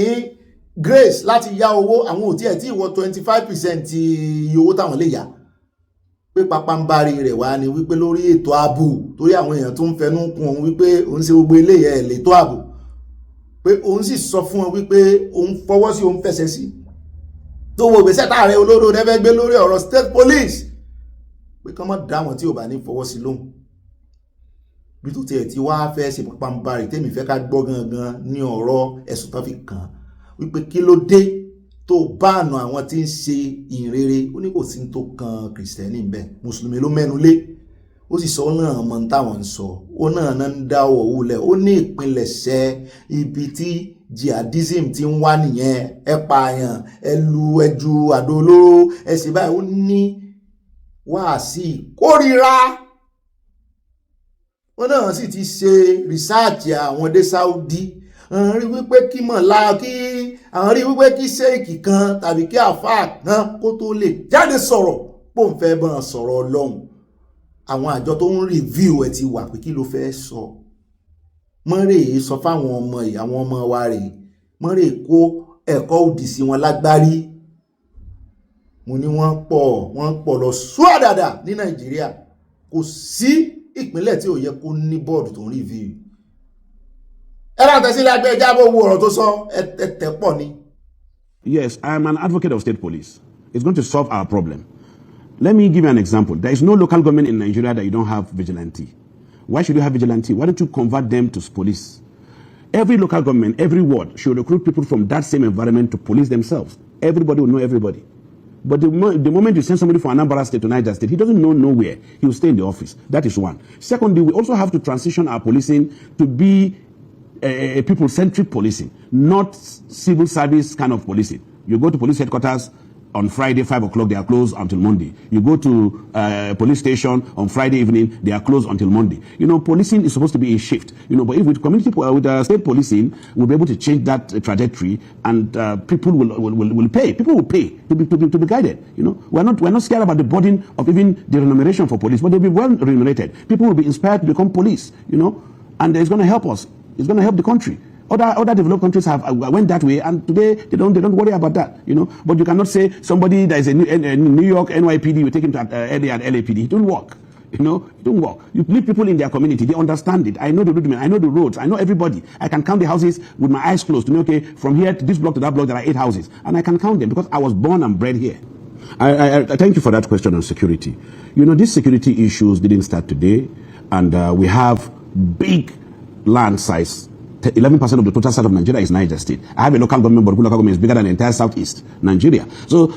grace láti yá owó àwọn ò tiẹ̀ tí ìwọ 25% iye owó táwọn lè yá pé pápánbárí rẹ̀ wá ni wípé lórí ètò ààbò torí àwọn èèyàn tó ń fẹnu kún òun wípé òun ṣe gbogbo eléyẹ ẹ̀ lètò ààbò pé òun sì sọ fún wọn wípé òun fọwọ́ sí òun fẹsẹ̀ sí tó wo ìgbésẹ̀ táàrẹ olóró rẹ fẹ́ gbé lórí ọ̀rọ̀ state police pé kán mọ́ dá wọn tí ò bá ní fọwọ́ sí lóhùn bí tó tiẹ̀ tí wàá fẹ́ ṣe pàpàǹbarì tèmi fẹ́ ká gbọ́ gangan ní ọ̀rọ̀ ẹ̀sùn tán fi kàn wípé kí ló dé tó báànù àwọn tí ń ṣe ìrere ó ní kò sí tó kan kìrìsìtẹ́nì bẹ́ẹ̀ mùsùlùmí ló mẹ́nu lé ó sì sọ náà mọ táwọn ń sọ ó náà ń dá ọwọ́ wulẹ̀ ó ní ìpilẹ̀ṣẹ̀ ibi tí jihadism ti ń wá nìyẹn ẹ pààyàn ẹ lu ẹju àdó olóró ẹ sì báyìí ó ní wáàsí kórìíra wọn náà sì ti ṣe rìsáàtì àwọn dé Saudi àwọn rí wípé kí mọ̀lá kí àwọn rí wípé kí ṣéèkì kan tàbí kí àfáà kan kó tó lè jáde sọ̀rọ̀ pò ń fẹ́ bọ́n sọ̀rọ̀ Ọlọ́run àwọn àjọ tó ń review ẹ̀ ti wà pé kí ló fẹ́ sọ mọ́rẹ̀ sọ fáwọn ọmọ yìí àwọn ọmọ wa rèé mọ́rẹ̀ kó ẹ̀kọ́ òdì sí wọn lágbárí mo ní wọ́n pọ̀ lọ sùádàdà ní Nàìjíríà kò sí ìpínlẹ̀ tí ò yẹ kó ní bọ́ọ̀dù tó ń review ẹ̀rọ àtẹ̀sílẹ̀ àgbẹ̀ ìjábọ̀ owó ọ̀rọ̀ tó sọ ẹ̀tẹ̀ pọ̀ ni. Yes, I am an advocate of state police. It's going to solve our problem. Let me give you an example. There is no local government in Nigeria that you don't have vigilante. Why should you have vigilante? Why don't you convert them to police? Every local government, every ward should recruit people from that same environment to police themselves. Everybody will know everybody. But the moment you send somebody from Anambra State to Niger State, he doesn't know nowhere. He will stay in the office. That is one. Secondly, we also have to transition our policing to be a people-centric policing, not civil service kind of policing. You go to police headquarters on Friday, 5 o'clock, they are closed until Monday. You go to police station on Friday evening, they are closed until Monday. Policing is supposed to be a shift. But if with state policing, we'll be able to change that trajectory, and people will pay. People will pay to be guided. We're not scared about the burden of even the remuneration for police, but they'll be well remunerated. People will be inspired to become police. And it's going to help us. It's going to help the country. Other developed countries went that way, and today they don't worry about that, But you cannot say somebody that is a New York NYPD, you take him to LA and LAPD. It don't work, It don't work. You leave people in their community; they understand it. I know the roadmen, I know the roads, I know everybody. I can count the houses with my eyes closed to know, okay, from here to this block to that block there are 8 houses, and I can count them because I was born and bred here. I thank you for that question on security. These security issues didn't start today, and we have big land size. 11% of the total site of Nigeria is Niger State. I have a local government, but the local government is bigger than the entire southeast Nigeria. So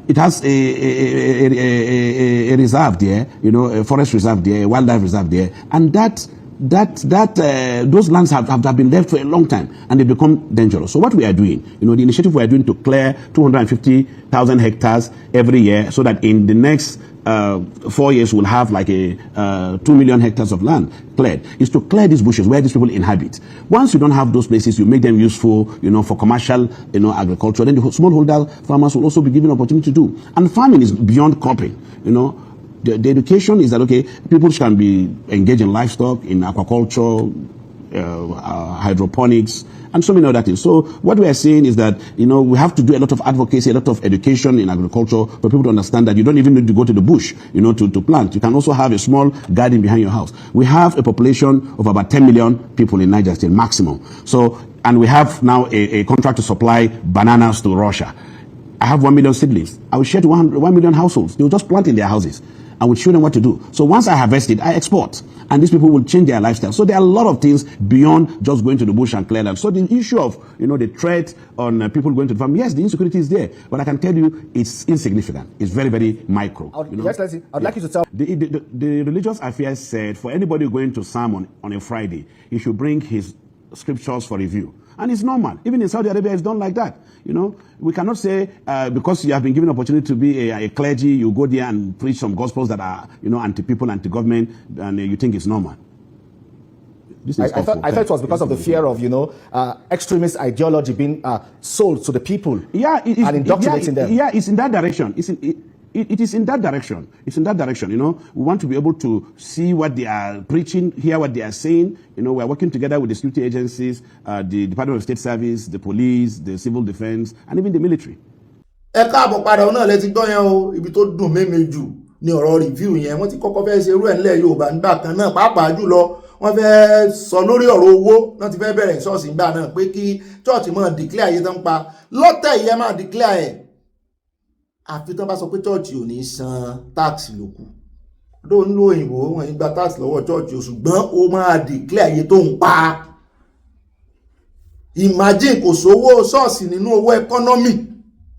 it has a reserve there, a forest reserve there, a wildlife reserve there, and those lands have been left for a long time, and they become dangerous. So what we are doing, the initiative we are doing to clear 250,000 hectares every year, so that in the next 4 years we'll have like 2 million hectares of land cleared, is to clear these bushes where these people inhabit. Once you don't have those places, you make them useful, for commercial, agriculture. Then the smallholder farmers will also be given opportunity to do. And farming is beyond cropping, The education is that, okay, people can be engaged in livestock, in aquaculture, hydroponics, and so many other things. So what we are saying is that, we have to do a lot of advocacy, a lot of education in agriculture for people to understand that you don't even need to go to the bush, to plant. You can also have a small garden behind your house. We have a population of about 10 million people in Niger State, maximum. So, and we have now a contract to supply bananas to Russia. I have 1 million siblings. I will share to 1 million households. They will just plant in their houses. I will show them what to do. So once I harvest it, I export. And these people will change their lifestyle. So there are a lot of things beyond just going to the bush and clear land. So the issue of, the threat on people going to the farm, yes, the insecurity is there. But I can tell you it's insignificant. It's very, very micro. I'd like you to tell. The religious affairs said for anybody going to sermon on a Friday, he should bring his scriptures for review. And it's normal. Even in Saudi Arabia, it's done like that. We cannot say because you have been given opportunity to be a clergy, you go there and preach some gospels that are, anti-people, anti-government, and you think it's normal. I thought it was because of the fear of, extremist ideology being sold to the people and indoctrinating them. Yeah, it's in that direction. It is in that direction. It's in that direction. We want to be able to see what they are preaching, hear what they are saying. We're working together with the security agencies, the Department of State Service, the police, the civil defense, and even the military. Ẹ káàbọ̀ padà ọ̀nà lẹ ti gbọ́ yẹn o, ibi tó dùn mẹ́mẹ́ jù ní ọ̀rọ̀ review yẹn. Wọ́n ti kọ́kọ́ fẹ́ ṣe irú ẹ̀ nílẹ̀ Yorùbá nígbà kan náà, pàápàá jùlọ wọ́n fẹ́ sọ lórí ọ̀rọ̀ owó náà ti fẹ́ bẹ̀rẹ̀ ṣọ́ọ̀ṣì nígbà náà pé kí chọ́ọ̀chì máa declare ayé tán pa lọ́tẹ̀ yẹn máa declare ẹ̀. Àfi tán bá sọ pé chọ́ọ̀chì ò ní san tax lókù. Ló ń lo òyìnbó wọn gba tax lọ́wọ́ chọ́ọ̀chì ṣùgbọ́n ó máa declare ayé tó ń pa. Imagine kò sówó ṣọ́ọ̀ṣì nínú owó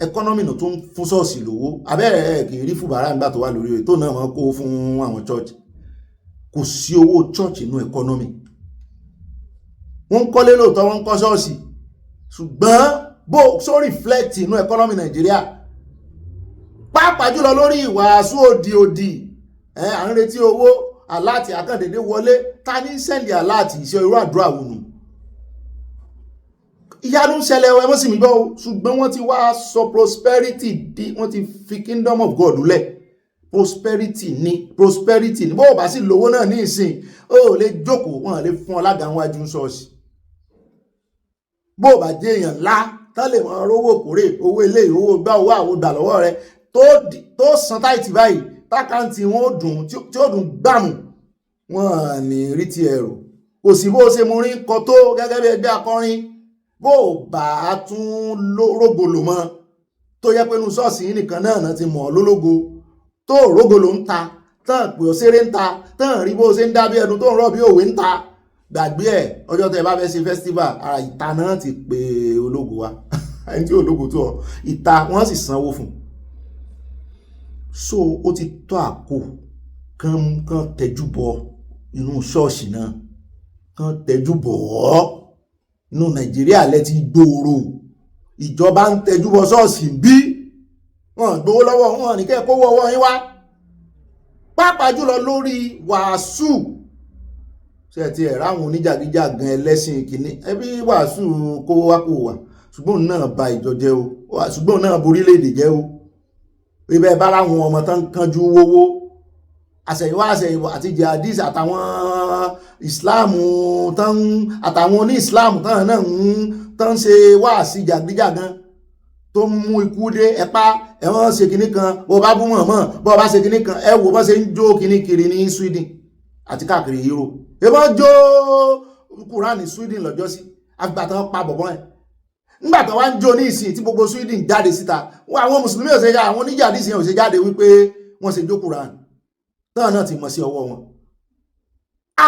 economy no tó ń fún ṣọ́ọ̀ṣì lówó. Abẹ́rẹ́ kì í rí fùbárà nígbà tó wà lórí ètò náà wọ́n kó fún àwọn chọ́ọ̀chì. Kò sí owó chọ́ọ̀chì nínú economy. Wọ́n kọ́lé lóòótọ́ wọ́n kọ́ ṣọ́ọ̀ṣì ṣùgbọ́n so reflect nínú economy Nàìjíríà. Pàápàá jùlọ lórí ìwàásù òdì à ń retí owó aláàtì àkàndédé wọlé ta ní sẹ́ndì aláàtì iṣẹ́ irú àdúrà wò nù. Ìyanu ń ṣẹlẹ̀ ẹwẹ́ mọ́sí mi gbọ́ ṣùgbọ́n wọ́n ti wá sọ prosperity wọ́n ti fi kingdom of God lẹ̀. Prosperity ni bó o bá sì lówó náà ní ìsìn ó lè jókòó wọn lè fún ọ lágàwájú ṣọ́ọ̀ṣì. Bó o bá jẹ́ èèyàn ńlá tán lè mọ rówó kórè owó ilé owó gbá owó àwòdà lọ́wọ́ rẹ tó san táìtì báyìí tákàntì wọn ó dùn tí ó dùn gbàmù wọn ní rí ti ẹ̀rọ. Kò sí bó ṣe mú rí kọ tó gẹ́gẹ́ bí ẹgbẹ́ akọrin bó bá tún rógolo mọ́ tó yẹ pé inú ṣọ́ọ̀ṣì yìí nìkan náà ti mọ̀ lólógo tó rógolo ń ta tán pé ó ṣeré ń ta tán rí bó ṣe ń dá bí ẹnu tó ń rọ̀ bí òwe ń ta gbàgbé ẹ̀ ọjọ́ tẹ́ bá fẹ́ ṣe festival ara ìta náà ti pé ológo wa ẹni tí ológo tó ọ ìta wọ́n sì sanwó fún. So ó ti tó àkó kan tẹjú bọ inú ṣọ́ọ̀ṣì náà kan tẹjú bọ̀ ọ́ inú Nàìjíríà lẹ ti gbòòrò ìjọba ń tẹjú bọ ṣọ́ọ̀ṣì bí wọ́n gbowó lọ́wọ́ wọn ní kẹ́ kó wọ́wọ́ yín wá pàápàá jùlọ lórí wàásù ṣe ti ẹ̀rọ àwọn oníjàgíjàgan ẹlẹ́sìn kìíní ẹbí wàásù kó wá kó wà ṣùgbọ́n náà ba ìjọ jẹ́ o ṣùgbọ́n náà borílẹ̀-èdè jẹ́ o ibẹ̀ bá láwọn ọmọ tán kánjú wówó àṣẹ̀yìnwá àti jihadist àtàwọn ìsìláàmù tán àtàwọn oní ìsìláàmù tán náà tán ṣe wáàsí jàgíjàgan tó mú ikú dé ẹ̀pá ẹ̀wọ̀n ṣe kinní kan bó bá bú mọ̀mọ́ bó bá ṣe kinní kan ẹ wò bá ṣe ń jó kinní kiri ní Sweden àti káàkiri Europe ebọ́n jó Quran ní Sweden lọ́jọ́ sí àgbàtàn pa bọ̀bọ́n ẹ̀ ńgbàtàn wá ń jó ní ìsìn tí gbogbo Sweden jáde síta àwọn mùsùlùmí ò ṣe jáde àwọn oníjàdísì ò ṣe jáde wípé wọ́n ṣe jó Quran náà ti mọ̀ sí ọwọ́ wọn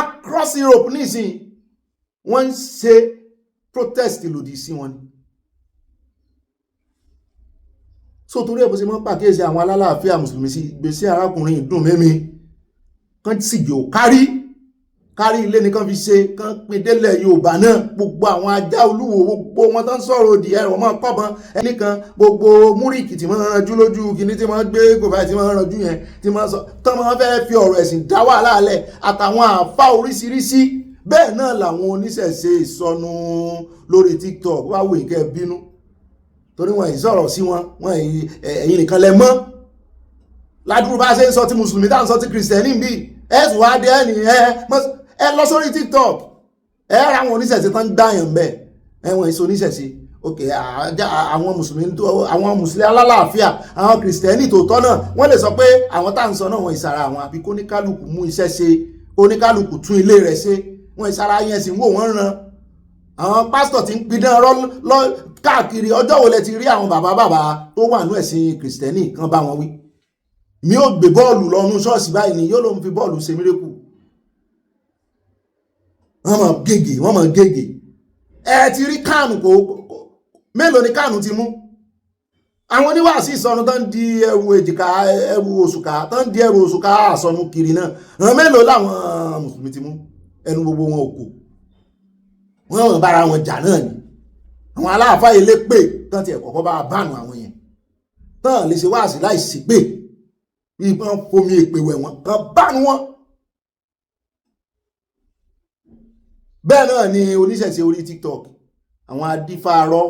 across Europe ní ìsìn wọ́n ń ṣe protest lòdì sí wọn ni so torí ẹ̀ bó ṣe mọ́ pàkíyèsí àwọn alálàáfíà mùsùlùmí sí ìgbésẹ̀ arákùnrin ìdùn mẹ́mi kan sì jò kárí ilé nìkan fi ṣe kan pín délẹ̀ Yorùbá náà gbogbo àwọn ajá olúwo gbogbo wọn tán sọ̀rọ̀ òdì ẹ̀rọ mọ́ kọ́bọn ẹnìkan gbogbo múríkì tí wọ́n ranjú lójú kìíní tí wọ́n gbé gòfà tí wọ́n ranjú yẹn tí wọ́n sọ tán wọ́n fẹ́ fi ọ̀rọ̀ ẹ̀sìn dá wàhálà alẹ̀ àtàwọn àfá oríṣiríṣi bẹ́ẹ̀ náà làwọn oníṣẹ̀ṣe ìsọnù lórí TikTok wá wò ìkẹ́ bínú torí wọn yìí sọ̀rọ̀ sí wọn ẹ̀yin nìkan lẹ mọ́ ládùúgbò bá ṣe ń sọ ti mùsùlùmí tá à ń sọ ti kìrìsìtẹ́nì bí ẹ̀sùn wá dé ẹni ẹ lọ sórí TikTok ẹ ra àwọn oníṣẹ̀ṣe tán dáyàn bẹ́ẹ̀ ẹ̀wọ̀n èso oníṣẹ̀ṣe ok àwọn mùsùlùmí alálàáfíà àwọn kìrìsìtẹ́nì tòótọ́ náà wọ́n lè sọ pé àwọn tá à ń sọ náà wọ́n ìsara àwọn àbí kóníkálùkù mú iṣẹ́ ṣe kóníkálùkù tún ilé rẹ̀ ṣe wọ́n ìsara yẹn sì ń wò wọ́n ran àwọn pásítọ̀ tí ń pidán lọ káàkiri ọjọ́ wo lẹ ti rí àwọn bàbá tó wà ní ẹ̀sìn kìrìsìtẹ́nì kan bá wọn wí mi ò gbé bọ́ọ̀lù lọ́nu ṣọ́ọ̀ṣì báyìí ni yóò ló ń fi bọ́ọ̀lù ṣe mírèkù wọ́n mọ̀ gègé ẹ ti rí kánù kò mélòó ni kánù ti mú àwọn oníwàásí ìsọnù tán di ẹrù èjìká ẹrù òṣùká tán di ẹrù òṣùká àsọnù kiri náà àwọn mélòó làwọn mùsùlùmí ti mú ẹnu gbogbo wọn ò kò wọ́n mọ̀ bára wọn jà náà ni àwọn aláàfáà ilé pè tán ti ẹ̀kọ́kọ́ bá bánu àwọn yẹn tán lè ṣe wáàsí láìsí pé bí wọ́n fomi èpè wẹ̀ wọ́n kan bánu wọn bẹ́ẹ̀ náà ni oníṣẹ̀ṣe orí TikTok àwọn adífàárọ̀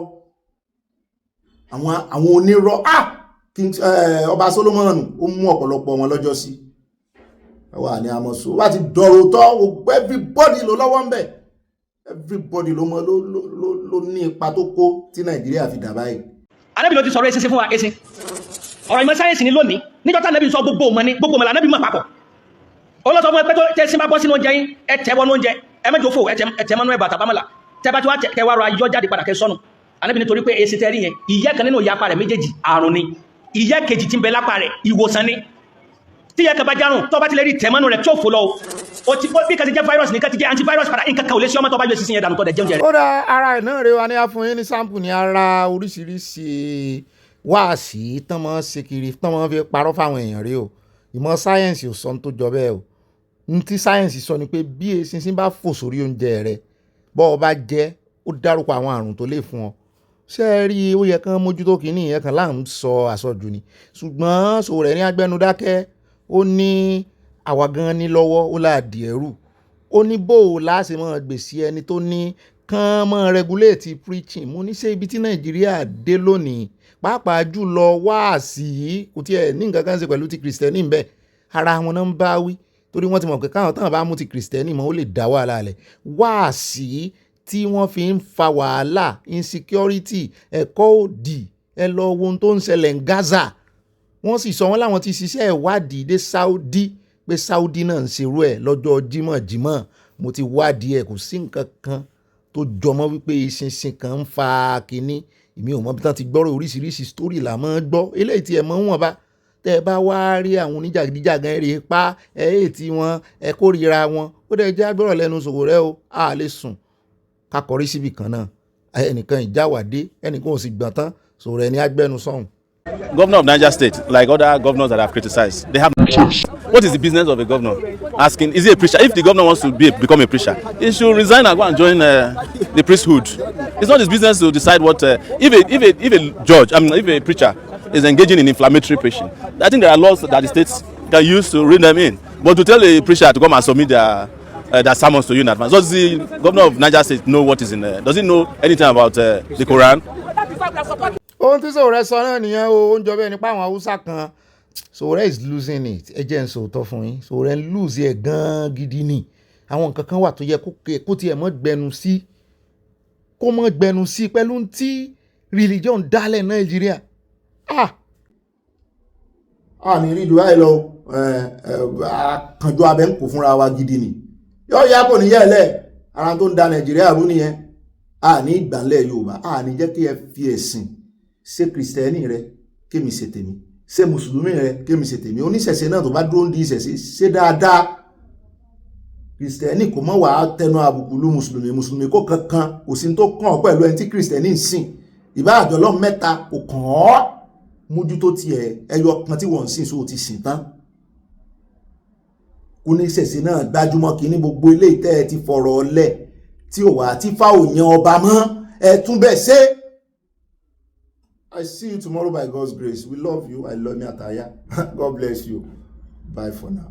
àwọn onírọ́ ọba Solomon ó mú ọ̀pọ̀lọpọ̀ wọn lọ́jọ́ sí wà ní àmọ́sọ wá ti dọ̀rọ̀ tọ́ everybody ló lọ́wọ́ ń bẹ̀ everybody ló mọ ló ní ipa tó kó tí Nàìjíríà fi dà báyìí. Ànábì ló ti sọ̀rọ̀ ẹ̀sìn fún wa ẹ̀sìn ọ̀rọ̀ ìmọ̀ sáyẹ́nsì ni lónìí níjọ́ tá Ànábì sọ gbogbo ọmọ l'Ànábì mọ̀ papọ̀ olóòtú ọmọ ẹgbẹ́ tó tẹ́sí bá bọ́ sínú oúnjẹ yín ẹ tẹ́ wọnú oúnjẹ ẹ mẹ́jọ fò ẹ tẹ́ mọ́nú ẹ̀bà tàbámọ́là tẹ́ bá tí wá tẹ́ wá rọ ayọ́ jáde padà kẹ́ sọ́nù Ànábì nítorí pé èsì tẹ́rí yẹn ìyẹ́ kan nínú ìyapa rẹ̀ méjèèjì àrùn ni ìyẹ́ kejì tí ń bẹ lápá rẹ̀ ìwòsàn ni tí ìyẹ́ kan bá járùn tó bá ti lè rí tẹ̀mọ́nù rẹ̀ tó fò lọ o ti bí kan ti jẹ́ virus ní kan ti jẹ́ antivirus padà nǹkan kan ò lè sí ọmọ tó bá yọ sísìn yẹn dànù tó dẹ̀ jẹun jẹ rẹ̀. ó dá ara ẹ̀ náà rẹ̀ wá ní àfún yín ní sáǹpù ní ara oríṣiríṣi wáàsí tán máa ń ṣe kiri tán máa ń fi parọ́ fáwọn èèyàn rẹ̀ o ìmọ̀ sáyẹ́ǹsì ò sọ tó jọ bẹ́ẹ̀ o ní tí sáyẹ́ǹsì sọ ni pé bí eṣinṣin bá fò sórí oúnjẹ rẹ̀ bọ́ ọ bá jẹ́ ó dárúkọ àwọn àrùn tó lè fún ọ ṣé ẹ rí ó yẹ kán mójútó kínní ìyẹn kan láà ń sọ àsọjù ni ṣùgbọ́n Sowore ní agbẹnudákẹ́ ó ní àwa gan ní lọ́wọ́ ó láàdì ẹrù ó ní bó o láṣẹ mọ́ gbèsè ẹni tó ní kán mọ́ regulate preaching mo ní ṣe ibi tí Nàìjíríà dé lónìí pàápàá jùlọ wáàsí kò tiẹ̀ ní nǹkan kan ṣe pẹ̀lú ti kìrìsìtẹ́nì ń bẹ ara wọn náà ń bá wí torí wọ́n ti mọ̀ pé káwọn táwọn bá mú ti kìrìsìtẹ́nì mọ́ ó lè dá wàhálà lẹ̀ wáàsí tí wọ́n fi ń fa wàhálà insecurity ẹ̀kọ́ òdì ẹ lọ wo ohun tó ń ṣẹlẹ̀ ní Gaza wọ́n sì sọ wọ́n láwọn ti ṣiṣẹ́ ìwádìí dé Saudi pé Saudi náà ń ṣerú ẹ̀ lọ́jọ́ jímọ̀ mo ti wádìí ẹ̀ kò sí nǹkan kan tó jọmọ́ wípé ìṣinṣin kan ń fa kínní èmi ò mọ̀ bí wọ́n ti gbọ́rọ̀ oríṣiríṣi story là máa ń gbọ́ eléyìí tí ẹ mọ̀ wọ́n bá tẹ́ ẹ bá wá rí àwọn oníjàgídíjàgan èrè pa ẹ̀ tí wọ́n ẹ kórìíra wọn ó dẹ̀ já gbọ́rọ̀ lẹ́nu Sowore o a lè sùn kakọrí síbi kan náà ẹnìkan ìjáwádé ẹnìkan ò sì gbọ̀n tán Sowore ní agbẹnusọ̀hún. Governor of Niger State, like other governors that I've criticized, they have What is the business of a governor? Asking, is he a preacher? If the governor wants to become a preacher, he should resign and go and join the priesthood. It's not his business to decide what. If a judge, if a preacher is engaging in inflammatory preaching, I think there are laws that the states can use to rein them in. But to tell a preacher to come and submit their sermons to you in advance, does the governor of Niger State know what is in there? Does he know anything about the Quran? Ohun tí Sowore sọ náà nìyẹn o, ó ń jọ bẹ́ẹ̀ nípa àwọn Haúsá kan. Sowore is losing it. Ẹ jẹ́ n sòótọ́ fún yín. Sowore ń lose ẹ̀ gan-an gidi ni. Àwọn nǹkan kan wà tó yẹ kó tiẹ̀ mọ́ gbẹnu sí. Kó mọ́ gbẹnu sí pẹ̀lú tí religion dálẹ̀ Nàìjíríà. Ní rí Dubai lọ àkànjọ abẹ́ ń kò fúnra wa gidi ni. Yóò yá kò ní yẹ̀lẹ̀ ara tó ń da Nàìjíríà rú nìyẹn. Ní ìgbàlẹ̀ Yorùbá ní jẹ́ kí ẹ fi ẹ̀sìn ṣe Kristẹni rẹ kémi ṣe tèmi, ṣe Mùsùlùmí rẹ kémi ṣe tèmi. Oníṣẹ̀ṣe náà tó bá dúró ń di ìṣẹ̀ṣe ṣe dáadáa. Kristẹni kò mọ̀ wá tẹnu àbùkù lu Mùsùlùmí kó kankan kò sí tó kàn ọ́ pẹ̀lú ẹni tí Kristẹni ń sìn. Ìbá àjọlọ́ mẹ́ta kò kàn ọ́ mójútó tiẹ̀ ẹyọ kan tí wọ́n ń sìn so ti sìn tán. Oníṣẹ̀ṣe náà gbájúmọ́ kí ní gbogbo ilé ìtẹ́ ẹ ti fọ̀rọ̀ ọlẹ̀ tí ò wá tí fáwọn èèyàn ọba mọ́ ẹ tún bẹ́ẹ̀ ṣe. I see you tomorrow by God's grace. We love you. I love you, Ataya. God bless you. Bye for now.